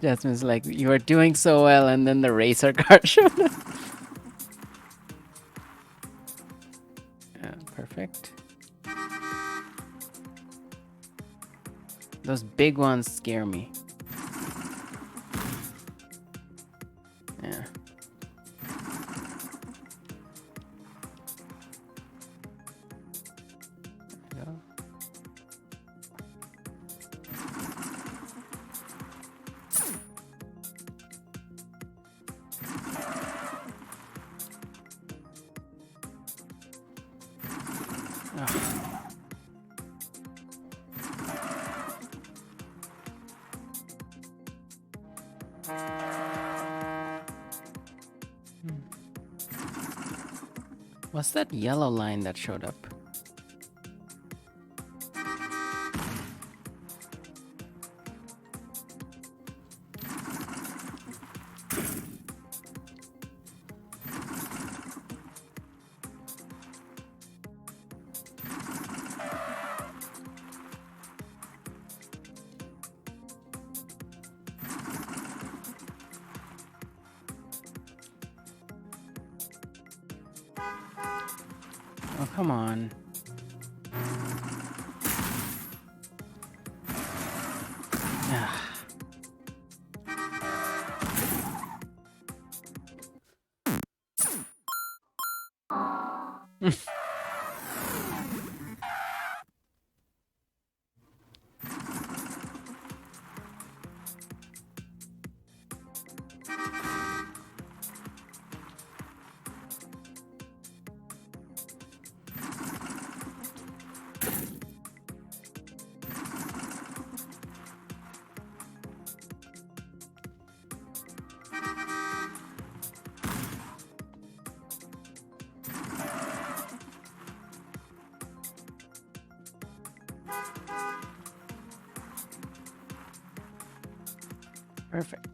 Jasmine's like, you are doing so well, and then the racer car showed up. Those big ones scare me. Yeah. There we go. Ugh. What's that yellow line that showed up? Oh, come on. Ah. Perfect.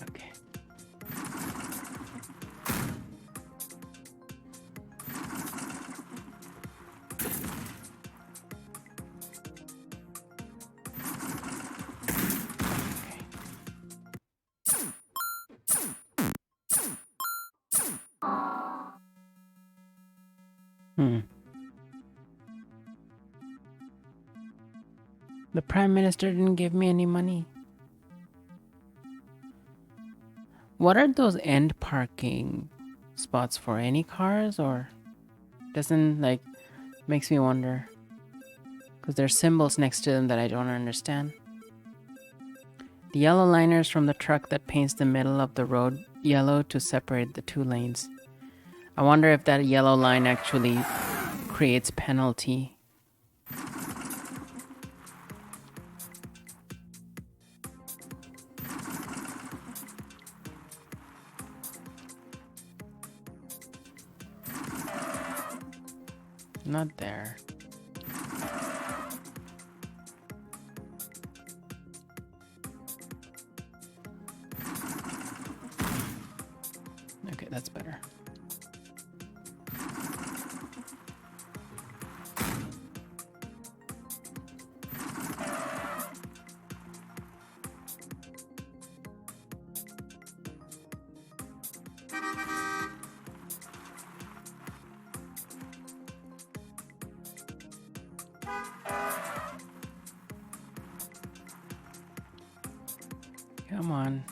Okay. Hmm. The Prime Minister didn't give me any money. What are those end parking spots for? Any cars or doesn't like makes me wonder because there's symbols next to them that I don't understand. The yellow liners from the truck that paints the middle of the road yellow to separate the two lanes. I wonder if that yellow line actually creates penalty. Not there. Okay, that's better. Come on.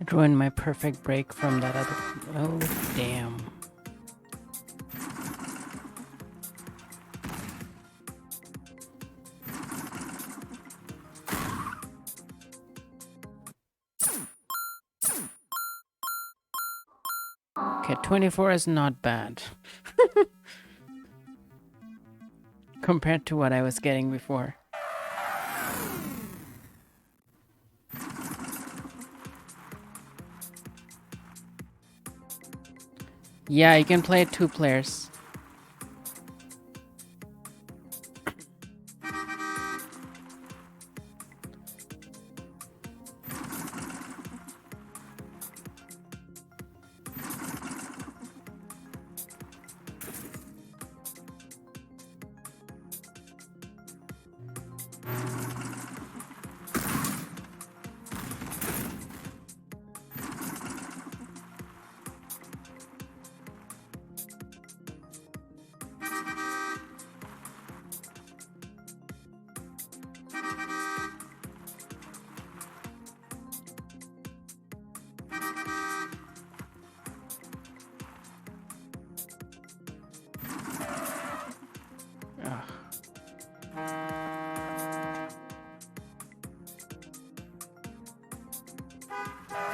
Ruined my perfect break from that other. Oh, damn. Okay, 24 is not bad. Compared to what I was getting before. Yeah, you can play 2 players.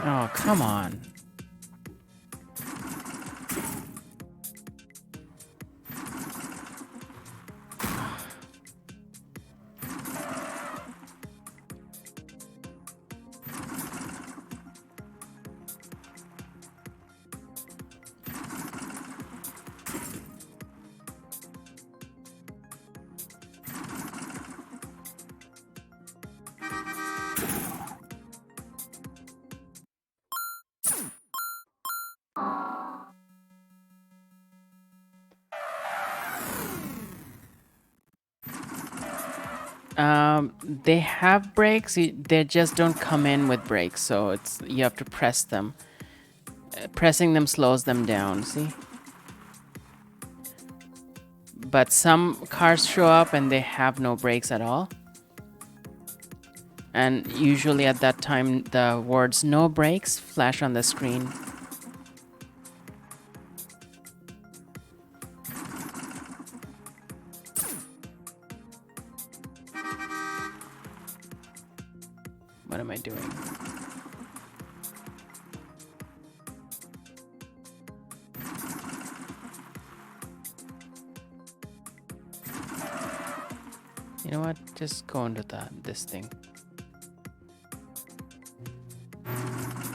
Oh, come on. They have brakes. They just don't come in with brakes, so it's you have to press them. Pressing them slows them down. See, but some cars show up and they have no brakes at all. And usually at that time, the words "no brakes" flash on the screen. What am I doing? You know what? Just go into this thing.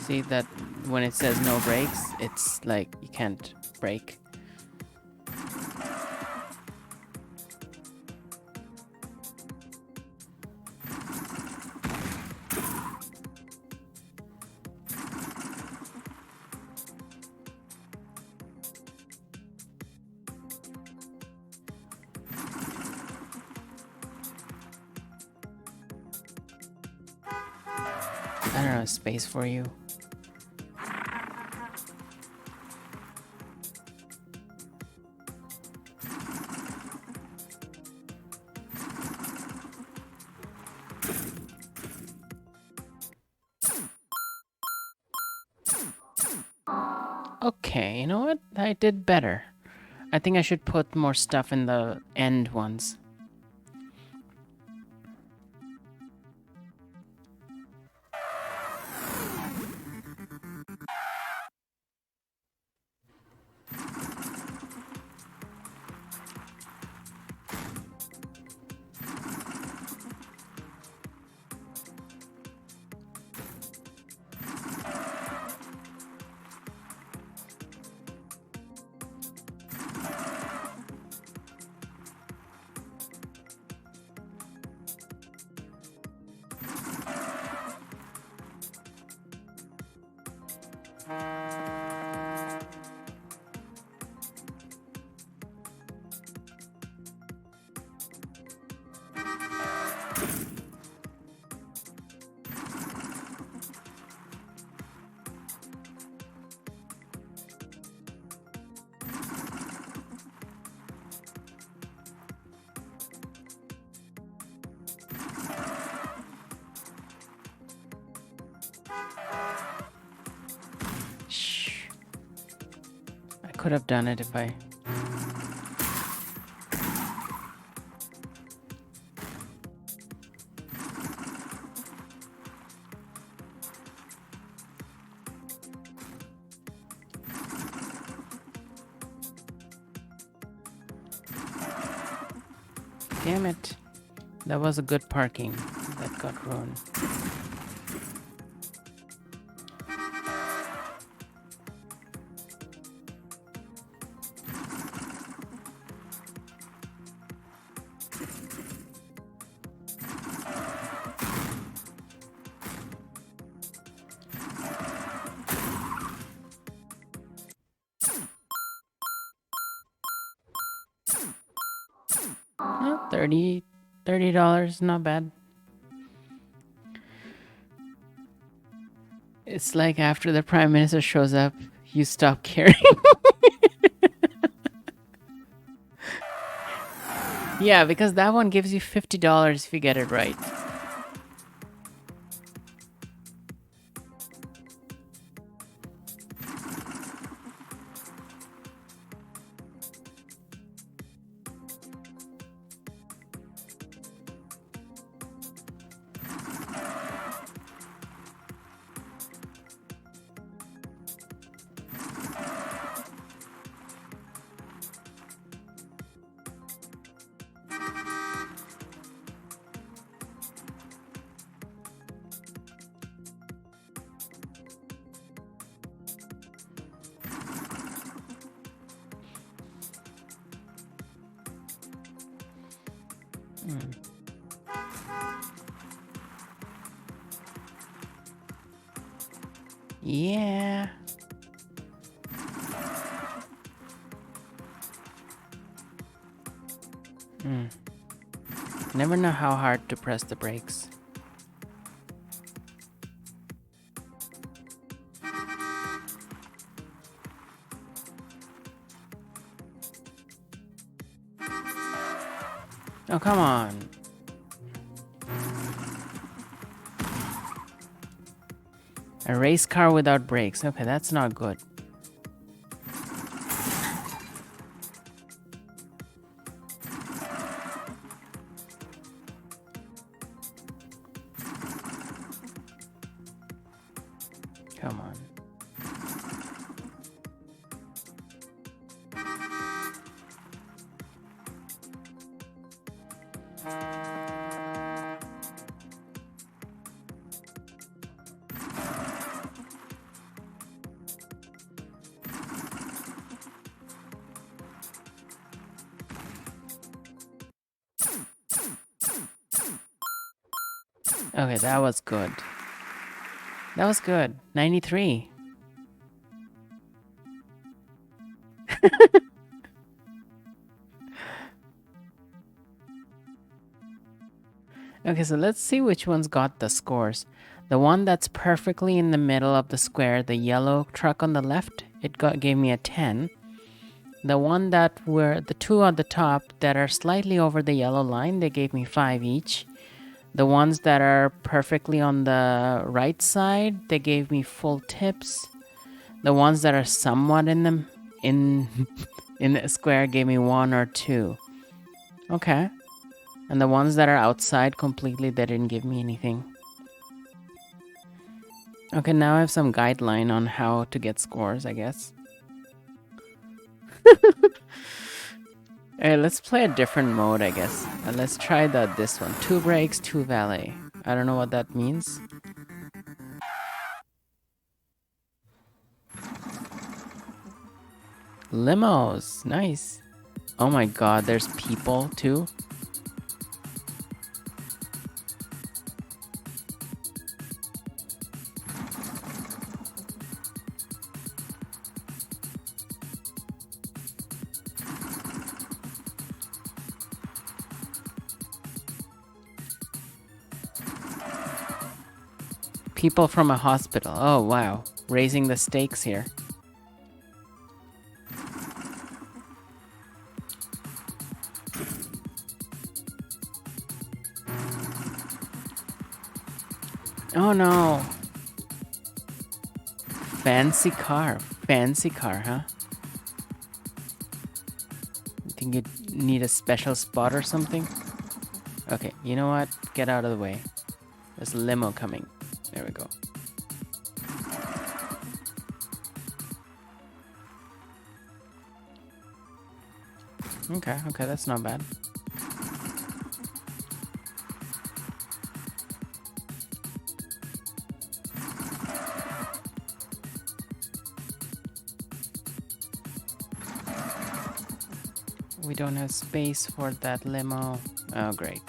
See that when it says no brakes, it's like you can't brake. I don't know, space for you. Okay, you know what? I did better. I think I should put more stuff in the end ones. could have done it if I... Damn it. That was a good parking that got ruined. Oh, $30, not bad. It's like after the Prime Minister shows up, you stop caring. Yeah, because that one gives you $50 if you get it right. Yeah. Never know how hard to press the brakes. Oh, come on. A race car without brakes. Okay, that's not good. Come on. Okay, that was good. That was good. 93. Okay, so let's see which one's got the scores. The one that's perfectly in the middle of the square, the yellow truck on the left, gave me a 10. The one that were the two on the top that are slightly over the yellow line, they gave me 5 each. The ones that are perfectly on the right side, they gave me full tips. The ones that are somewhat in the square gave me 1 or 2. Okay. And the ones that are outside completely, they didn't give me anything. Okay, now I have some guideline on how to get scores, I guess. Alright, let's play a different mode, I guess. And let's try this one. 2 brakes, 2 valet. I don't know what that means. Limos, nice. Oh my god, there's people too. People from a hospital. Oh wow, raising the stakes here. Oh no. Fancy car, huh? think you need a special spot or something? Okay, you know what? Get out of the way. There's a limo coming. There we go. Okay, that's not bad. We don't have space for that limo. Oh, great.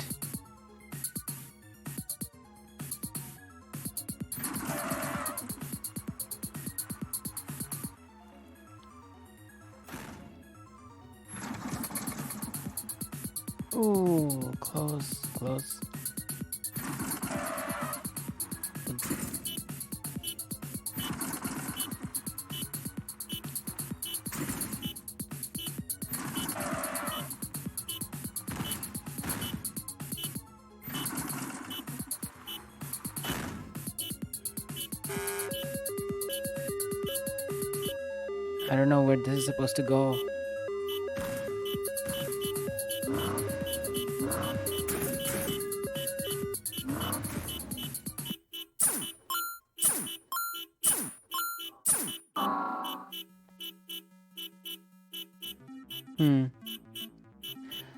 Ooh, close. I don't know where this is supposed to go.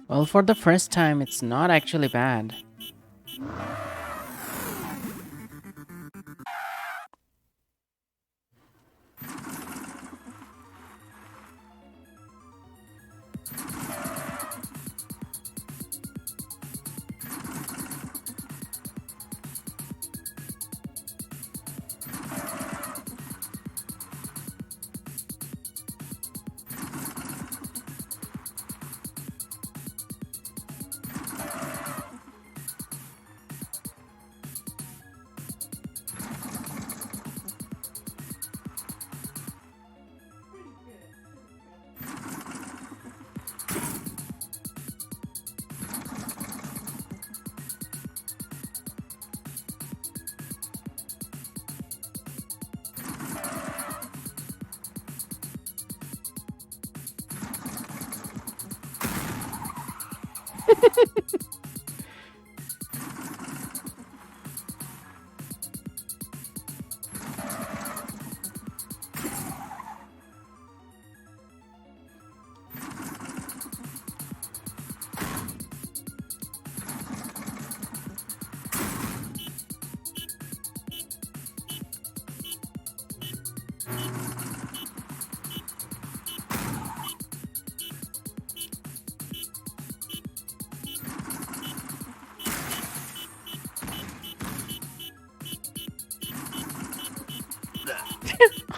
Well, for the first time, it's not actually bad.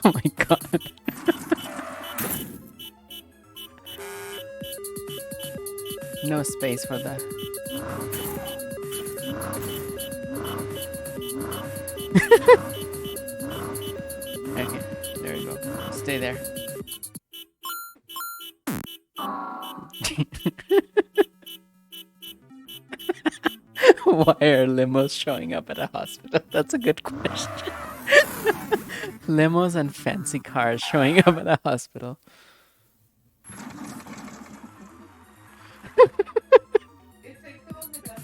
Oh my god. No space for that. Okay, there we go. Stay there. Why are limos showing up at a hospital? That's a good question. Limos and fancy cars showing up at a hospital. It's like totally done.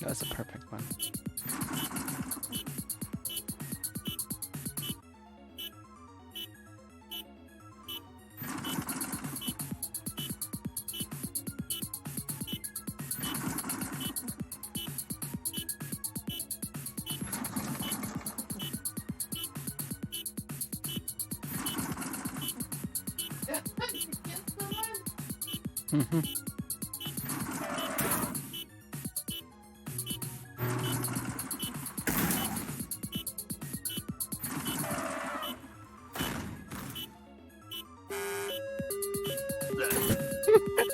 That's a perfect one. Mhm.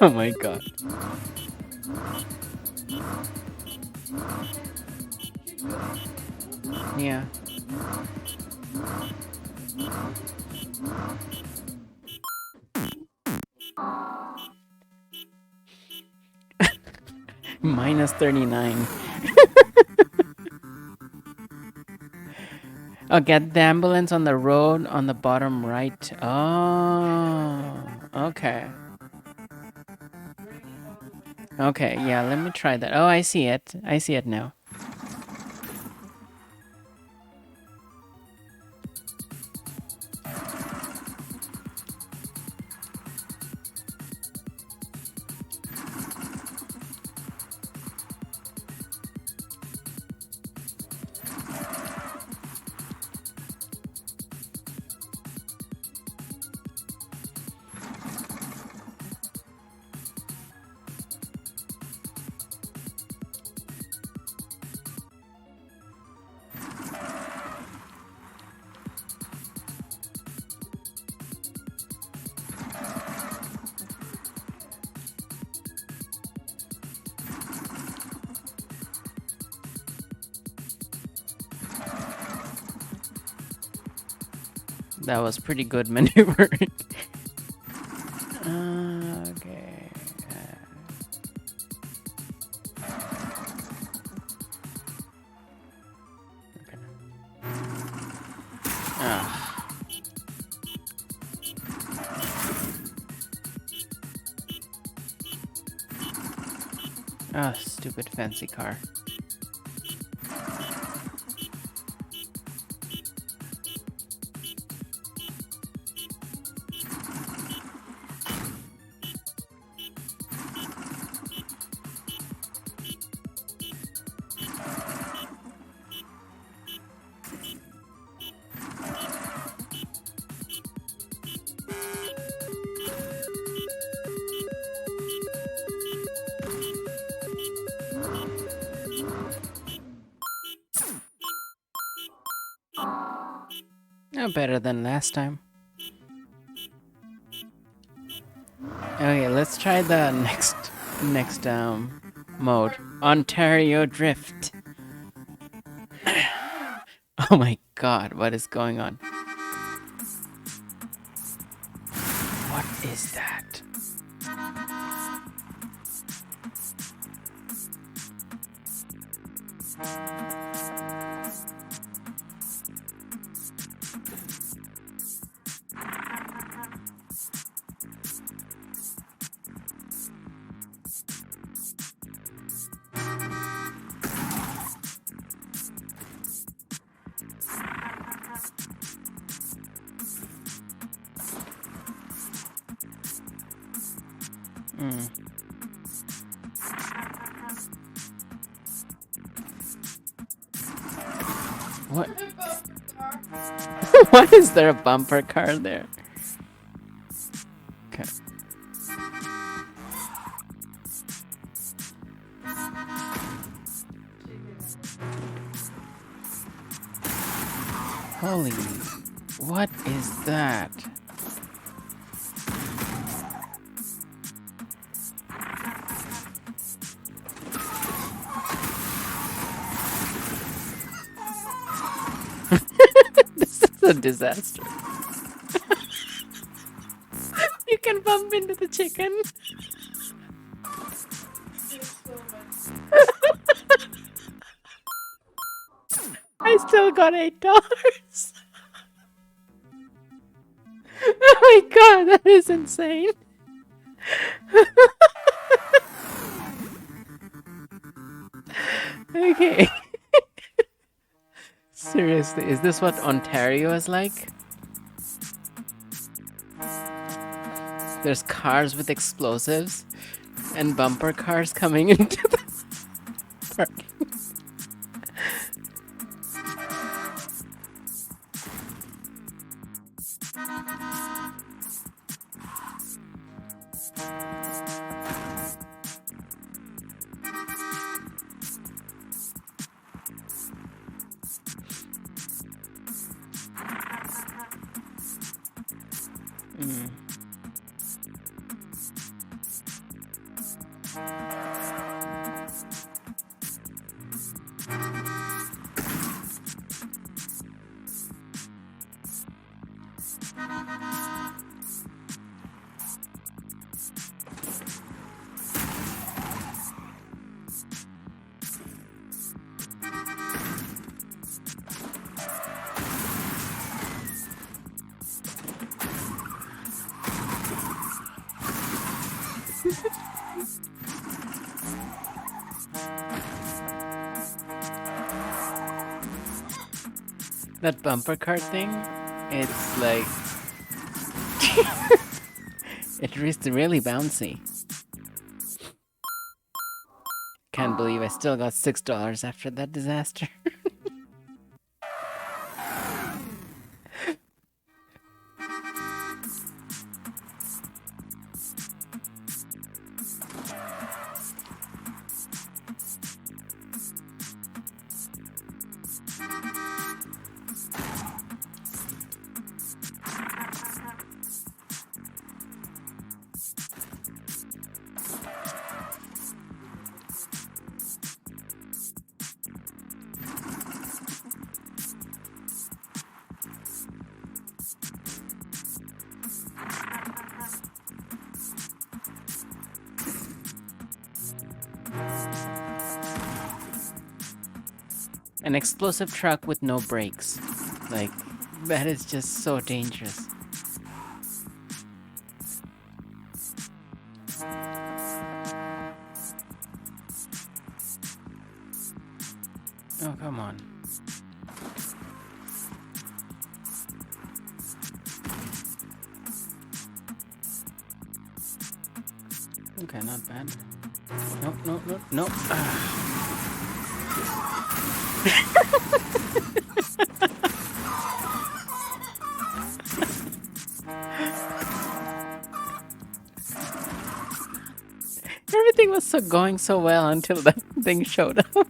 Oh my god. Yeah. Minus 39. Oh, get the ambulance on the road on the bottom right. Oh, okay. Okay, yeah, let me try that. Oh, I see it. I see it now. That was pretty good maneuvering. Okay. Ah, stupid fancy car. Better than last time. Okay, let's try the next mode. Ontario Drift. Oh my god, what is going on? What is that? What? Why is there a bumper car there? Okay. Holy, what is that? This is a disaster. You can bump into the chicken. I still got $8. Oh my god, that is insane. Okay. Seriously, is this what Ontario is like? There's cars with explosives and bumper cars coming into the parking. Mm. That bumper cart thing, it's like it's really bouncy. Can't believe I still got $6 after that disaster. An explosive truck with no brakes. Like, that is just so dangerous. Oh, come on. Okay, not bad. No, no, no, no. Everything was going so well until that thing showed up.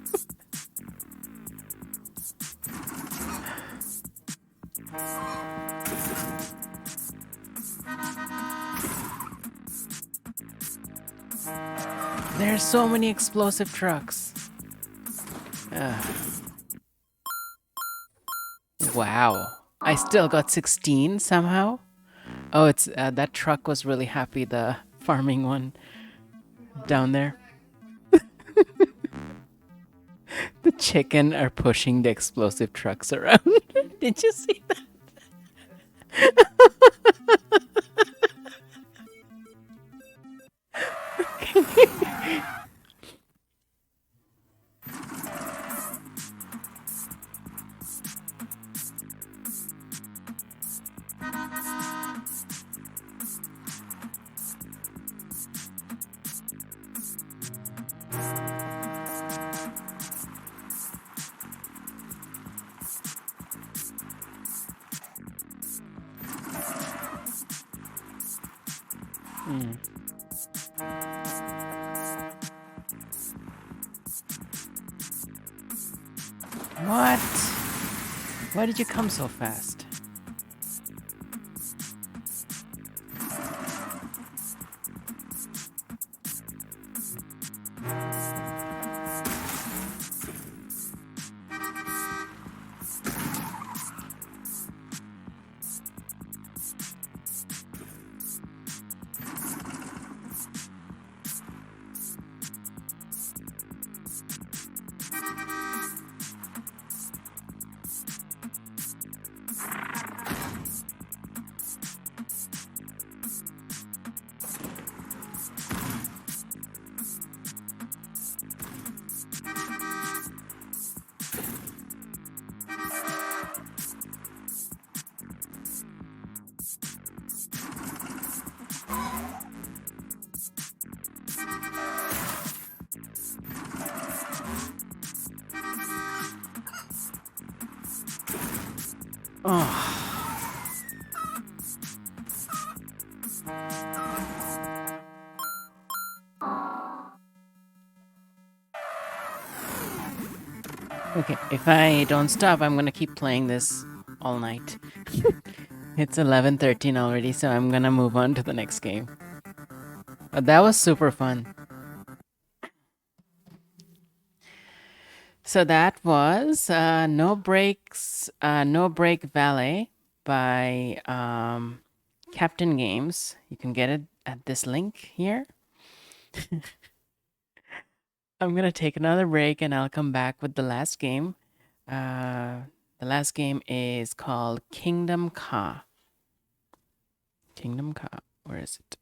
There's so many explosive trucks. Wow. I still got 16 somehow. Oh, it's that truck was really happy, the farming one down there. The chicken are pushing the explosive trucks around. Did you see that? What? Why did you come so fast? Oh. Okay, if I don't stop, I'm gonna keep playing this all night. It's 11:13 already, so I'm gonna move on to the next game. But that was super fun. So that was No Breaks, No Break Valet by Captain Games. You can get it at this link here. I'm gonna take another break and I'll come back with the last game. Uh, the last game is called Kingdom Ka. Kingdom Ka. Where is it?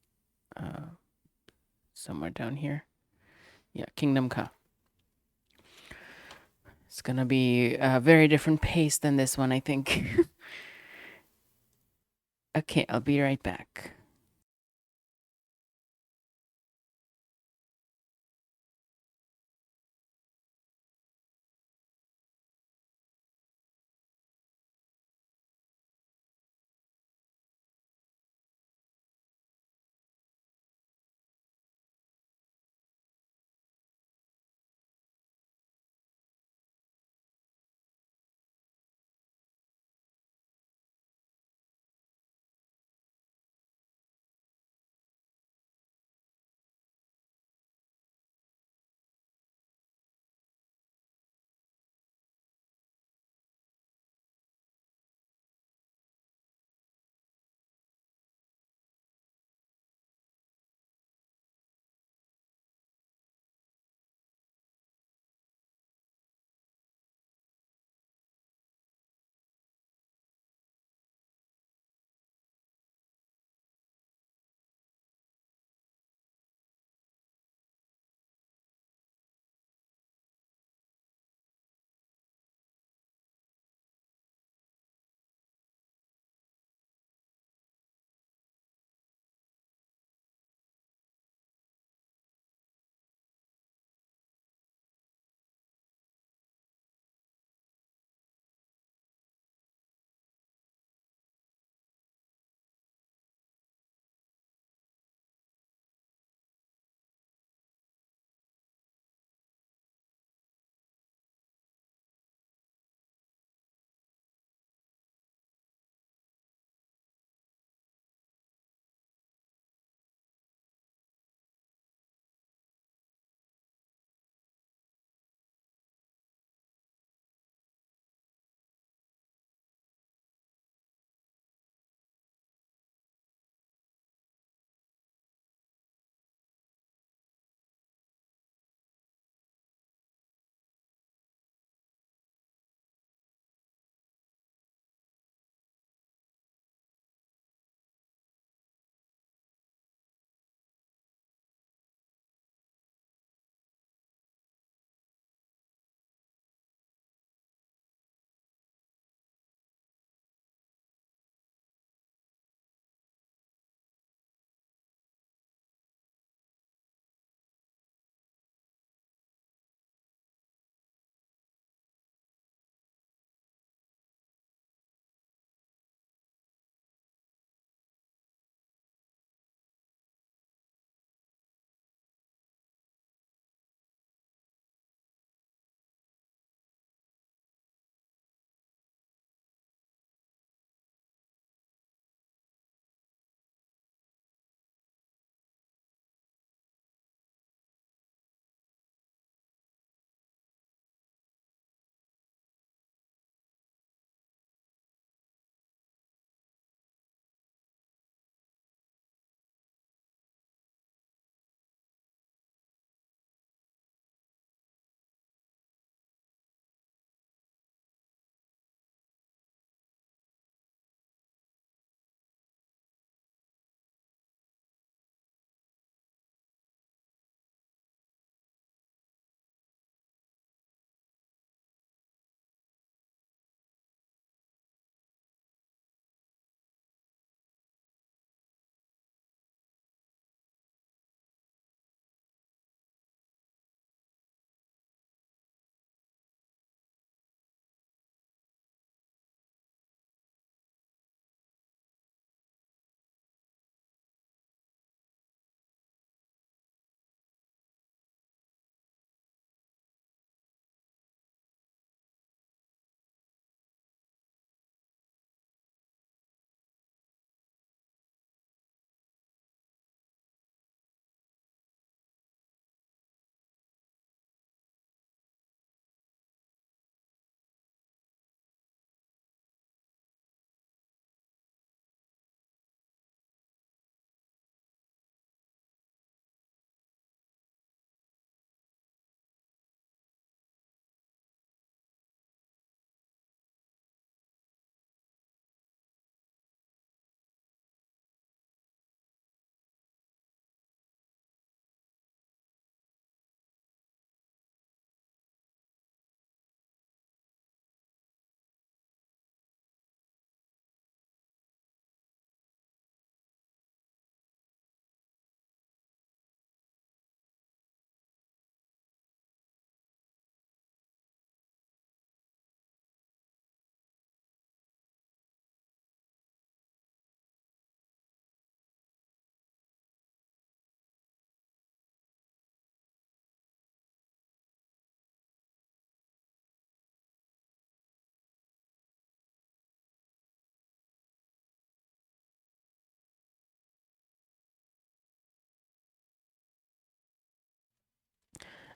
Somewhere down here. Yeah, Kingdom Ka. It's gonna be a very different pace than this one, I think. Okay, I'll be right back.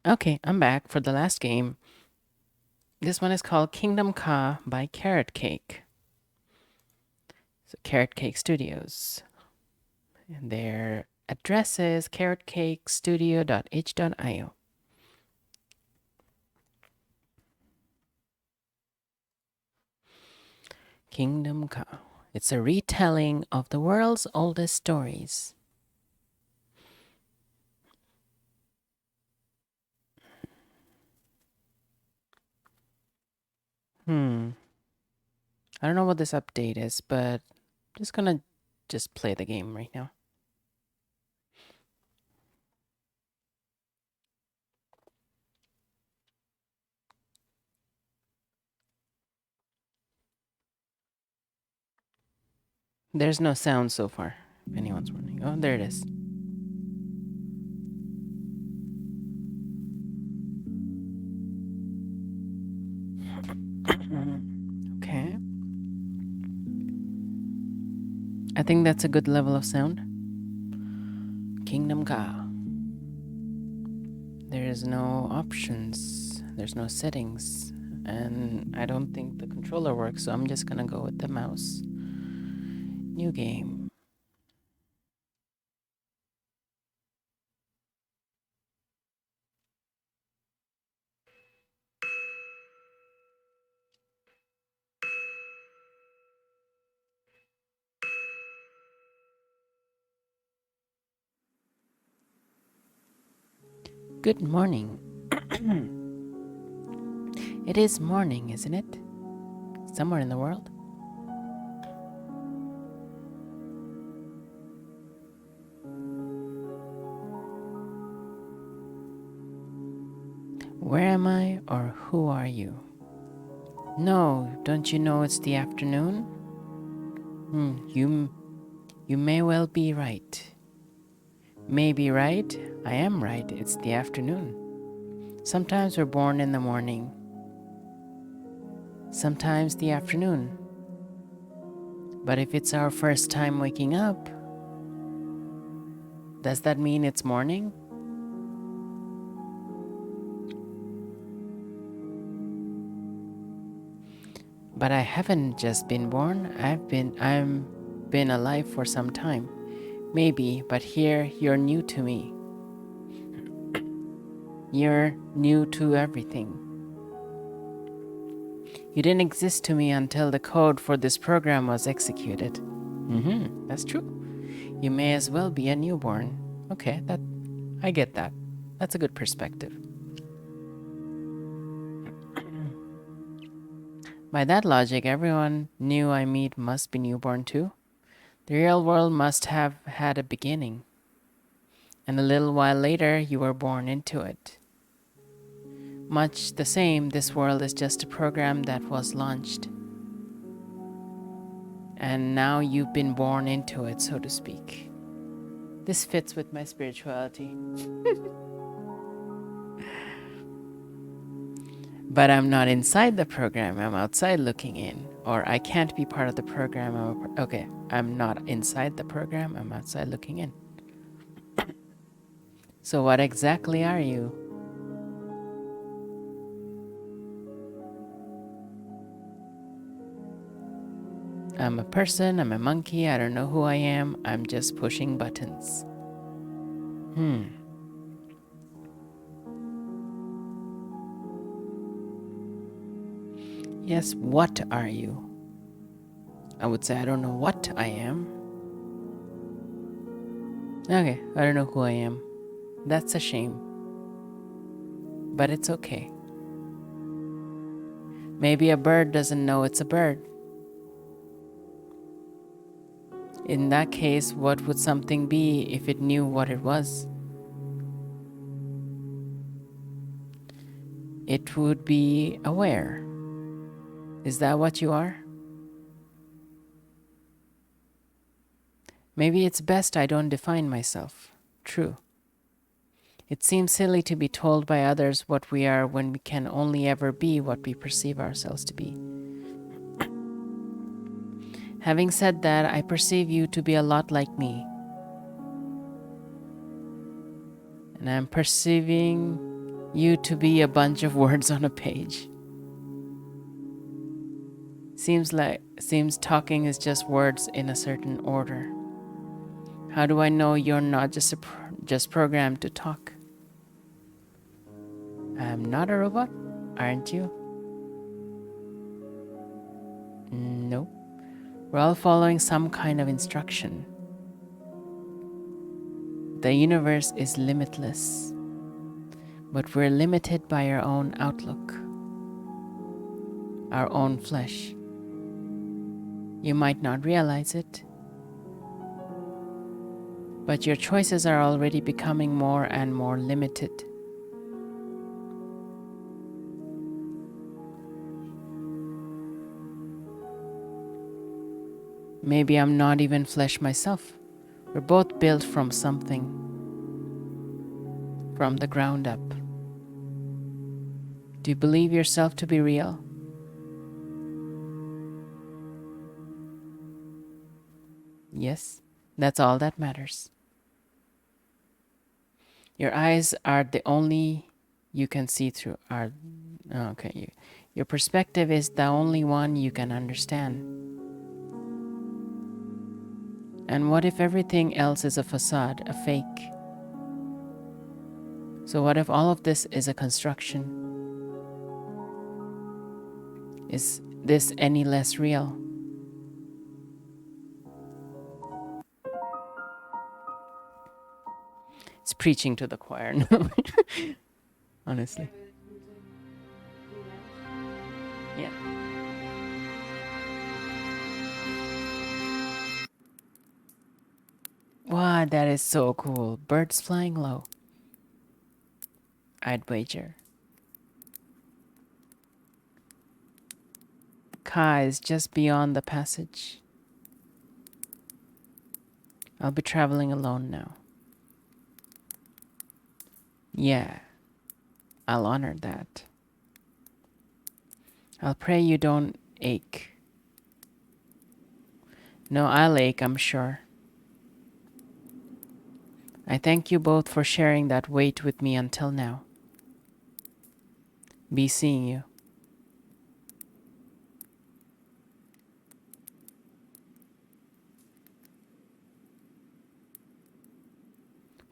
Okay, I'm back for the last game. This one is called Kingdom Ka by Carrot Cake. So Carrot Cake Studios. And their address is carrotcakestudio.h.io. Kingdom Ka. It's a retelling of the world's oldest stories. I don't know what this update is, but I'm just gonna play the game right now. There's no sound so far, if anyone's wondering. Oh, there it is. Okay. I think that's a good level of sound. Kingdom Ka. There is no options. There's no settings. And I don't think the controller works, so I'm just gonna go with the mouse. New game. Good morning. It is morning, isn't it? Somewhere in the world. Where am I, or who are you? No, don't you know it's the afternoon? You may well be right. May be right. I am right. It's the afternoon. Sometimes we're born in the morning. Sometimes the afternoon. But if it's our first time waking up, does that mean it's morning? But I haven't just been born. I'm been alive for some time. Maybe, but here you're new to me. You're new to everything. You didn't exist to me until the code for this program was executed. That's true. You may as well be a newborn. Okay, I get that. That's a good perspective. By that logic, everyone new I meet must be newborn too. The real world must have had a beginning. And a little while later, you were born into it. Much the same, this world is just a program that was launched. And now you've been born into it, so to speak. This fits with my spirituality. But I'm not inside the program, I'm outside looking in. Or I can't be part of the program. Okay, I'm not inside the program, I'm outside looking in. So what exactly are you? I'm a person, I'm a monkey, I don't know who I am, I'm just pushing buttons. Yes, what are you? I would say I don't know what I am. Okay, I don't know who I am. That's a shame. But it's okay. Maybe a bird doesn't know it's a bird. In that case, what would something be if it knew what it was? It would be aware. Is that what you are? Maybe it's best I don't define myself. True. It seems silly to be told by others what we are when we can only ever be what we perceive ourselves to be. Having said that, I perceive you to be a lot like me. And I'm perceiving you to be a bunch of words on a page. Seems talking is just words in a certain order. How do I know you're not just programmed to talk? I'm not a robot, aren't you? No. We're all following some kind of instruction. The universe is limitless, but we're limited by our own outlook, our own flesh. You might not realize it, but your choices are already becoming more and more limited. Maybe I'm not even flesh myself. We're both built from something, from the ground up. Do you believe yourself to be real? Yes, that's all that matters. Your eyes are the only you can see through. Your perspective is the only one you can understand. And what if everything else is a facade, a fake? So what if all of this is a construction? Is this any less real? It's preaching to the choir now. Honestly. Yeah. Wow, that is so cool. Birds flying low. I'd wager. Ka is just beyond the passage. I'll be traveling alone now. Yeah, I'll honor that. I'll pray you don't ache. No, I'll ache, I'm sure. I thank you both for sharing that weight with me until now. Be seeing you.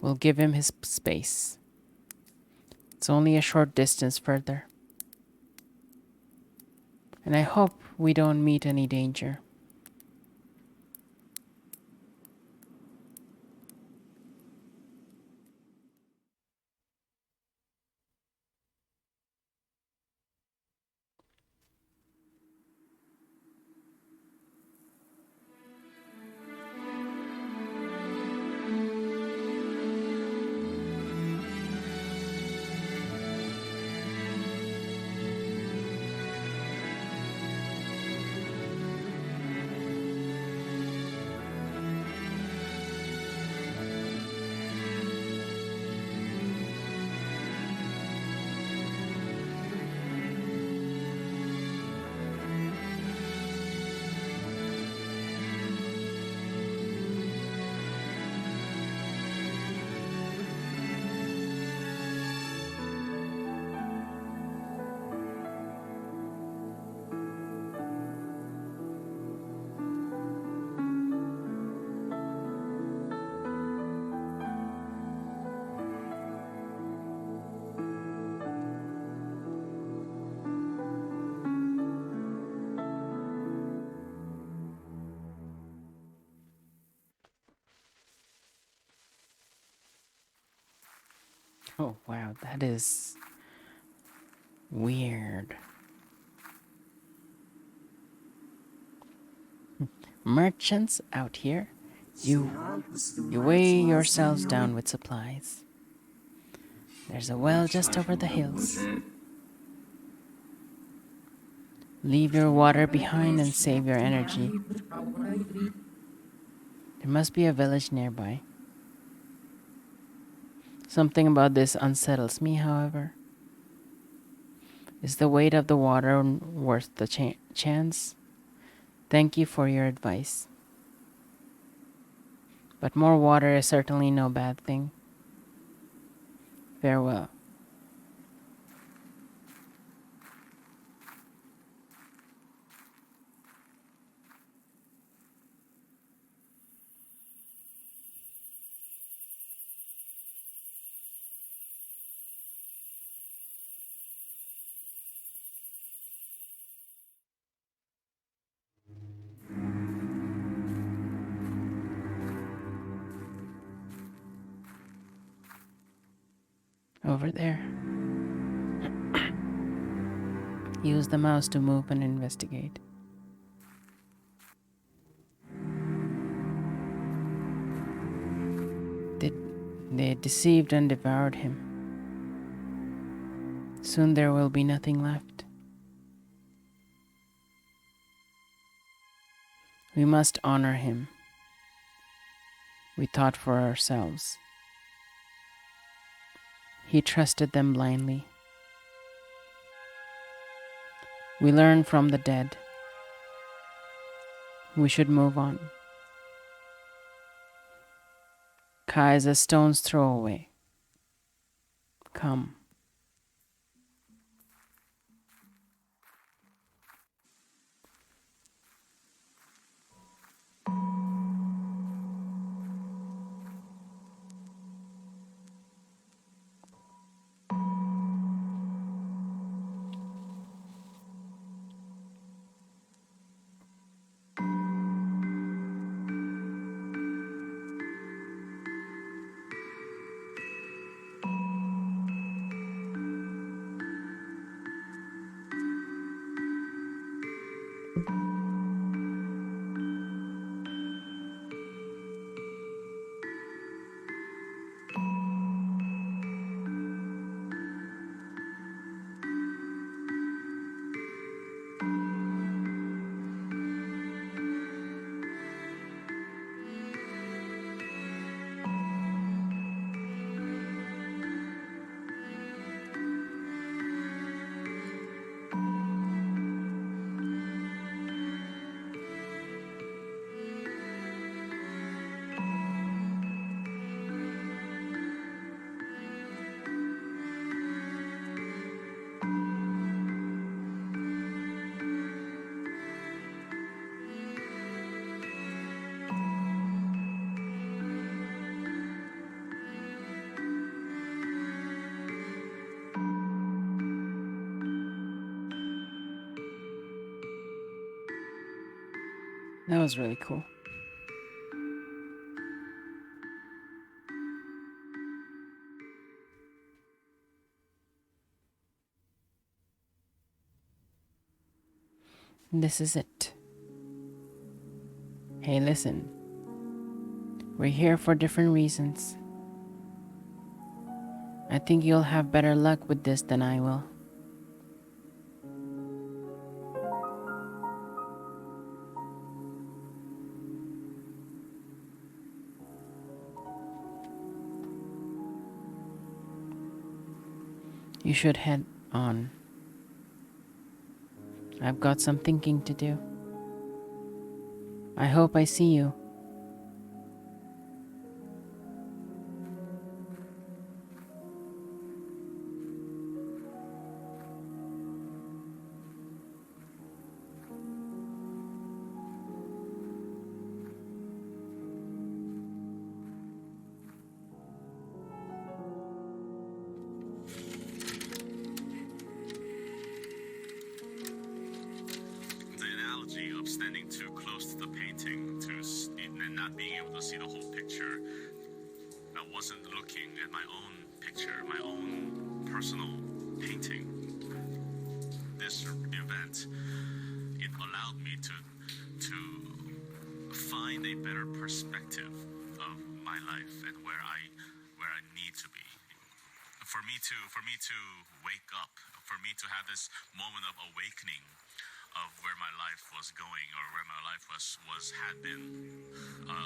We'll give him his space. It's only a short distance further. And I hope we don't meet any danger. Oh, wow, that is weird. Merchants out here, you weigh yourselves down with supplies. There's a well just over the hills. Leave your water behind and save your energy. There must be a village nearby. Something about this unsettles me, however. Is the weight of the water worth the chance? Thank you for your advice. But more water is certainly no bad thing. Farewell. Over there. Use the mouse to move and investigate. They deceived and devoured him. Soon there will be nothing left. We must honor him. We thought for ourselves. He trusted them blindly. We learn from the dead. We should move on. Kai is a stone's throw away. Come. That was really cool. This is it. Hey, listen. We're here for different reasons. I think you'll have better luck with this than I will. You should head on. I've got some thinking to do. I hope I see you. The analogy of standing too close to the painting and not being able to see the whole picture. I wasn't looking at my own picture, my own personal painting. This event, it allowed me to find a better perspective of my life and where I need to be. For me to wake up, for me to have this moment of awakening of where my life was going or where my life had been.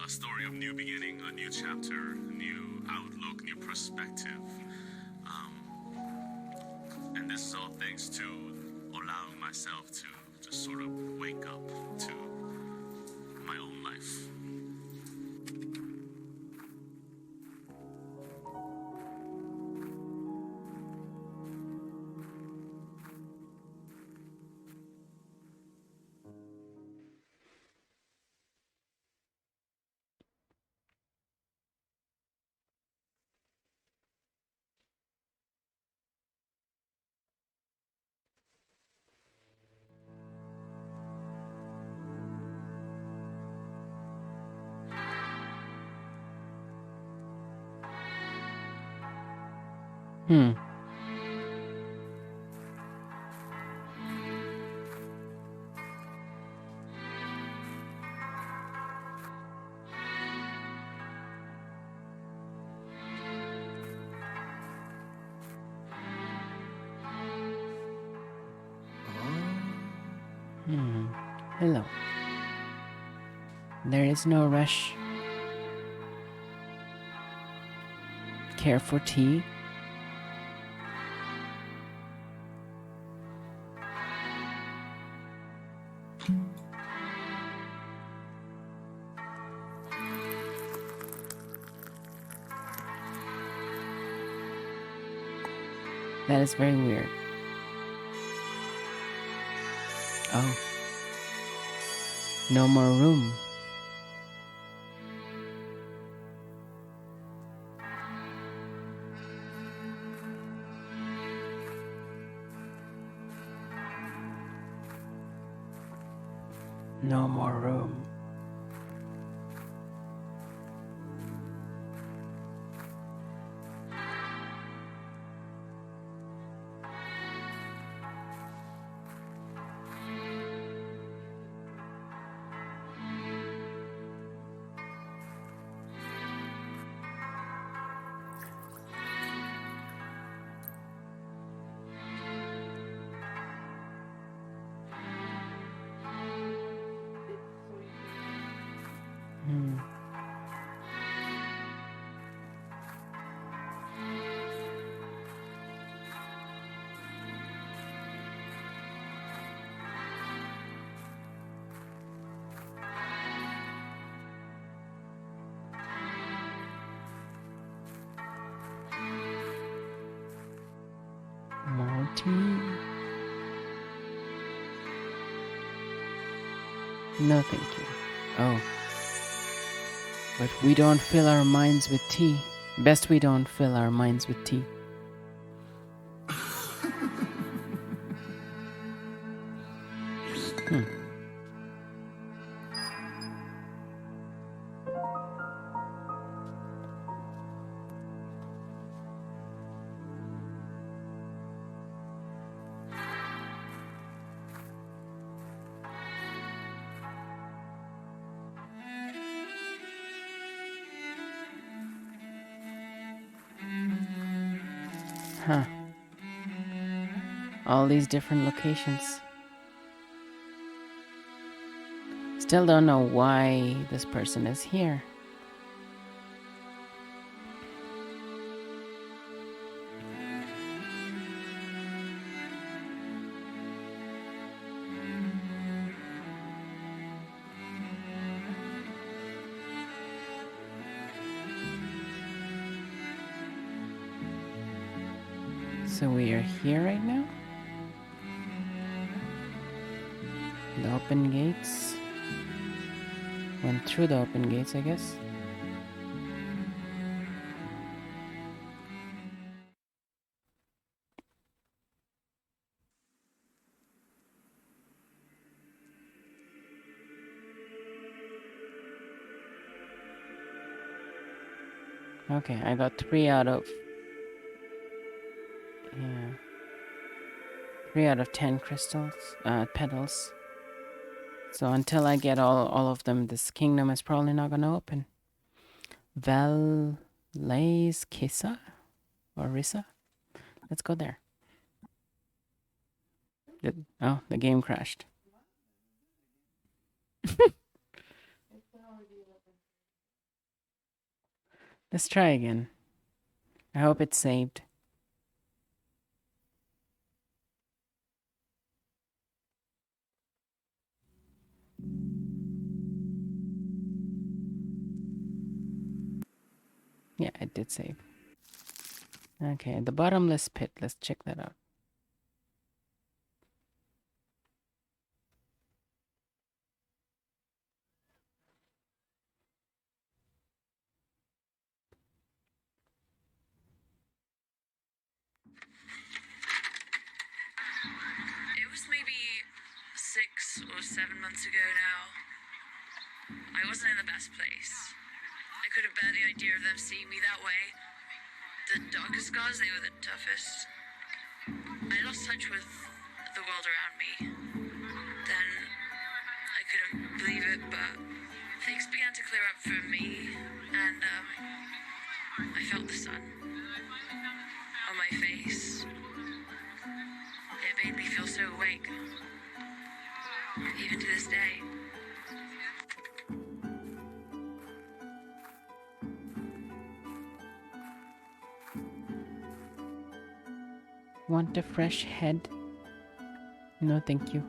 A story of new beginning, a new chapter, new outlook, new perspective. And this is all thanks to allowing myself to just sort of wake up to my own life. Hmm. Hello. There is no rush. Care for tea? That is very weird. Oh. No more room. No more room. Hmm. More tea? No, thank you. Oh. But we don't fill our minds with tea. Best we don't fill our minds with tea. Huh. All these different locations. Still don't know why this person is here. So we are here right now? The open gates. Went through the open gates, I guess. Okay, I got 3 out of... Yeah. 3 out of 10 crystals, petals. So until I get all of them, this kingdom is probably not gonna open. Valet's Kissa? Or Rissa? Let's go there. Oh, the game crashed. Let's try again. I hope it's saved. Yeah, it did save. Okay, the bottomless pit. Let's check that out. It was maybe 6 or 7 months ago now. I wasn't in the best place. I could have bear the idea of them seeing me that way. The the darkest scars, they were the toughest. I lost touch with the world around me. Then I couldn't believe it, but things began to clear up for me, and I felt the sun on my face. It made me feel so awake, even to this day. Want a fresh head? No, thank you.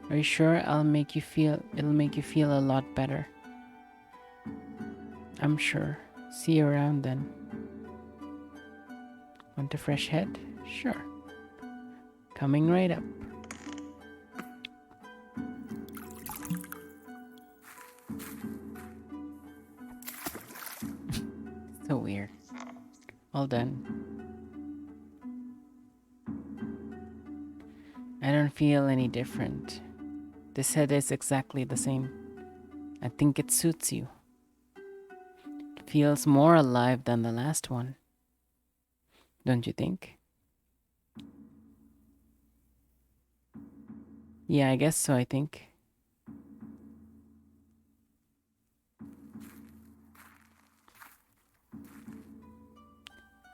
Are you sure it'll make you feel a lot better? I'm sure. See you around then. Want a fresh head? Sure. Coming right up. So weird. All done. I don't feel any different. This head is exactly the same. I think it suits you. It feels more alive than the last one. Don't you think? Yeah, I guess so, I think.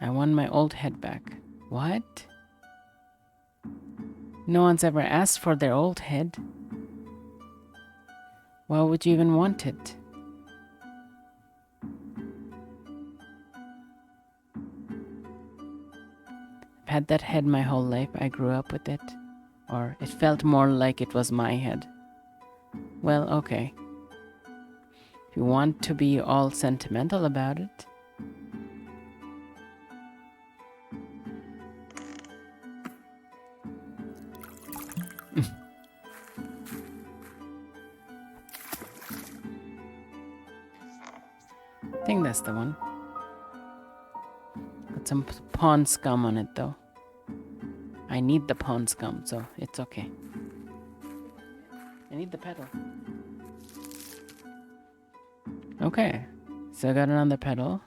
I want my old head back. What? No one's ever asked for their old head. Why would you even want it? I've had that head my whole life. I grew up with it. Or it felt more like it was my head. Well, okay. If you want to be all sentimental about it. I think that's the one. Got some pawn scum on it though. I need the pawn scum, so it's okay. I need the pedal. Okay, so I got another pedal.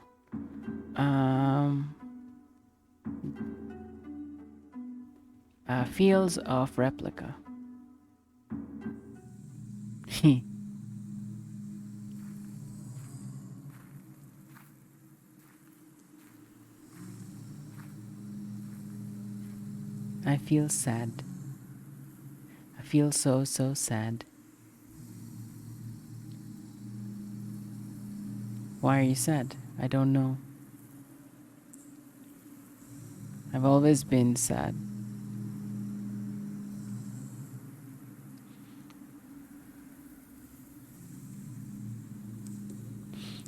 Fields of replica. I feel sad. I feel so sad. Why are you sad? I don't know. I've always been sad.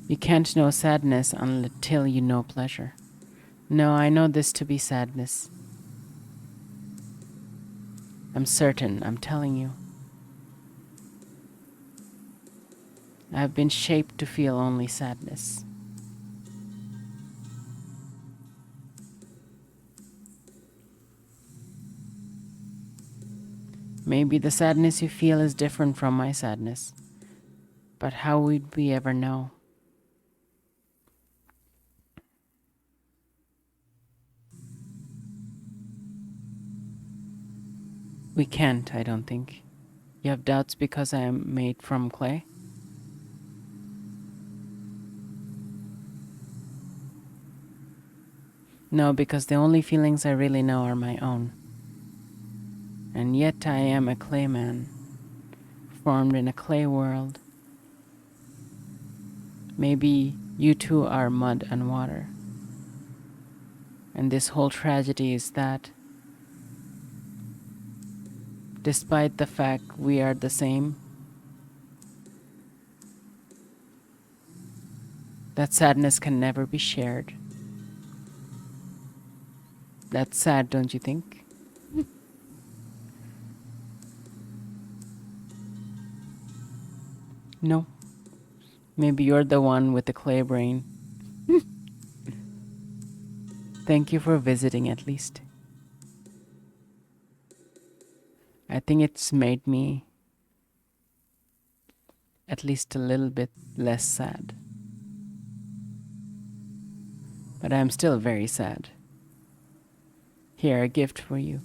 You can't know sadness until you know pleasure. No, I know this to be sadness. I'm certain, I'm telling you. I've been shaped to feel only sadness. Maybe the sadness you feel is different from my sadness. But how would we ever know? We can't, I don't think. You have doubts because I am made from clay? No, because the only feelings I really know are my own. And yet I am a clay man, formed in a clay world. Maybe you too are mud and water. And this whole tragedy is that, despite the fact we are the same, that sadness can never be shared. That's sad, don't you think? No. Maybe you're the one with the clay brain. Thank you for visiting at least. I think it's made me at least a little bit less sad. But I'm still very sad. Here, a gift for you.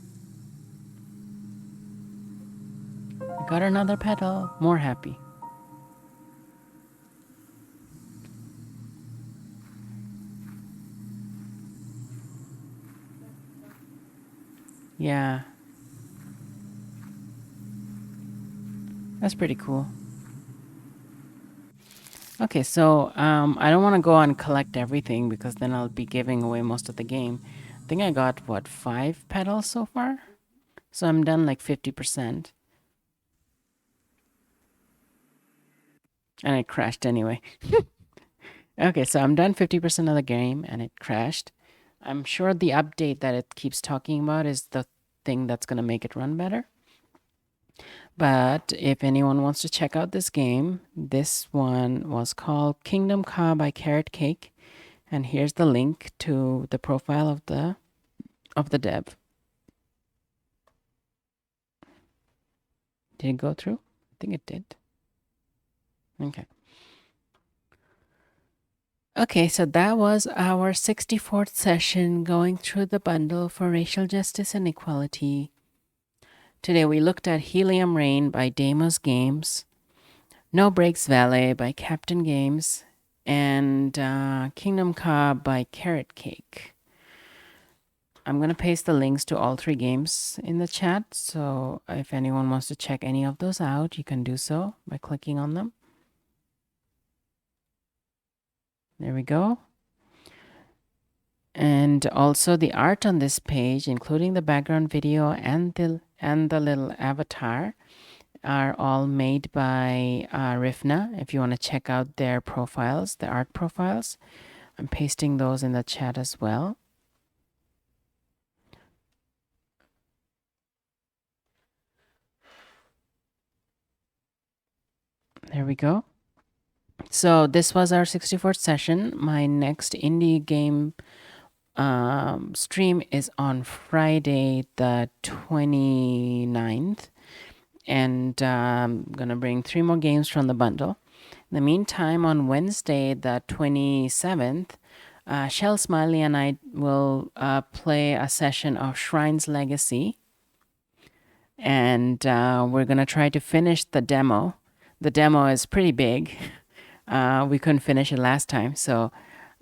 I got another petal. More happy. Yeah. That's pretty cool. Okay, so I don't want to go and collect everything because then I'll be giving away most of the game. I think I got, what, 5 petals so far? So I'm done like 50%. And it crashed anyway. Okay, so I'm done 50% of the game and it crashed. I'm sure the update that it keeps talking about is the thing that's going to make it run better. But if anyone wants to check out this game, this one was called Kingdom Come by Carrot Cake. And here's the link to the profile of the dev. Did it go through? I think it did. Okay. Okay, so that was our 64th session going through the bundle for racial justice and equality. Today we looked at Helium Rain by Damos Games, No Breaks Valet by Captain Games, and Kingdom Come by Carrot Cake. I'm going to paste the links to all 3 games in the chat, so if anyone wants to check any of those out, you can do so by clicking on them. There we go. And also the art on this page, including the background video and the little avatar, are all made by Rifna. If you want to check out their profiles, the art profiles, I'm pasting those in the chat as well. There we go. So this was our 64th session. My next indie game stream is on Friday the 29th. And I'm going to bring 3 more games from the bundle. In the meantime, on Wednesday the 27th, Shell Smiley and I will play a session of Shrine's Legacy. And we're going to try to finish the demo. The demo is pretty big. We couldn't finish it last time, so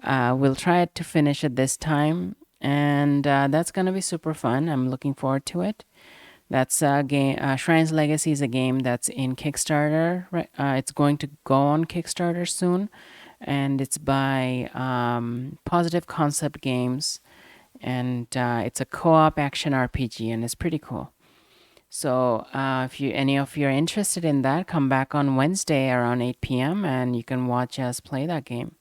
we'll try to finish it this time. And that's going to be super fun. I'm looking forward to it. That's a game. Shrine's Legacy is a game that's in Kickstarter. Right? It's going to go on Kickstarter soon, and it's by Positive Concept Games, and it's a co-op action RPG, and it's pretty cool. So if any of you are interested in that, come back on Wednesday around 8 p.m. and you can watch us play that game.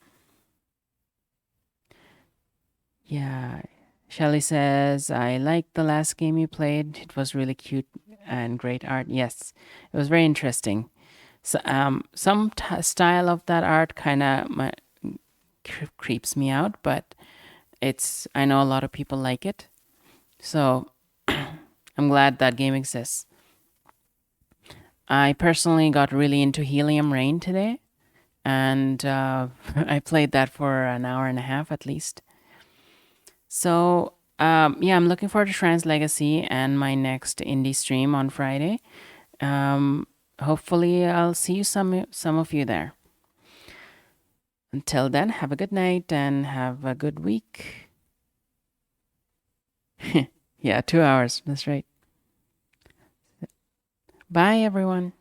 Yeah. Shelly says, I liked the last game you played. It was really cute and great art. Yes, it was very interesting. So, some style of that art kind of creeps me out, but I know a lot of people like it. So I'm glad that game exists. I personally got really into Helium Rain today, and I played that for an hour and a half at least. So, yeah, I'm looking forward to Shrine's Legacy and my next indie stream on Friday. Hopefully, I'll see some of you there. Until then, have a good night and have a good week. Yeah, 2 hours. That's right. Bye, everyone.